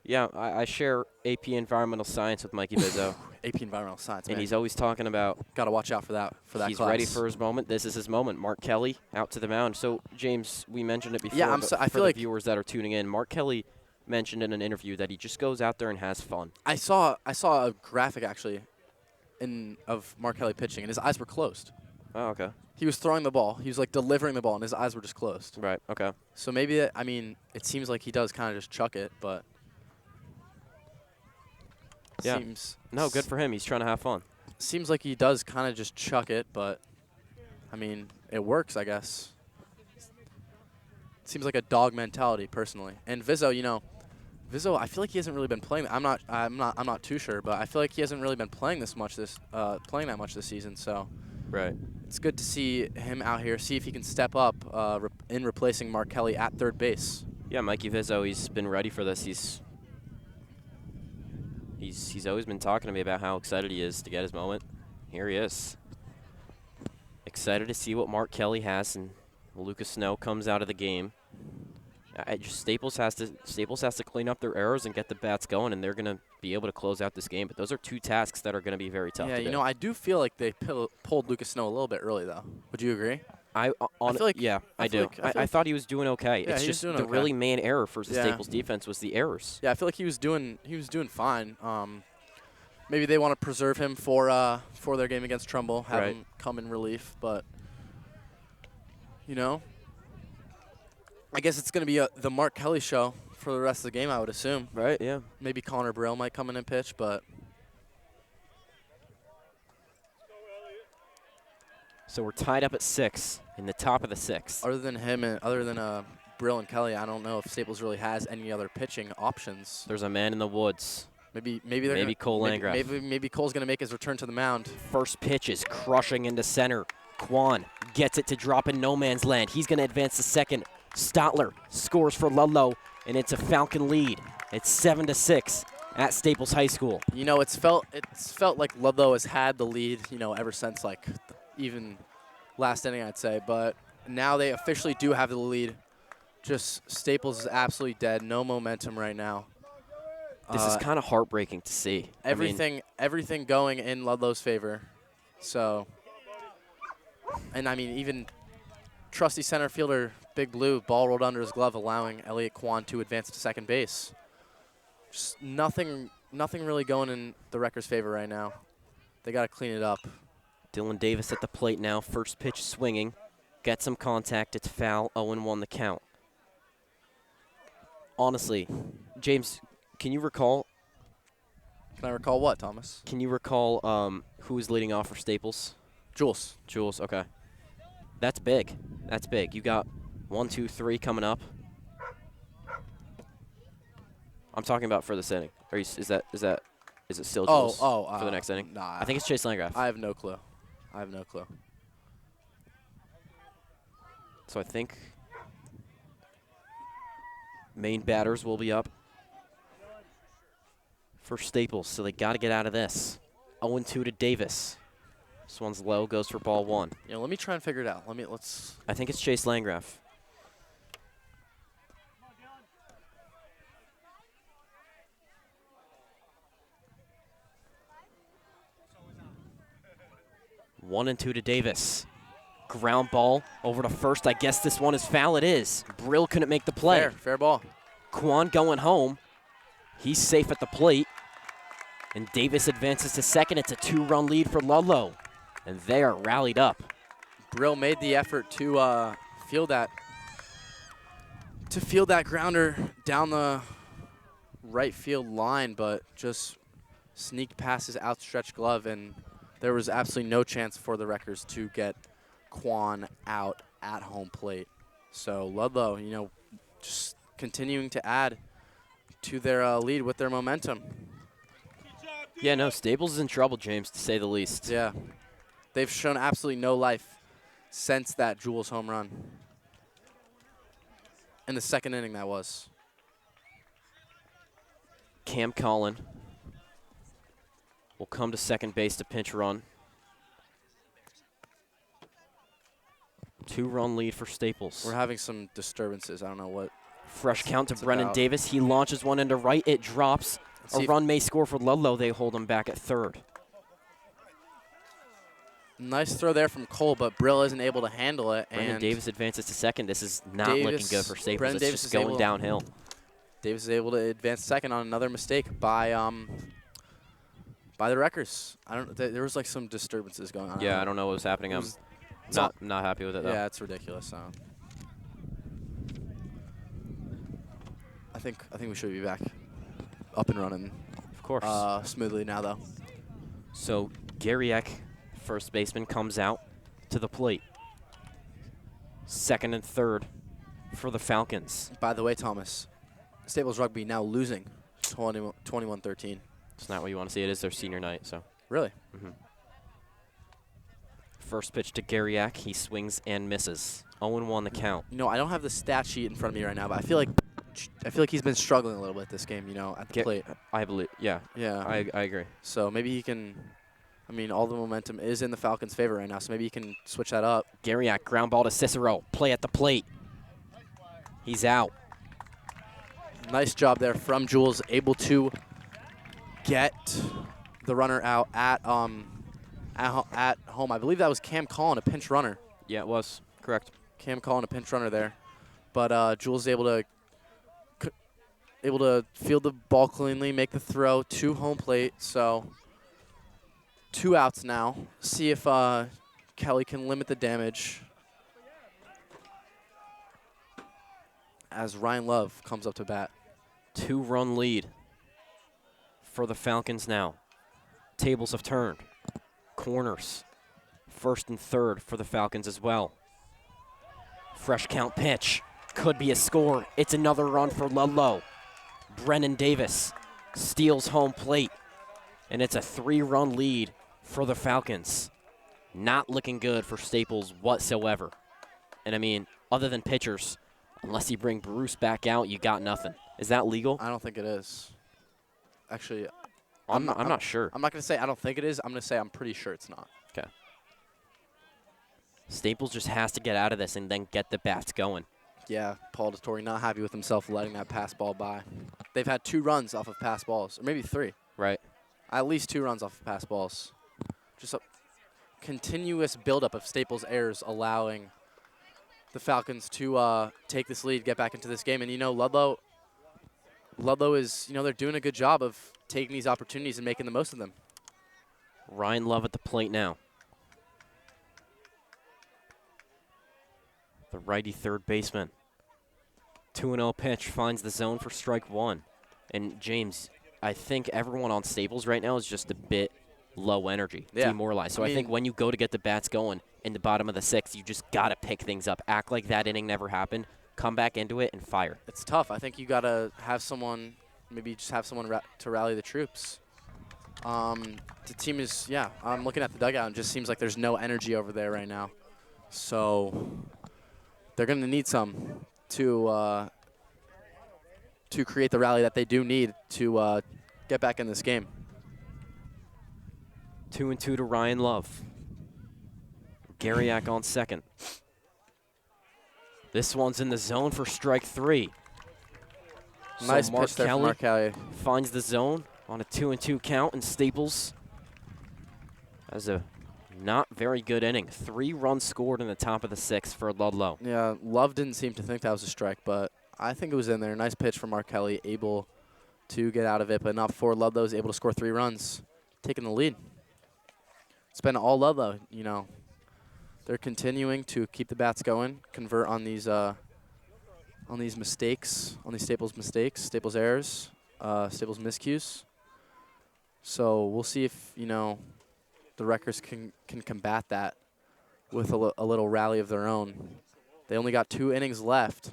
Yeah, I share AP Environmental Science with Mikey Vizzo. AP Environmental Science, and man. he's always talking about. Got to watch out for that. He's class. ready for his moment. This is his moment. Mark Kelly out to the mound. So James, we mentioned it before. Yeah, but I for feel the like viewers that are tuning in, Mark Kelly mentioned in an interview that he just goes out there and has fun. I saw a graphic actually, of Mark Kelly pitching, and his eyes were closed. Oh, okay. He was throwing the ball. He was like delivering the ball, and his eyes were just closed. Right. Okay. So maybe it seems like he does kind of just chuck it, but. Yeah. No, good for him. He's trying to have fun. Seems like he does kind of just chuck it, but, it works, I guess. Seems like a dog mentality, personally. And Vizzo, I feel like he hasn't really been playing. I'm not too sure, but I feel like he hasn't really been playing that much this season. So, right. It's good to see him out here. See if he can step up in replacing Mark Kelly at third base. Yeah, Mikey Vizzo, he's been ready for this. He's always been talking to me about how excited he is to get his moment. Here he is. Excited to see what Mark Kelly has, and Lucas Snow comes out of the game Staples has to clean up their errors and get the bats going, and they're going to be able to close out this game. But those are two tasks that are going to be very tough. Yeah, to you do. know, I do feel like they pulled Lucas Snow a little bit early, though. Would you agree? I feel like I do. I thought he was doing okay. Yeah, it's just doing the okay. really main error for the Staples defense was the errors. Yeah, I feel like he was doing fine. Maybe they want to preserve him for their game against Trumbull, have him come in relief, but you know, I guess it's going to be the Mark Kelly show for the rest of the game, I would assume. Right, yeah. Maybe Connor Brill might come in and pitch, but So we're tied up at 6 in the top of the 6th. other than Brill and Kelly, I don't know if Staples really has any other pitching options. There's a man in the woods. Maybe Cole Landgraf. Maybe Cole's going to make his return to the mound. First pitch is crushing into center. Quan gets it to drop in no man's land. He's going to advance to second. Stotler scores for Ludlowe, and it's a Falcon lead. It's 7-6 at Staples High School. You know, it's felt like Ludlowe has had the lead, you know, ever since like even last inning, I'd say. But now they officially do have the lead. Just Staples is absolutely dead. No momentum right now. This is kind of heartbreaking to see. Everything going in Ludlow's favor. So, and I mean, even trusty center fielder Big Blue, ball rolled under his glove, allowing Elliot Kwan to advance to second base. Just nothing really going in the Wreckers' favor right now. They got to clean it up. Dylan Davis at the plate now. First pitch swinging. Gets some contact. It's foul. 0-1 the count. Honestly, James, can you recall? Can I recall what, Thomas? Can you recall who was leading off for Staples? Jules. Jules, okay. That's big. That's big. You got 1, 2, 3 coming up. I'm talking about for this inning. Is it still Jules for the next inning? Nah. I think it's Chase Landgraf. I have no clue. So I think main batters will be up for Staples, so they got to get out of this. 0-2 to Davis. This one's low, goes for ball 1. You know, let me try and figure it out. Let's. I think it's Chase Landgraf. One and 2 to Davis. Ground ball over to first. I guess this one is foul. It is. Brill couldn't make the play. Fair ball. Quan going home. He's safe at the plate. And Davis advances to second. It's a 2-run lead for Ludlowe. And they are rallied up. Brill made the effort to field that grounder down the right field line, but just sneaked past his outstretched glove, and there was absolutely no chance for the Wreckers to get Quan out at home plate. So Ludlowe, you know, just continuing to add to their lead with their momentum. Yeah, no, Staples is in trouble, James, to say the least. Yeah. They've shown absolutely no life since that Jules home run. In the second inning, that was. Cam Collin will come to second base to pinch run. 2-run lead for Staples. We're having some disturbances. I don't know what. Fresh count to Brennan Davis. He launches one into right. It drops. A run may score for Ludlowe. They hold him back at third. Nice throw there from Cole, but Brill isn't able to handle it. Brennan and Davis advances to second. This is not looking good for Staples. Brennan It's Davis just is going downhill. Davis is able to advance second on another mistake by the Wreckers. There was like some disturbances going on. Yeah, I don't know what was happening. I'm not happy with it though. Yeah, it's ridiculous. I think we should be back up and running. Of course. Smoothly now though. So Garriek, first baseman, comes out to the plate. Second and third for the Falcons. By the way, Thomas, Staples Rugby now losing 21-13. It's not what you want to see. It is their senior night, so. Really? Mm-hmm. First pitch to Garriek. He swings and misses. 0-1 the count. You know, I don't have the stat sheet in front of me right now, but I feel like he's been struggling a little bit this game, you know, at the plate. I believe, yeah. Yeah. I agree. So maybe he can, I mean, all the momentum is in the Falcons' favor right now, so maybe he can switch that up. Garriek, ground ball to Cicero. Play at the plate. He's out. Nice job there from Jules, able to get the runner out at home. I believe that was Cam calling a pinch runner. Yeah, it was. Correct. Cam calling a pinch runner there. But Jules able to field the ball cleanly, make the throw to home plate. So 2 outs now. See if Kelly can limit the damage as Ryan Love comes up to bat. 2-run lead for the Falcons now. Tables have turned. Corners. First and third for the Falcons as well. Fresh count pitch. Could be a score. It's another run for Ludlowe. Brennan Davis steals home plate. And it's a 3-run lead for the Falcons. Not looking good for Staples whatsoever. And I mean, other than pitchers, unless you bring Bruce back out, you got nothing. Is that legal? I don't think it is. Actually, I'm not sure. I'm not going to say I don't think it is. I'm going to say I'm pretty sure it's not. Okay. Staples just has to get out of this and then get the bats going. Yeah, Paul DeTore not happy with himself letting that pass ball by. They've had 2 runs off of pass balls, or maybe 3. Right. At least 2 runs off of pass balls. Just a continuous buildup of Staples errors allowing the Falcons to take this lead, get back into this game. And, you know, Ludlowe is, you know, they're doing a good job of taking these opportunities and making the most of them. Ryan Love at the plate now. The righty third baseman. 2-0 pitch finds the zone for strike 1. And James, I think everyone on Staples right now is just a bit low energy, demoralized. So I think when you go to get the bats going in the bottom of the 6th, you just got to pick things up. Act like that inning never happened. Come back into it and fire. It's tough. I think you got to have someone, maybe just have someone to rally the troops. The team is, I'm looking at the dugout and it just seems like there's no energy over there right now. So they're going to need some to create the rally that they do need to get back in this game. 2-2 to Ryan Love. Garriak on second. This one's in the zone for strike 3. Nice so Mark pitch there Kelly from Mark Kelly. Finds the zone on a 2-2 count, and Staples has a not very good inning. 3 runs scored in the top of the 6th for Ludlowe. Yeah, Love didn't seem to think that was a strike, but I think it was in there. Nice pitch from Mark Kelly, able to get out of it, but not before Ludlowe was able to score 3 runs, taking the lead. It's been all Ludlowe, you know. They're continuing to keep the bats going, convert on these mistakes, on these Staples mistakes, Staples errors, Staples miscues. So we'll see if, you know, the Wreckers can combat that with a little rally of their own. They only got 2 innings left.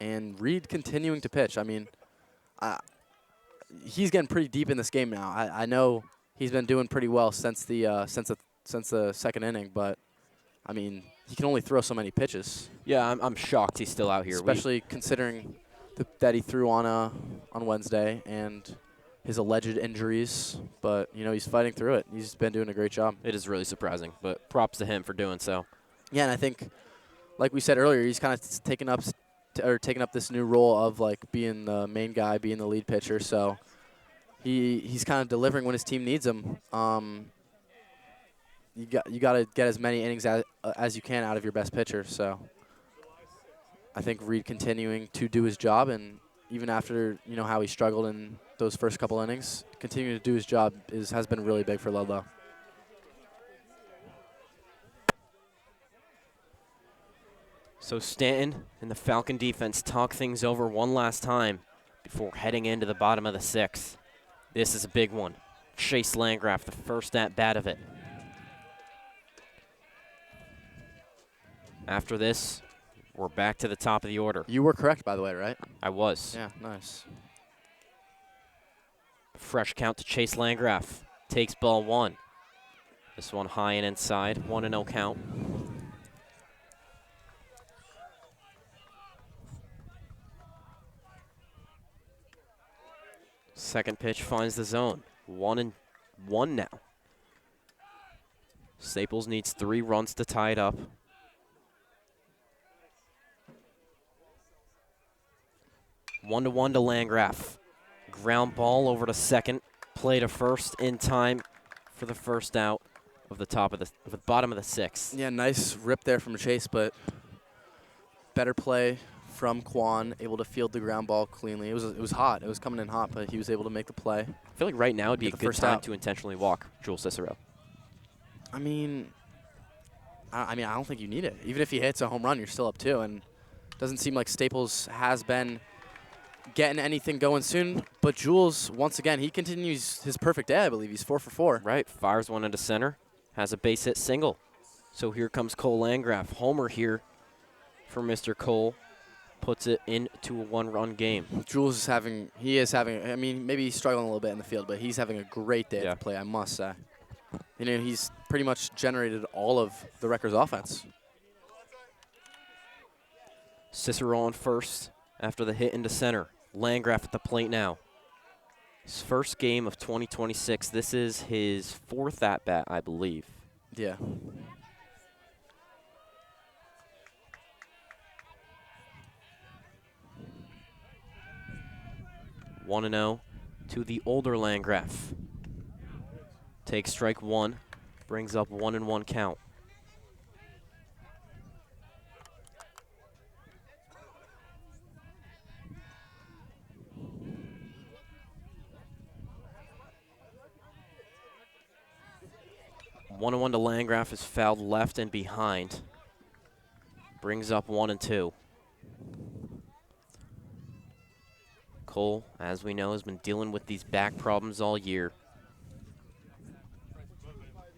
And Reed continuing to pitch. I mean, he's getting pretty deep in this game now. I know he's been doing pretty well since the second inning, but I mean, he can only throw so many pitches. Yeah, I'm shocked he's still out here. Especially considering that he threw on Wednesday and his alleged injuries. But, you know, he's fighting through it. He's been doing a great job. It is really surprising, but props to him for doing so. Yeah, and I think, like we said earlier, he's kind of taking up this new role of, like, being the main guy, being the lead pitcher. So he's kind of delivering when his team needs him. You got to get as many innings as you can out of your best pitcher. So I think Reed continuing to do his job, and even after, you know, how he struggled in those first couple innings, continuing to do his job has been really big for Ludlowe. So Stanton and the Falcon defense talk things over one last time before heading into the bottom of the 6th. This is a big one. Chase Landgraf, the first at-bat of it. After this, we're back to the top of the order. You were correct, by the way, right? I was. Yeah, nice. Fresh count to Chase Landgraf. Takes ball 1. This one high and inside. 1-0 count. Second pitch finds the zone. 1-1 now. Staples needs 3 runs to tie it up. 1-1 to Landgraf. Ground ball over to second. Play to first in time for the first out of the bottom of the sixth. Yeah, nice rip there from Chase, but better play from Quan, able to field the ground ball cleanly. It was hot. It was coming in hot, but he was able to make the play. I feel like right now would be a good time out to intentionally walk Jules Cicero. I mean, I don't think you need it. Even if he hits a home run, you're still up 2, and it doesn't seem like Staples has been getting anything going soon. But Jules, once again, he continues his perfect day, I believe. He's 4 for 4. Right, fires one into center, has a base hit single. So here comes Cole Landgraf. Homer here for Mr. Cole. Puts it into a 1-run game. Jules is having, I mean, maybe he's struggling a little bit in the field, but he's having a great day to play, I must say. You know, he's pretty much generated all of the Rutgers offense. Cicero on first after the hit into center. Landgraf at the plate now. His first game of 2026. This is his 4th at-bat, I believe. Yeah. One 1-0 to the older Landgraf. Takes strike 1, brings up 1-1 count. One 1 to Landgraf is fouled left and behind. Brings up 1-2. Cole, as we know, has been dealing with these back problems all year.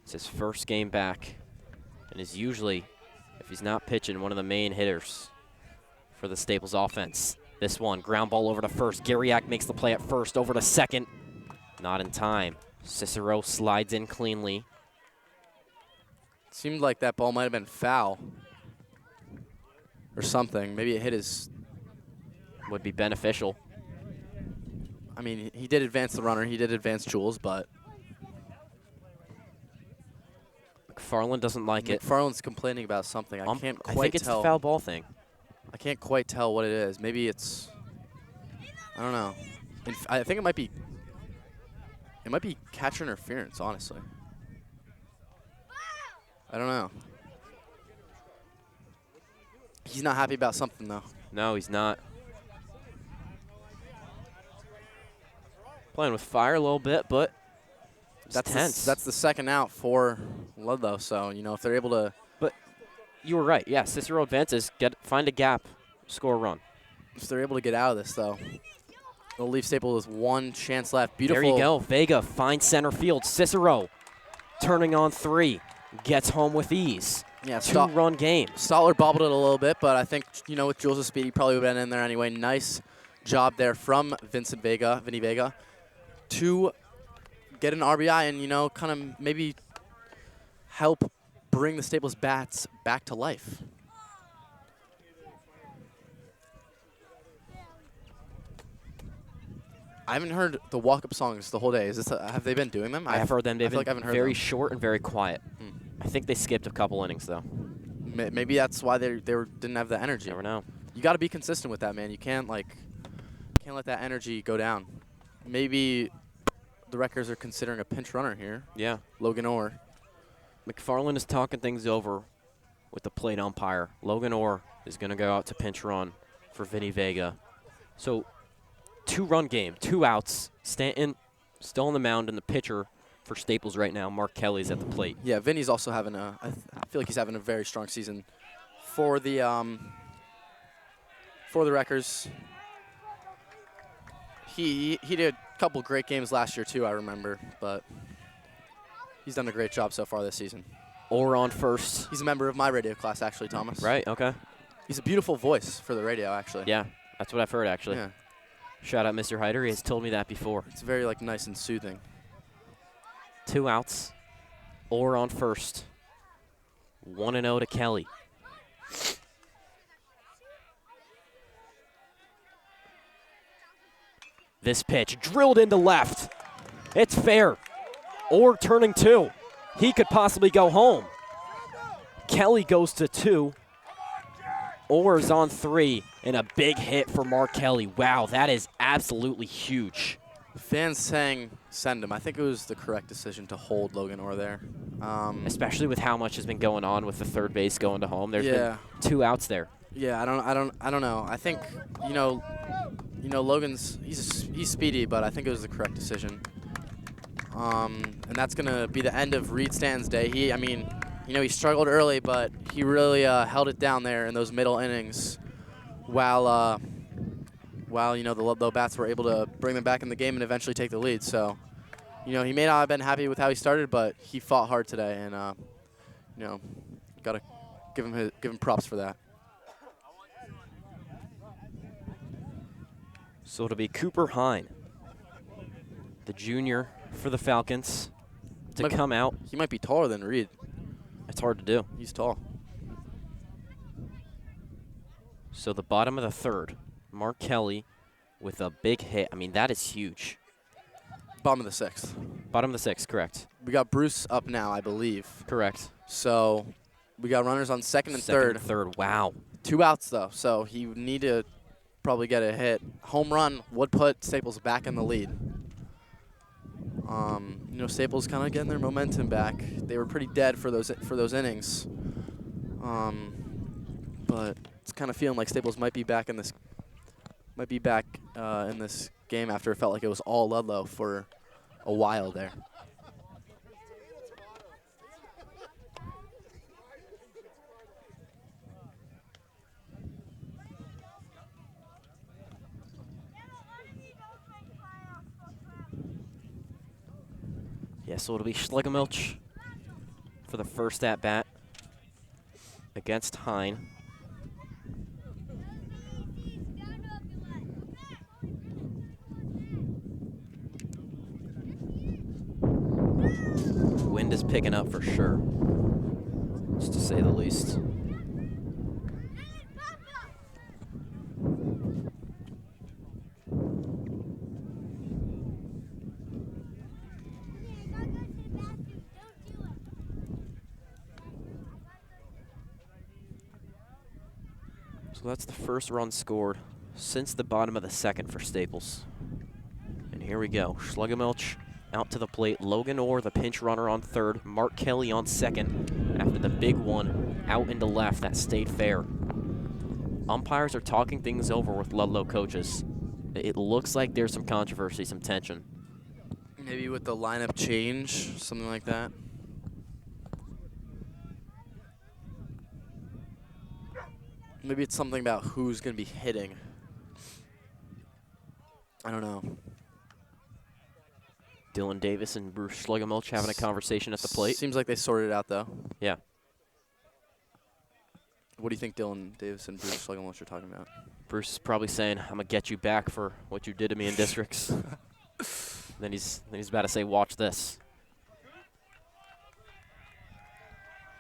It's his first game back and is usually, if he's not pitching, one of the main hitters for the Staples offense. This one, ground ball over to first. Garriak makes the play at first, over to second. Not in time. Cicero slides in cleanly. Seemed like that ball might have been foul or something. Maybe it hit his. Would be beneficial. I mean, he did advance the runner. He did advance Jules, but McFarland doesn't like it. McFarland's complaining about something. I can't quite tell. I think it's the foul ball thing. I can't quite tell what it is. Maybe it's, I don't know. I think it might be catcher interference, honestly. I don't know. He's not happy about something, though. No, he's not. Playing with fire a little bit, but that's tense. That's the second out for Ludlowe, so, you know, if they're able to. But you were right. Yeah, Cicero advances, find a gap, score a run. If they're able to get out of this, though, they'll leave Staples with 1 chance left. Beautiful. There you go. Vega finds center field. Cicero turning on 3. Gets home with ease. Yeah, 2-run game. Stottler bobbled it a little bit, but I think, you know, with Jules' speed, he probably would have been in there anyway. Nice job there from Vinny Vega, to get an RBI and, you know, kind of maybe help bring the Staples bats back to life. I haven't heard the walk-up songs the whole day. Is this have they been doing them? I have heard them. They've been very them. short and very quiet. I think they skipped a couple innings, though. Maybe that's why they didn't have the energy. Never know. You got to be consistent with that, man. You can't let that energy go down. Maybe the Rutgers are considering a pinch runner here. Yeah. Logan Orr. McFarland is talking things over with the plate umpire. Logan Orr is going to go out to pinch run for Vinny Vega. So 2-run game, 2 outs. Stanton still on the mound, and the pitcher for Staples right now, Mark Kelly's at the plate. Yeah, Vinny's also having I feel like he's having a very strong season for the Rutgers. He did a couple great games last year too, I remember, but he's done a great job so far this season. Orr on first. He's a member of my radio class, actually, Thomas. Right, okay. He's a beautiful voice for the radio, actually. Yeah, that's what I've heard, actually. Yeah. Shout out Mr. Hyder. He has told me that before. It's very nice and soothing. 2 outs. Orr on first. 1-0 to Kelly. This pitch drilled into left. It's fair. Orr turning 2. He could possibly go home. Kelly goes to 2. Orr's on 3, and a big hit for Mark Kelly. Wow, that is absolutely huge. Fans saying send him. I think it was the correct decision to hold Logan Orr there. Especially with how much has been going on with the third base going to home. There's been 2 outs there. Yeah, I don't know. I think, Logan's he's speedy, but I think it was the correct decision. And that's gonna be the end of Reed Stan's day. He struggled early, but he really held it down there in those middle innings, while the Ludlowe bats were able to bring them back in the game and eventually take the lead. So, he may not have been happy with how he started, but he fought hard today, and gotta give him props for that. So it'll be Cooper Hine, the junior for the Falcons, to come out. He might be taller than Reed. It's hard to do. He's tall. So the bottom of the third, Mark Kelly with a big hit. I mean, that is huge. Bottom of the sixth. Bottom of the sixth, correct. We got Bruce up now, I believe. Correct. So we got runners on second and third. Third, wow. 2 outs, though, so he would need to probably get a hit. Home run would put Staples back in the lead. Staples kind of getting their momentum back. They were pretty dead for those innings. But it's kind of feeling like Staples might be back in this game after it felt like it was all Ludlowe for a while there. Yeah, so it'll be Schlegelmilch for the first at-bat against Hine. Wind is picking up for sure, just to say the least. So that's the first run scored since the bottom of the second for Staples. And here we go. Schlegelmilch out to the plate. Logan Orr, the pinch runner, on third. Mark Kelly on second after the big one out into left. That stayed fair. Umpires are talking things over with Ludlowe coaches. It looks like there's some controversy, some tension. Maybe with the lineup change, something like that. Maybe it's something about who's going to be hitting. I don't know. Dylan Davis and Bruce Schlegelmilch having a conversation at the plate. Seems like they sorted it out, though. Yeah. What do you think Dylan Davis and Bruce Schlegelmilch are talking about? Bruce is probably saying, I'm going to get you back for what you did to me in districts. Then he's about to say, watch this.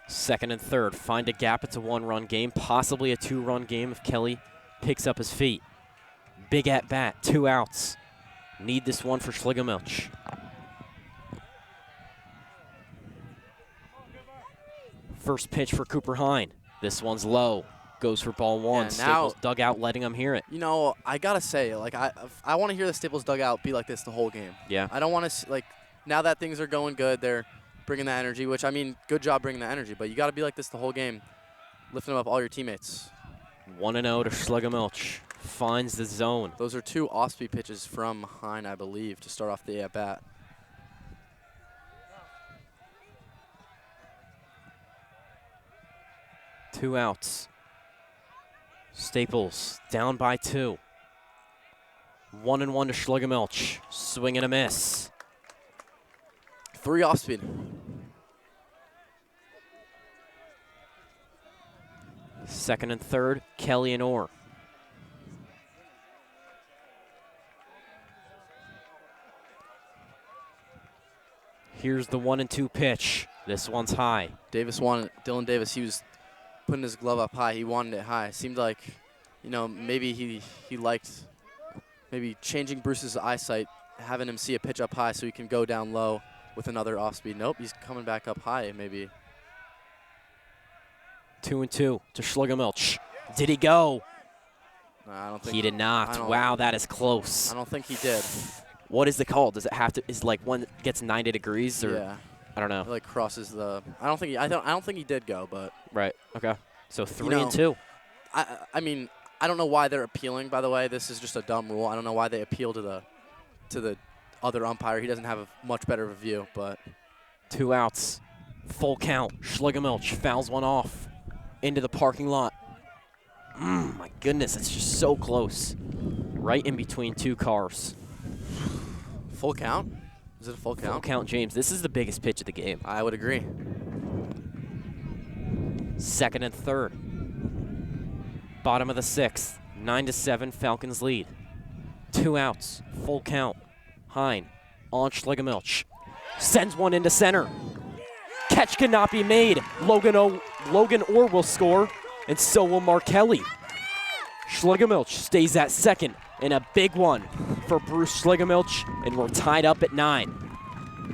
Second and third, find a gap. It's a 1-run game, possibly a 2-run game if Kelly picks up his feet. Big at bat, 2 outs. Need this one for Schlegelmilch. First pitch for Cooper Hine. This one's low. Goes for ball 1. Yeah, Staples dugout letting him hear it. I gotta say, like I want to hear the Staples dugout be like this the whole game. Yeah. I don't want to now that things are going good, they're bringing that energy. Which good job bringing that energy. But you got to be like this the whole game, lifting up all your teammates. 1-0 to Schlegelmilch. Finds the zone. Those are 2 off-speed pitches from Hine, I believe, to start off the at-bat. Two outs. Staples down by 2. 1-1 to Schlegelmilch. Swing and a miss. 3 off-speed. Second and third, Kelly and Orr. Here's the 1-2 pitch. This one's high. Dylan Davis, he was putting his glove up high. He wanted it high. It seemed like, maybe he liked maybe changing Bruce's eyesight, having him see a pitch up high so he can go down low with another off-speed. Nope, he's coming back up high maybe. 2-2 to Schlegelmilch. Did he go? No, I don't think He did not. Wow, that is close. I don't think he did. What is the call? Does it have to? Is like one gets 90 degrees or? Yeah. I don't know. It, like crosses the. I don't think he did go, but. Right. Okay. So 3 know, and 2. I mean, I don't know why they're appealing. By the way, this is just a dumb rule. I don't know why they appeal to the other umpire. He doesn't have a much better of a view, but. 2 outs. Full count. Schlegelmilch fouls one off into the parking lot. My goodness, it's just so close. Right in between 2 cars. Full count? Is it a full count? Full count, James. This is the biggest pitch of the game. I would agree. 2nd and 3rd. Bottom of the 6th. 9-7, Falcons lead. 2 outs. Full count. Hine on Schlegelmilch. Sends one into center. Catch cannot be made. Logan Orr will score, and so will Markelli. Schlegelmilch stays at second, and a big one for Bruce Schlegelmilch, and we're tied up at 9.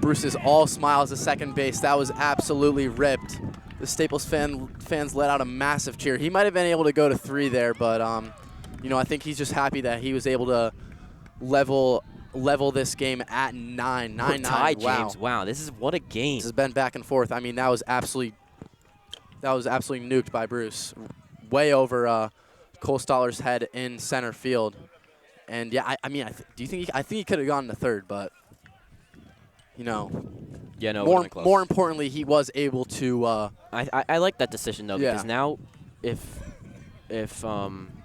Bruce is all smiles at second base. That was absolutely ripped. The Staples fans let out a massive cheer. He might have been able to go to 3 there, but I think he's just happy that he was able to level this game at 9. 9-9. Tied, Wow. James. Wow, this is what a game. This has been back and forth. I mean, that was absolutely nuked by Bruce. Way over Cole Stoller's head in center field. And yeah, I think he could have gone to 3rd, but Yeah, no. more importantly, he was able to. I like that decision though, Yeah. because now if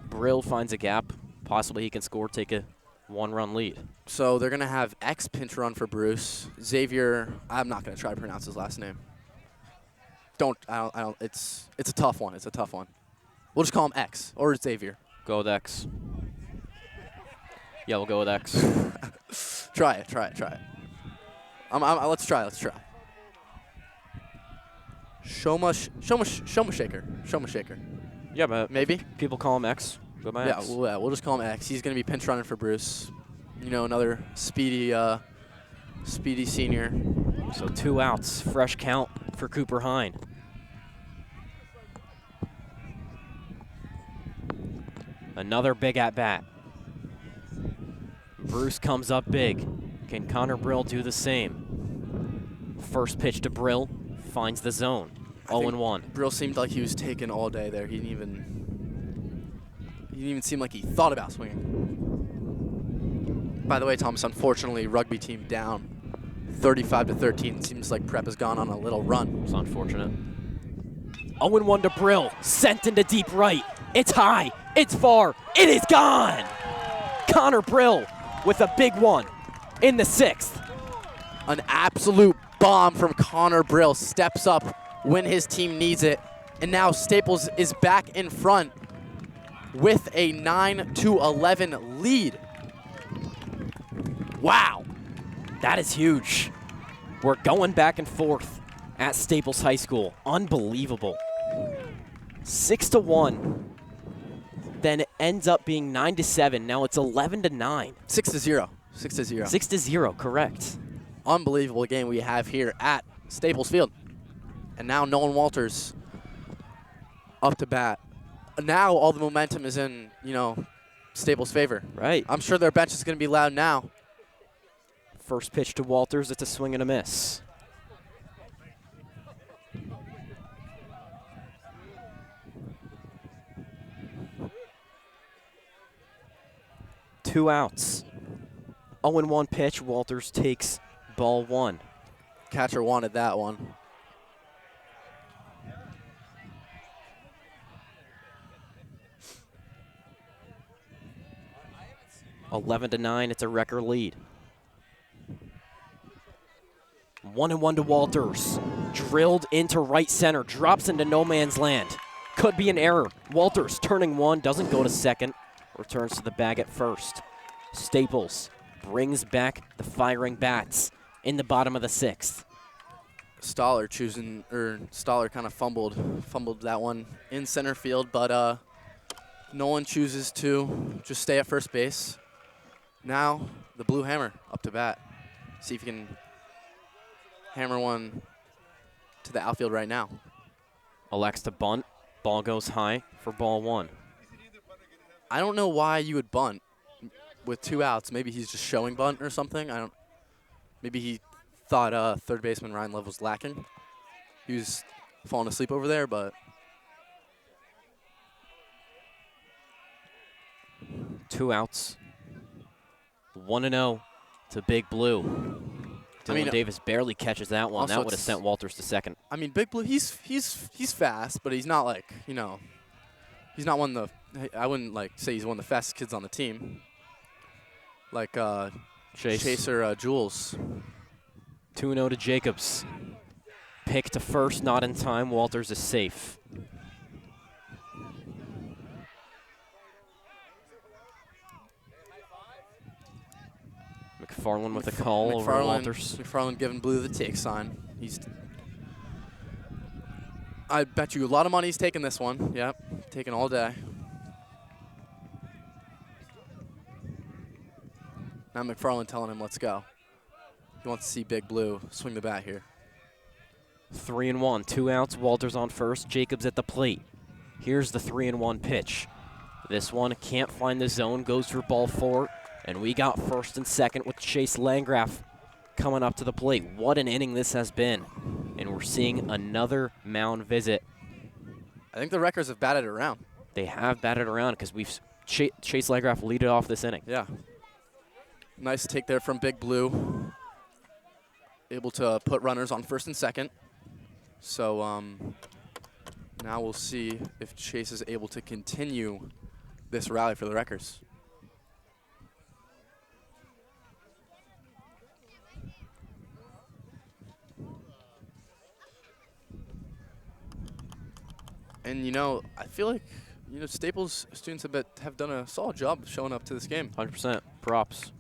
Brill finds a gap, possibly he can score, take a 1-run lead. So they're gonna have X pinch run for Bruce. Xavier, I'm not gonna try to pronounce his last name. I don't. It's a tough one. It's a tough one. We'll just call him X or Xavier. Go with X. Yeah, we'll go with X. Try it. Let's try. Shoma Shaker. Yeah, but Maybe. people call him X. Go by Yeah, X. we'll just call him X. He's gonna be pinch running for Bruce. Another speedy senior. So 2 outs, fresh count for Cooper Hine. Another big at bat. Bruce comes up big. Can Connor Brill do the same? First pitch to Brill, finds the zone. 0-1. Brill seemed like he was taken all day there. He didn't even seem like he thought about swinging. By the way, Thomas, unfortunately, rugby team down 35-13. Seems like Prep has gone on a little run. It's unfortunate. 0-1 to Brill, sent into deep right. It's high, it's far, it is gone! Connor Brill with a big one in the 6th. An absolute bomb from Connor Brill. Steps up when his team needs it. And now Staples is back in front with a 9-11 lead. Wow, that is huge. We're going back and forth at Staples High School. Unbelievable. 6-1. Then it ends up being 9-7. Now it's 11-9. 6-0. 6-0, correct. Unbelievable game we have here at Staples Field. And now Nolan Walters up to bat. Now all the momentum is in, Staples' favor. Right. I'm sure their bench is going to be loud now. First pitch to Walters, it's a swing and a miss. Two outs. 0-1 pitch, Walters takes ball 1. Catcher wanted that one. $11 to 9, it's a record lead. 1-1 to Walters. Drilled into right center, drops into no man's land. Could be an error. Walters turning one, doesn't go to second, returns to the bag at first. Staples brings back the firing bats in the bottom of the 6th. Stoller kind of fumbled that one in center field, but Nolan chooses to just stay at first base. Now the Blue Hammer up to bat. See if he can hammer one to the outfield right now. Elects to bunt Ball goes high for ball 1. I don't know why you would bunt with 2 outs. Maybe he's just showing bunt or something. I don't. Maybe he thought third baseman Ryan Love was lacking. He was falling asleep over there, but 2 outs. 1-0 to Big Blue. Dylan Davis barely catches that one. That would have sent Walters to second. I mean, Big Blue, he's fast, but he's not like, he's not one of the, I wouldn't like say he's one of the fastest kids on the team. Like Chase or Jules. 2-0 to Jacobs. Pick to first, not in time. Walters is safe. McFarland with a call over Walters. McFarland giving Blue the take sign. I bet you a lot of money he's taking this one. Yep, taking all day. Now McFarland telling him, let's go. He wants to see Big Blue swing the bat here. 3-1, 2 outs. Walters on first. Jacobs at the plate. Here's the 3-1 pitch. This one can't find the zone. Goes for ball 4. And we got first and second with Chase Landgraf coming up to the plate. What an inning this has been. And we're seeing another mound visit. I think the Wreckers have batted it around. They have batted around because we've Chase Landgraf lead it off this inning. Yeah. Nice take there from Big Blue. Able to put runners on first and second. So now we'll see if Chase is able to continue this rally for the Wreckers. And, I feel like, Staples students have done a solid job of showing up to this game. 100%. Props.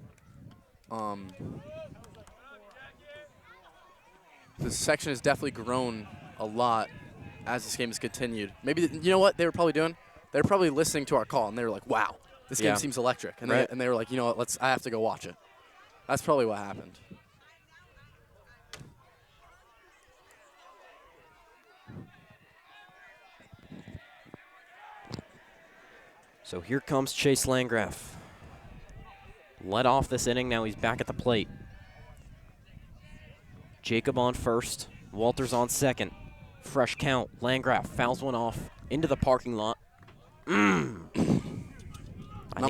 This section has definitely grown a lot as this game has continued. Maybe, you know what they were probably doing? They were probably listening to our call, and they were like, wow, this game seems electric. And, right. they were like, you know what, I have to go watch it. That's probably what happened. So here comes Chase Landgraf. Led off this inning, now he's back at the plate. Jacob on first, Walters on second. Fresh count, Landgraf fouls one off into the parking lot. Not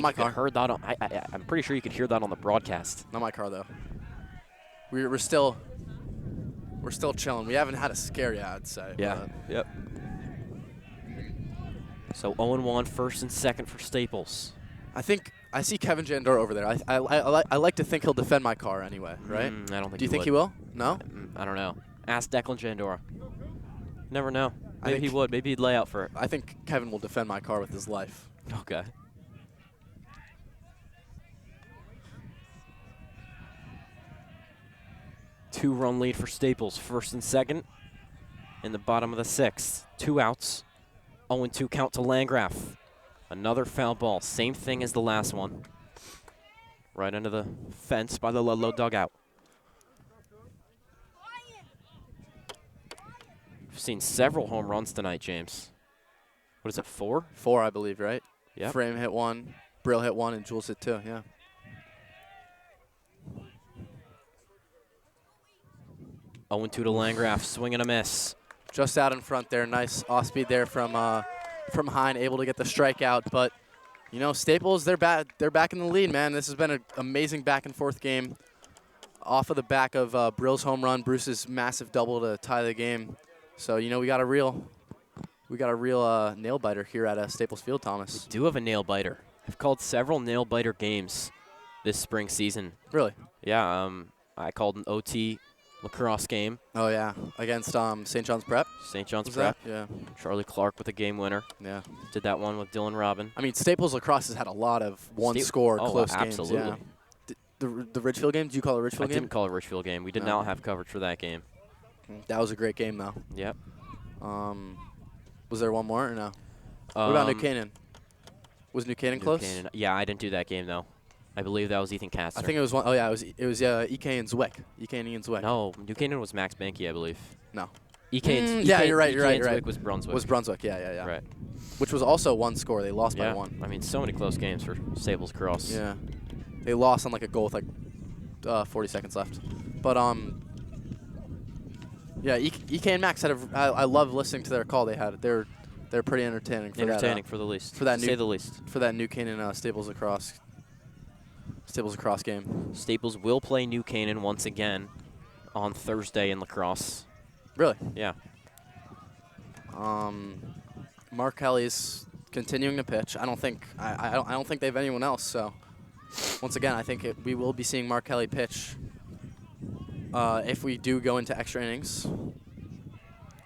my car. Heard that on, I'm pretty sure you could hear that on the broadcast. Not my car, though. We're still chilling. We haven't had a scare yet, I'd say. Yeah. Yep. So 0-1, first and second for Staples. I think I see Kevin Jandor over there. I like to think he'll defend my car anyway, right? I don't think. Do you think he will? No. I don't know. Ask Declan Jandor. Never know. Maybe he would. Maybe he'd lay out for it. I think Kevin will defend my car with his life. Okay. Two-run lead for Staples. First and second in the bottom of the 6th. 2 outs. 0-2 count to Landgraf. Another foul ball. Same thing as the last one. Right under the fence by the Ludlowe dugout. We've seen several home runs tonight, James. What is it, 4? 4, I believe, right? Yeah. Frame hit 1, Brill hit 1, and Jules hit 2, yeah. 0-2 to Landgraf, swing and a miss. Just out in front there, nice off speed there from Hine, able to get the strikeout. But Staples, they're back in the lead, man. This has been an amazing back and forth game. Off of the back of Brill's home run, Bruce's massive double to tie the game. So we got a real nail biter here at Staples Field, Thomas. We do have a nail biter. I've called several nail biter games this spring season. Really? Yeah. I called an OT lacrosse game. Oh, yeah. Against St. John's Prep? St. John's Prep. Yeah. Charlie Clark with a game winner. Yeah. Did that one with Dylan Robin. I mean, Staples lacrosse has had a lot of one-score close absolutely. games. Yeah. The Ridgefield game? Did you call it a Ridgefield game? I didn't call it a Ridgefield game. We did not have coverage for that game. That was a great game, though. Yep. Was there one more or no? What about New Canaan? Was New Canaan close? Yeah, I didn't do that game, though. I believe that was Ethan Castor. I think it was one. Oh, yeah, it was EK and Zwick. EK and Ian Zwick. No, New Canaan was Max Banky, I believe. No. EK, Yeah, you're right. Intuik was Brunswick. Was Brunswick? Yeah. Right. Which was also one score. They lost by Yeah. 1. I mean, so many close games for Staples Cross. Yeah. They lost on like a goal with like 40 seconds left. But yeah, EK and Max had I love listening to their call they had. They're pretty entertaining for For the least. For that to say the least. For that New Canaan Staples Lacrosse game. Staples will play New Canaan once again on Thursday in lacrosse. Really? Yeah. Mark Kelly's continuing to pitch. I don't think they have anyone else. So once again, I think we will be seeing Mark Kelly pitch if we do go into extra innings.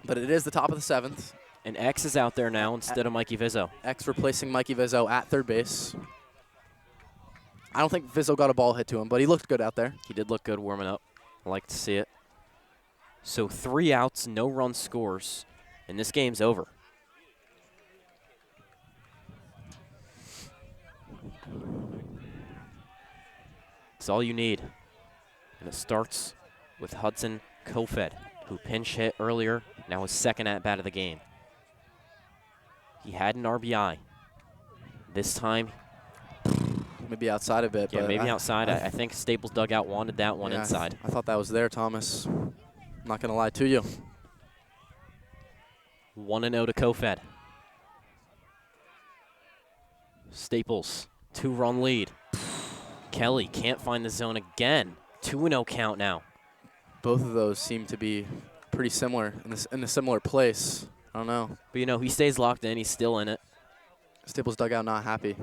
But it is the top of the 7th. And X is out there now instead of Mikey Vizzo. X replacing Mikey Vizzo at third base. I don't think Vizzo got a ball hit to him, but he looked good out there. He did look good warming up. I like to see it. So 3 outs, no run scores, and this game's over. It's all you need. And it starts with Hudson Kofed, who pinch hit earlier, now his second at-bat of the game. He had an RBI. This time, maybe outside of it. yeah, but maybe outside. I think Staples dugout wanted that one inside. I thought that was there, Thomas. I'm not going to lie to you. 1-0 to Kofed. Staples, 2-run lead. Kelly can't find the zone again. 2-0 count now. Both of those seem to be pretty similar in a similar place. I don't know. But, you know, he stays locked in. He's still in it. Staples dugout not happy.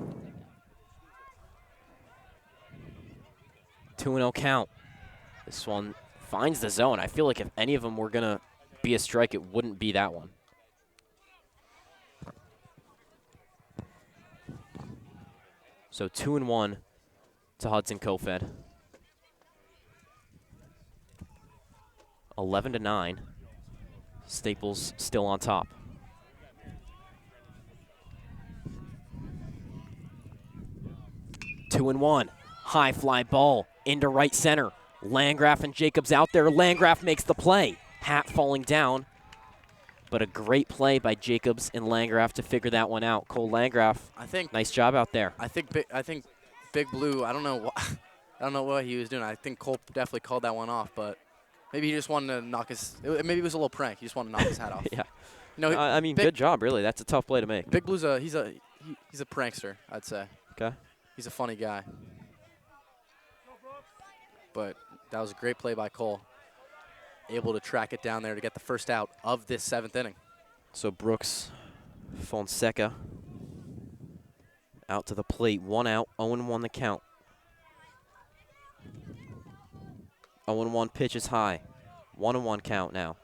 2-0 count. This one finds the zone. I feel like if any of them were going to be a strike, it wouldn't be that one. So 2-1 to Hudson Kofed. 11-9. Staples still on top. Two and one. High fly ball into right center. Landgraf and Jacobs out there. Landgraf makes the play. Hat falling down. But a great play by Jacobs and Landgraf to figure that one out. Cole Landgraf, nice job out there. I think Big Blue, I don't know what he was doing. I think Cole definitely called that one off, but maybe he just wanted to knock maybe it was a little prank. He just wanted to knock his hat off. Yeah. You know, I mean, good job, really. That's a tough play to make. Big Blue's he's a prankster, I'd say. Okay. He's a funny guy. But that was a great play by Cole. Able to track it down there to get the first out of this 7th inning. So Brooks, Fonseca out to the plate. 1 out, 0-1 the count. 0-1 pitch is high. 1-1 count now.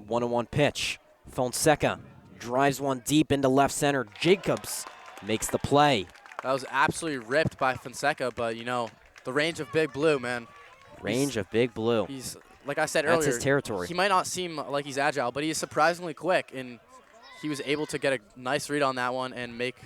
One pitch. Fonseca drives one deep into left center. Jacobs makes the play. That was absolutely ripped by Fonseca, but, you know, the range of Big Blue, man. Range of Big Blue. He's, like I said earlier. That's his territory. He might not seem like he's agile, but he is surprisingly quick, and he was able to get a nice read on that one and make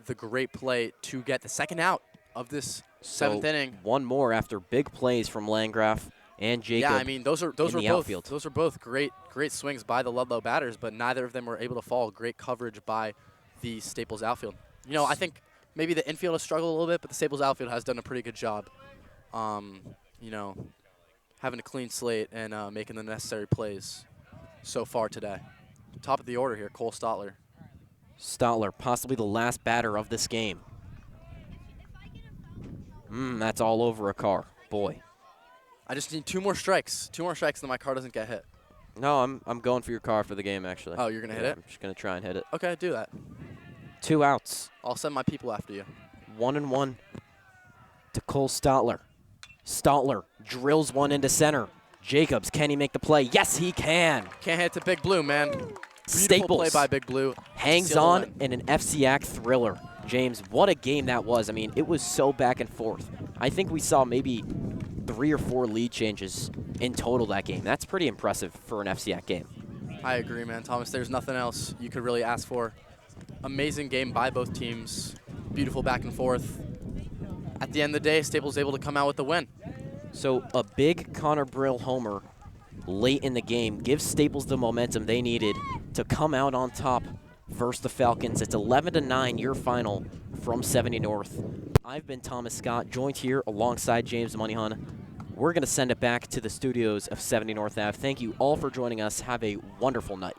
the great play to get the second out of this 7th inning. One more after big plays from Landgraf and Jacob. Yeah, I mean those are both great swings by the Ludlowe batters, but neither of them were able to fall. Great coverage by the Staples outfield. You know, I think maybe the infield has struggled a little bit, but the Staples outfield has done a pretty good job. You know, having a clean slate and making the necessary plays so far today. Top of the order here, Cole Stotler. Stotler, possibly the last batter of this game. That's all over a car. Boy. I just need 2 more strikes. 2 more strikes, and my car doesn't get hit. No, I'm going for your car for the game, actually. Oh, you're going to hit it? I'm just going to try and hit it. Okay, do that. 2 outs. I'll send my people after you. 1-1 to Cole Stotler. Stotler drills one into center. Jacobs, can he make the play? Yes, he can. Can't hit to Big Blue, man. Staples. Beautiful play by Big Blue. Hangs on in an FCAC thriller. James, what a game that was. I mean, it was so back and forth. I think we saw maybe 3 or 4 lead changes in total that game. That's pretty impressive for an FCAC game. I agree, man. Thomas, there's nothing else you could really ask for. Amazing game by both teams. Beautiful back and forth. At the end of the day, Staples able to come out with the win. So a big Connor Brill homer late in the game gives Staples the momentum they needed to come out on top versus the Falcons. It's 11-9, your final from 70 North. I've been Thomas Scott, joined here alongside James Moneyhon. We're going to send it back to the studios of 70 North Ave. Thank you all for joining us. Have a wonderful night.